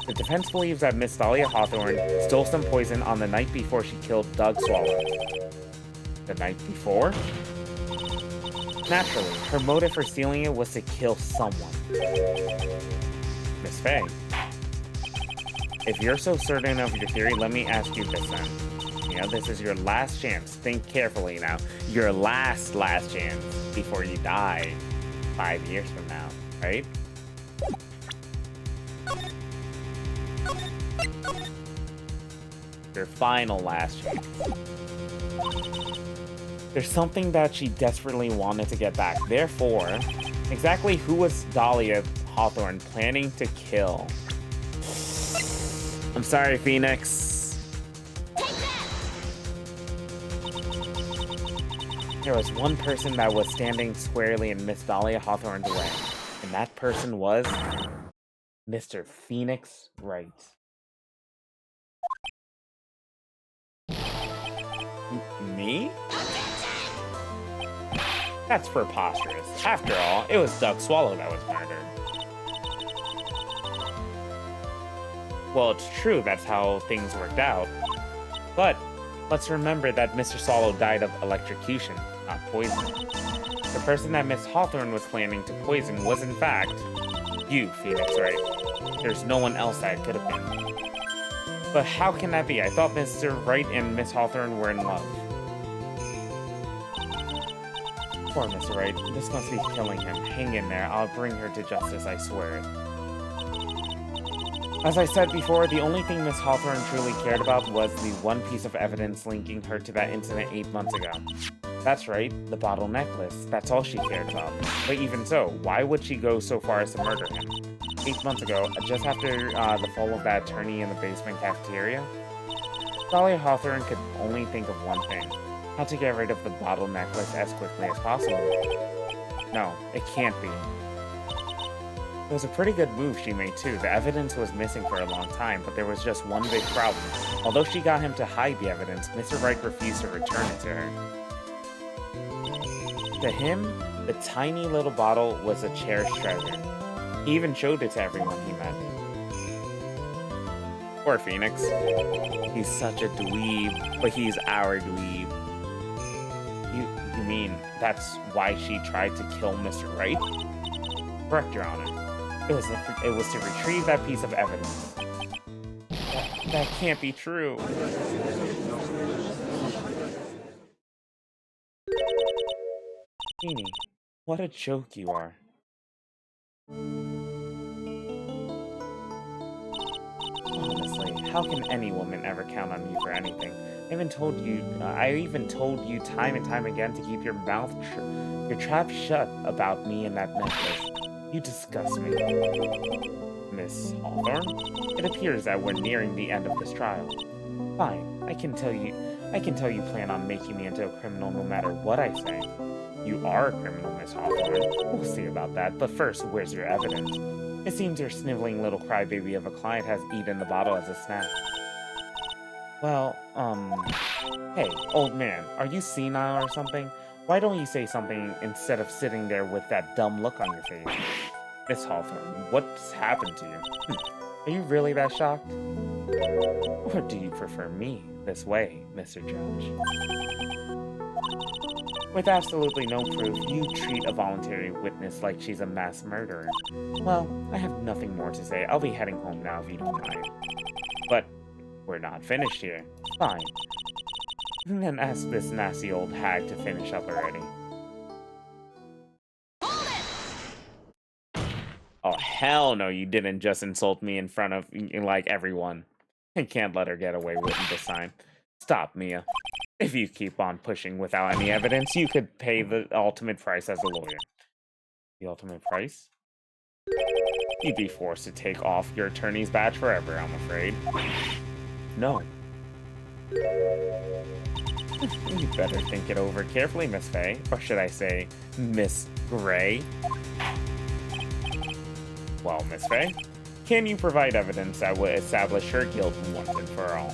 The defense believes that Miss Dahlia Hawthorne stole some poison on the night before she killed Doug Swallow. The night before? Naturally, her motive for stealing it was to kill someone. Miss Faye, if you're so certain of your theory, let me ask you this then. You know, this is your last chance. Think carefully now. Your last chance before you die 5 years from now, right? Your final last chance. There's something that she desperately wanted to get back. Therefore, exactly who was Dahlia Hawthorne planning to kill? I'm sorry, Phoenix. There was one person that was standing squarely in Miss Dahlia Hawthorne's way, and that person was Mr. Phoenix Wright. Me? That's preposterous. After all, it was Doug Swallow that was murdered. Well, it's true that's how things worked out. But let's remember that Mr. Swallow died of electrocution, not poison. The person that Miss Hawthorne was planning to poison was in fact you, Phoenix Wright. There's no one else that it could have been. But how can that be? I thought Mr. Wright and Miss Hawthorne were in love. Poor Mr. Wright. This must be killing him. Hang in there. I'll bring her to justice, I swear it. As I said before, the only thing Miss Hawthorne truly cared about was the one piece of evidence linking her to that incident 8 months ago. That's right, the bottle necklace. That's all she cared about. But even so, why would she go so far as to murder him? 8 months ago, just after the fall of that attorney in the basement cafeteria? Dahlia Hawthorne could only think of one thing. How to get rid of the bottle necklace as quickly as possible. No, it can't be. It was a pretty good move she made too. The evidence was missing for a long time, but there was just one big problem. Although she got him to hide the evidence, Mr. Wright refused to return it to her. To him, the tiny little bottle was a cherished treasure. He even showed it to everyone he met. Poor Phoenix. He's such a dweeb, but he's our dweeb. You mean that's why she tried to kill Mr. Wright? Correct, Your Honor. It was to retrieve that piece of evidence. That can't be true. Jeannie, what a joke you are. Honestly, how can any woman ever count on you for anything? I even told you time and time again to keep your trap shut about me and that necklace. You disgust me. Miss Hawthorne? It appears that we're nearing the end of this trial. Fine, I can tell you plan on making me into a criminal no matter what I say. You are a criminal, Miss Hawthorne. We'll see about that, but first, where's your evidence? It seems your sniveling little crybaby of a client has eaten the bottle as a snack. Well, hey, old man, are you senile or something? Why don't you say something instead of sitting there with that dumb look on your face? Miss Hawthorne, what's happened to you? Are you really that shocked? Or do you prefer me this way, Mr. Judge? With absolutely no proof, you treat a voluntary witness like she's a mass murderer. Well, I have nothing more to say. I'll be heading home now if you don't mind. But we're not finished here. Fine. Then ask this nasty old hag to finish up already. Oh, hell no, you didn't just insult me in front of, like, everyone. I can't let her get away with it this time. Stop, Mia. If you keep on pushing without any evidence, you could pay the ultimate price as a lawyer. The ultimate price? You'd be forced to take off your attorney's badge forever, I'm afraid. No. You better think it over carefully, Miss Faye. Or should I say, Miss Gray? Well, Miss Faye, can you provide evidence that would establish her guilt once and for all?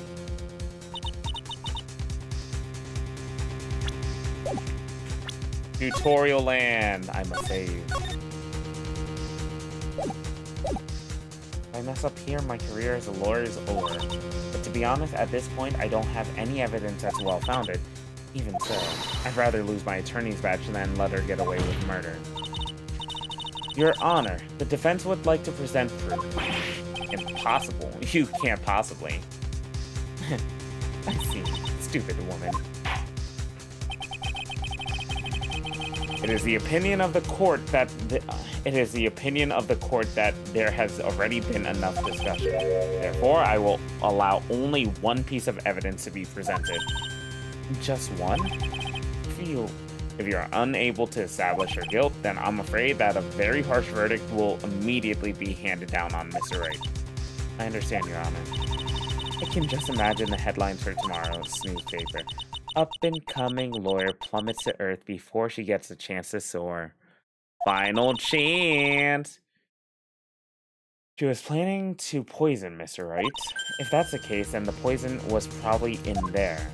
Tutorial land, I must save. If I mess up here, my career as a lawyer is over. But to be honest, at this point, I don't have any evidence that's well-founded. Even so, I'd rather lose my attorney's badge than let her get away with murder. Your Honor, the defense would like to present proof. Impossible. You can't possibly. I see. Stupid woman. It is the opinion of the court that there has already been enough discussion. Therefore, I will allow only one piece of evidence to be presented. Just one? If you're unable to establish your guilt, then I'm afraid that a very harsh verdict will immediately be handed down on Mr. Wright. I understand, Your Honor. I can just imagine the headlines for tomorrow's newspaper. Up-and-coming lawyer plummets to earth before she gets a chance to soar. Final chance! She was planning to poison Mr. Wright. If that's the case, then the poison was probably in there.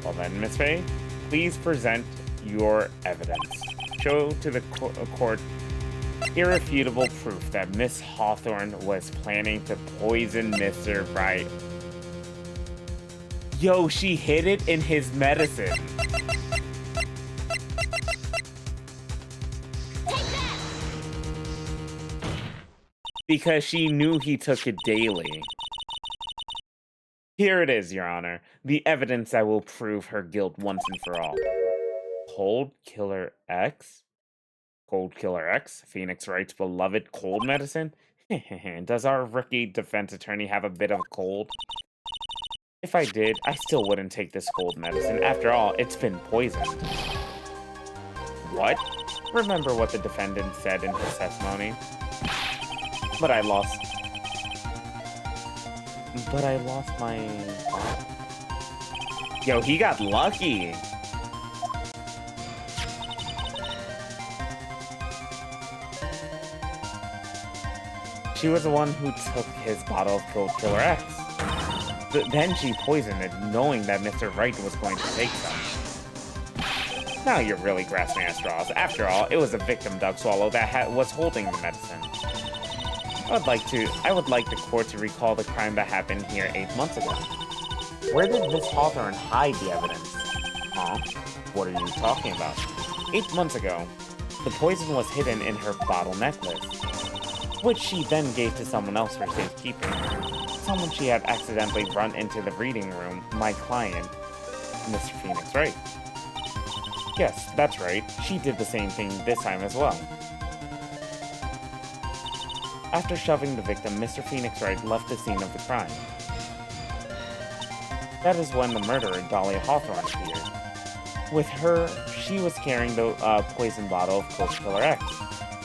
Well then, Miss Faye, please present your evidence. Show to the court irrefutable proof that Miss Hawthorne was planning to poison Mr. Wright. Yo, she hid it in his medicine. Take that! Because she knew he took it daily. Here it is, Your Honor. The evidence that will prove her guilt once and for all. Cold Killer X? Cold Killer X? Phoenix Wright's beloved cold medicine? Does our rookie defense attorney have a bit of a cold? If I did, I still wouldn't take this cold medicine. After all, it's been poisoned. What? Remember what the defendant said in his testimony? But I lost my... Yo, he got lucky! She was the one who took his bottle of Cold Killer X. Then she poisoned it, knowing that Mr. Wright was going to take some. Now you're really grasping at straws. After all, it was a victim Doug Swallow that was holding the medicine. I would like the court to recall the crime that happened here 8 months ago. Where did Miss Hawthorne hide the evidence? Huh? What are you talking about? 8 months ago, the poison was hidden in her bottle necklace, which she then gave to someone else for safekeeping. Someone she had accidentally run into the reading room, my client, Mr. Phoenix Wright. Yes, that's right. She did the same thing this time as well. After shoving the victim, Mr. Phoenix Wright left the scene of the crime. That is when the murderer, Dahlia Hawthorne, appeared. With her, she was carrying the poison bottle of Cold Killer X.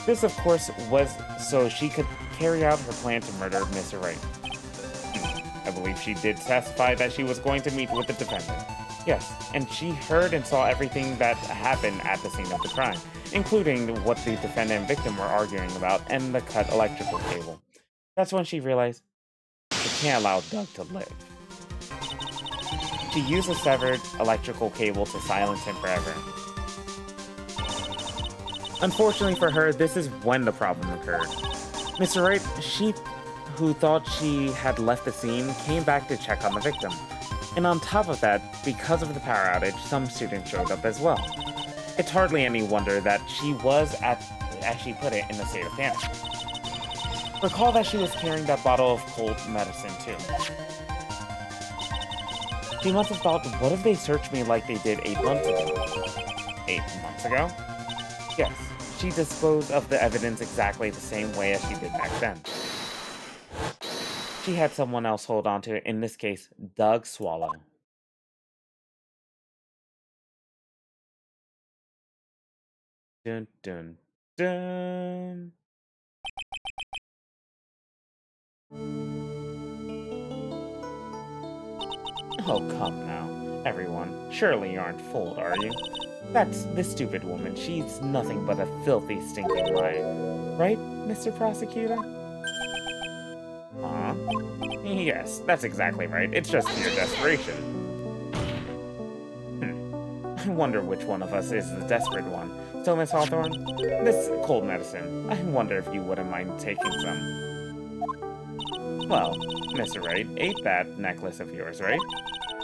This, of course, was so she could carry out her plan to murder Mr. Wright. I believe she did testify that she was going to meet with the defendant. Yes, and she heard and saw everything that happened at the scene of the crime, including what the defendant and victim were arguing about and the cut electrical cable. That's when she realized she can't allow Doug to live. She used a severed electrical cable to silence him forever. Unfortunately for her, this is when the problem occurred. Mr. Wright, who thought she had left the scene, came back to check on the victim. And on top of that, because of the power outage, some students showed up as well. It's hardly any wonder that she was, as she put it, in a state of panic. Recall that she was carrying that bottle of cold medicine too. She must have thought, what if they searched me like they did 8 months ago? 8 months ago? Yes, she disposed of the evidence exactly the same way as she did back then. She had someone else hold on to it, in this case, Doug Swallow. Dun dun dun. Oh, come now, everyone. Surely you aren't fooled, are you? That's this stupid woman. She's nothing but a filthy, stinking liar. Right, Mr. Prosecutor? Huh? Yes, that's exactly right. It's just pure desperation. I wonder which one of us is the desperate one. So, Miss Hawthorne, this cold medicine, I wonder if you wouldn't mind taking some. Well, Mr. Wright ate that necklace of yours, right?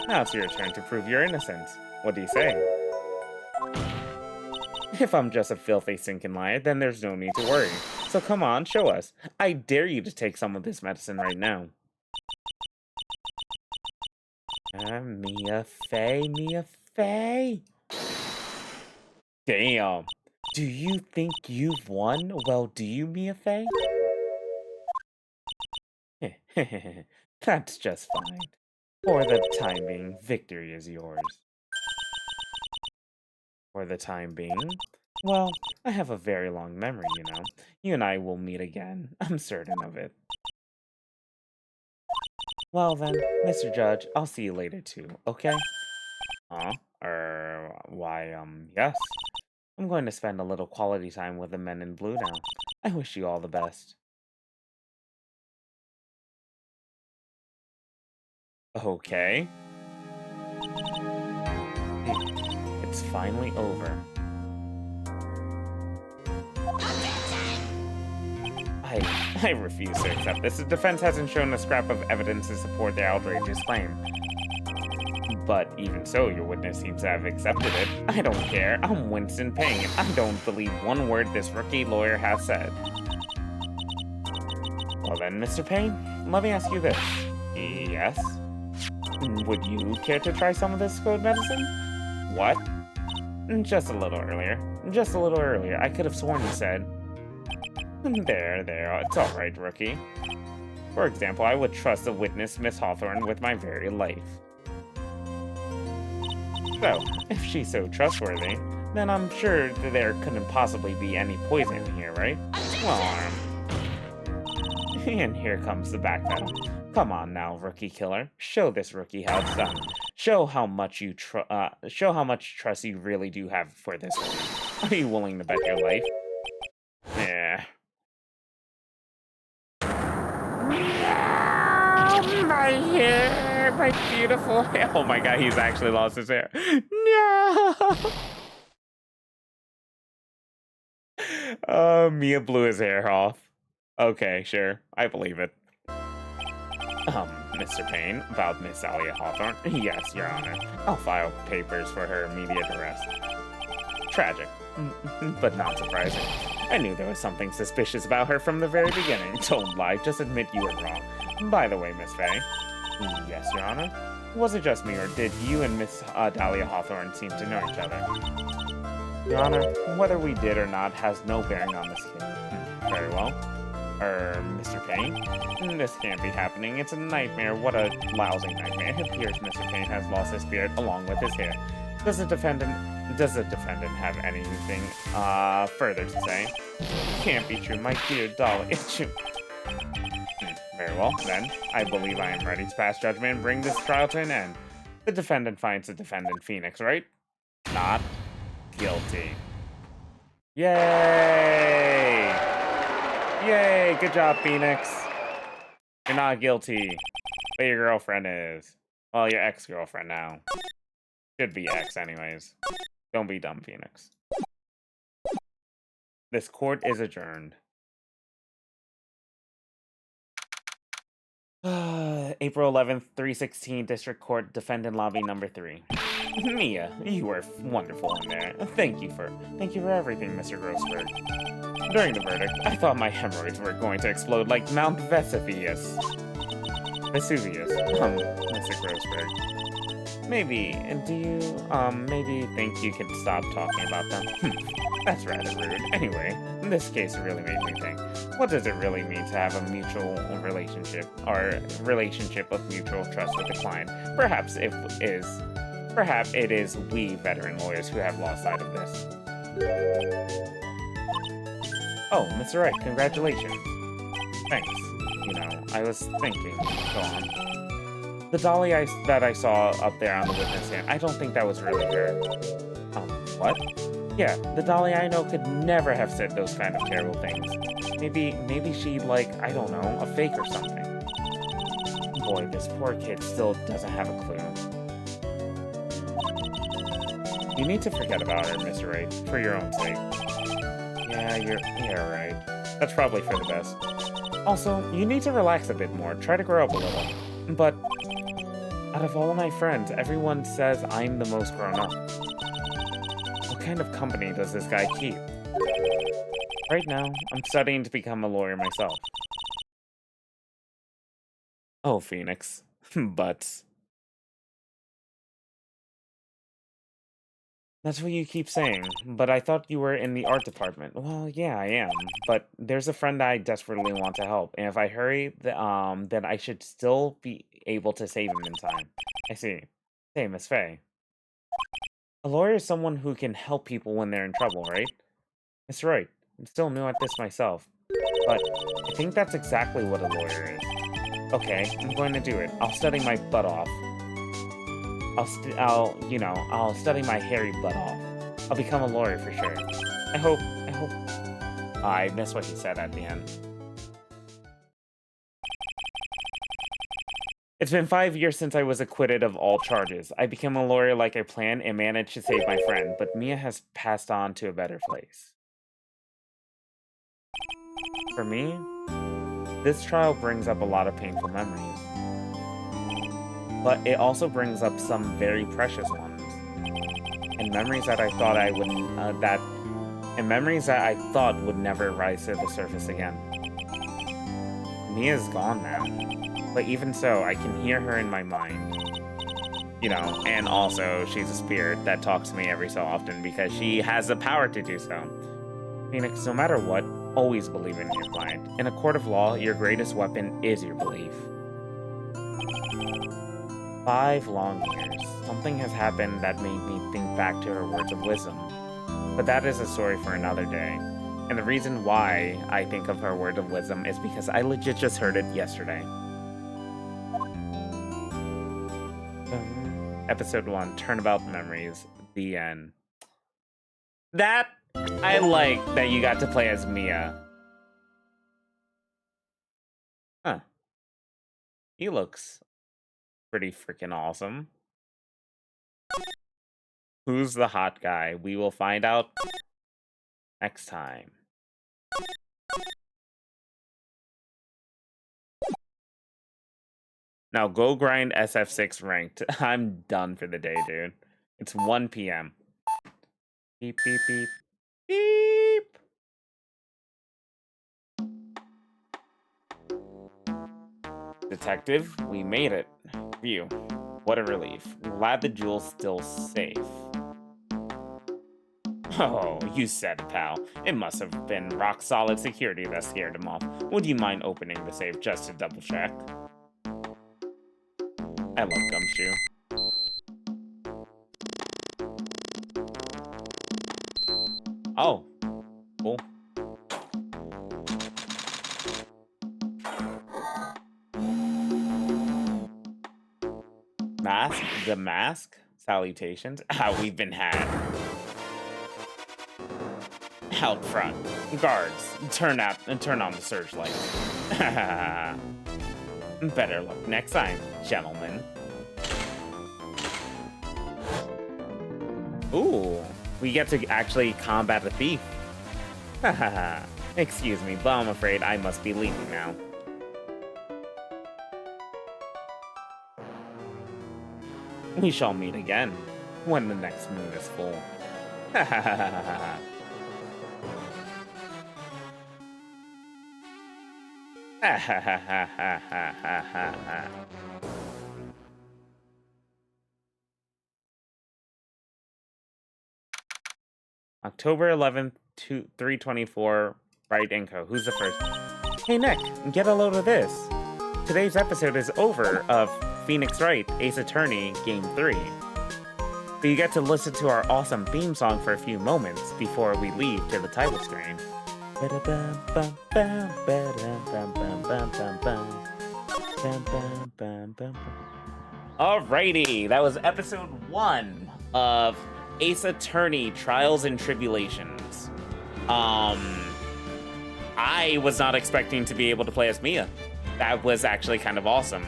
Now it's your turn to prove your innocence. What do you say? If I'm just a filthy, stinking liar, then there's no need to worry. So come on, show us. I dare you to take some of this medicine right now. Mia Fey. Damn. Do you think you've won? Well, do you, Mia Fey? That's just fine. For the time being, victory is yours. For the time being? Well, I have a very long memory, you know. You and I will meet again. I'm certain of it. Well then, Mr. Judge, I'll see you later too, okay? Huh? Yes. I'm going to spend a little quality time with the men in blue now. I wish you all the best. Okay. It's finally over. I refuse to accept this. The defense hasn't shown a scrap of evidence to support their outrageous claim. But even so, your witness seems to have accepted it. I don't care. I'm Winston Payne. I don't believe one word this rookie lawyer has said. Well then, Mr. Payne, let me ask you this. Yes? Would you care to try some of this code medicine? What? Just a little earlier. Just a little earlier. I could have sworn you said. There. It's all right, rookie. For example, I would trust a witness, Miss Hawthorne, with my very life. So, if she's so trustworthy, then I'm sure that there couldn't possibly be any poison in here, right? Well, and here comes the backpedal. Come on now, rookie killer. Show this rookie how it's done. Show how much trust you really do have for this one. Are you willing to bet your life? Yeah. My hair, my beautiful hair. Oh my god, he's actually lost his hair. No! Mia blew his hair off. Okay, sure. I believe it. Mr. Payne, about Miss Alia Hawthorne. Yes, Your Honor. I'll file papers for her immediate arrest. Tragic, but not surprising. I knew there was something suspicious about her from the very beginning. Don't lie, just admit you were wrong. By the way, Miss Faye. Yes, Your Honor. Was it just me, or did you and Miss Dahlia Hawthorne seem to know each other? Your Honor, whether we did or not has no bearing on this case. Very well. Mr. Payne? This can't be happening. It's a nightmare. What a lousy nightmare. It appears Mr. Payne has lost his spirit along with his hair. Does the defendant have anything further to say? Can't be true, my dear Dolly. It's true. Very well, then. I believe I am ready to pass judgment and bring this trial to an end. The defendant finds the defendant Phoenix, right? Not guilty. Yay! Yay! Good job, Phoenix. You're not guilty, but your girlfriend is. Well, your ex-girlfriend now. Should be ex, anyways. Don't be dumb, Phoenix. This court is adjourned. April 11th, 316 District Court, Defendant Lobby number 3. Mia, you were wonderful in there. Thank you for everything, Mr. Grossberg. During the verdict, I thought my hemorrhoids were going to explode like Mount Vesuvius. Mr. Grossberg. Maybe think you could stop talking about them? That's rather rude. Anyway, this case really made me think. What does it really mean to have a mutual relationship, or relationship of mutual trust with the client? Perhaps it is we veteran lawyers who have lost sight of this. Oh, Mr. Wright, congratulations. Thanks. I was thinking. Go on. The dolly that I saw up there on the witness stand, I don't think that was really her. What? Yeah, the dolly I know could never have said those kind of terrible things. Maybe she, I don't know, a fake or something. Boy, this poor kid still doesn't have a clue. You need to forget about her, Mr. Wright, for your own sake. Yeah, you're right. That's probably for the best. Also, you need to relax a bit more, try to grow up a little. But, out of all my friends, everyone says I'm the most grown up. What kind of company does this guy keep? Right now, I'm studying to become a lawyer myself. Oh, Phoenix. But... That's what you keep saying, but I thought you were in the art department. Well, yeah, I am, but there's a friend I desperately want to help, and if I hurry, then I should still be able to save him in time. I see. Hey, Miss Faye. A lawyer is someone who can help people when they're in trouble, right? That's right. I'm still new at this myself, but I think that's exactly what a lawyer is. Okay, I'm going to do it. I'll study my butt off. I'll study my hairy butt off. I'll become a lawyer for sure. I hope... I missed what he said at the end. It's been 5 years since I was acquitted of all charges. I became a lawyer like I planned and managed to save my friend, but Mia has passed on to a better place. For me, this trial brings up a lot of painful memories. But it also brings up some very precious ones, and memories that I thought would never rise to the surface again. Mia's gone now, but even so, I can hear her in my mind. You know, and also she's a spirit that talks to me every so often because she has the power to do so. Phoenix, no matter what, always believe in your client. In a court of law, your greatest weapon is your belief. 5 long years. Something has happened that made me think back to her words of wisdom. But that is a story for another day. And the reason why I think of her word of wisdom is because I legit just heard it yesterday. Episode 1, Turnabout Memories, the end. That, I like that you got to play as Mia. Huh. He looks pretty freaking awesome. Who's the hot guy? We will find out next time. Now go grind SF6 ranked. I'm done for the day, dude. It's 1 p.m. Beep, beep, beep. Beep! Detective, we made it. Phew. What a relief. Glad the jewel's still safe. Oh, you said it, pal. It must have been rock-solid security that scared him off. Would you mind opening the safe just to double-check? I love Gumshoe. Oh, cool. Mask? The mask? Salutations? How we've been had. Out front. Guards, turn on the searchlight. Better luck next time, gentlemen. Ooh, we get to actually combat a thief. Excuse me, but I'm afraid I must be leaving now. We shall meet again when the next moon is full. October 11th, 324, Bright Inco. Who's the first? Hey Nick, get a load of this. Today's episode is over of Phoenix Wright, Ace Attorney, Game 3. But you get to listen to our awesome theme song for a few moments before we leave to the title screen. Alrighty, that was episode 1 of Ace Attorney, Trials and Tribulations. I was not expecting to be able to play as Mia. That was actually kind of awesome.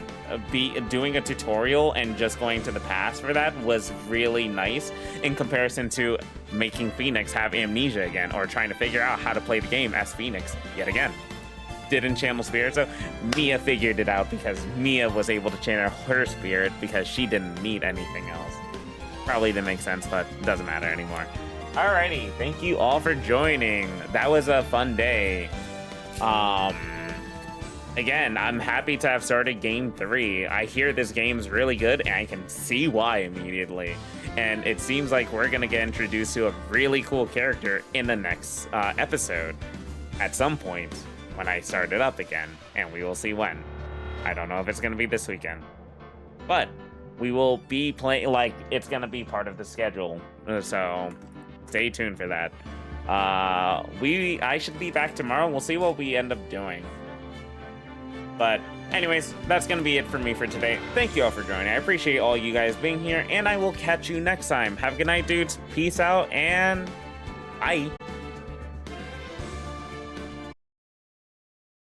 Doing a tutorial and just going to the past for that was really nice in comparison to making Phoenix have amnesia again, or trying to figure out how to play the game as Phoenix yet again. Didn't channel spirit, so Mia figured it out because Mia was able to channel her spirit because she didn't need anything else. Probably didn't make sense, but it doesn't matter anymore. Alrighty, thank you all for joining. That was a fun day. Again, I'm happy to have started Game 3. I hear this game's really good, and I can see why immediately. And it seems like we're gonna get introduced to a really cool character in the next episode. At some point, when I start it up again, and we will see when. I don't know if it's gonna be this weekend. But we will be playing, like, it's gonna be part of the schedule. So, stay tuned for that. I should be back tomorrow. We'll see what we end up doing. But anyways, that's going to be it for me for today. Thank you all for joining. I appreciate all you guys being here, and I will catch you next time. Have a good night, dudes. Peace out, and bye.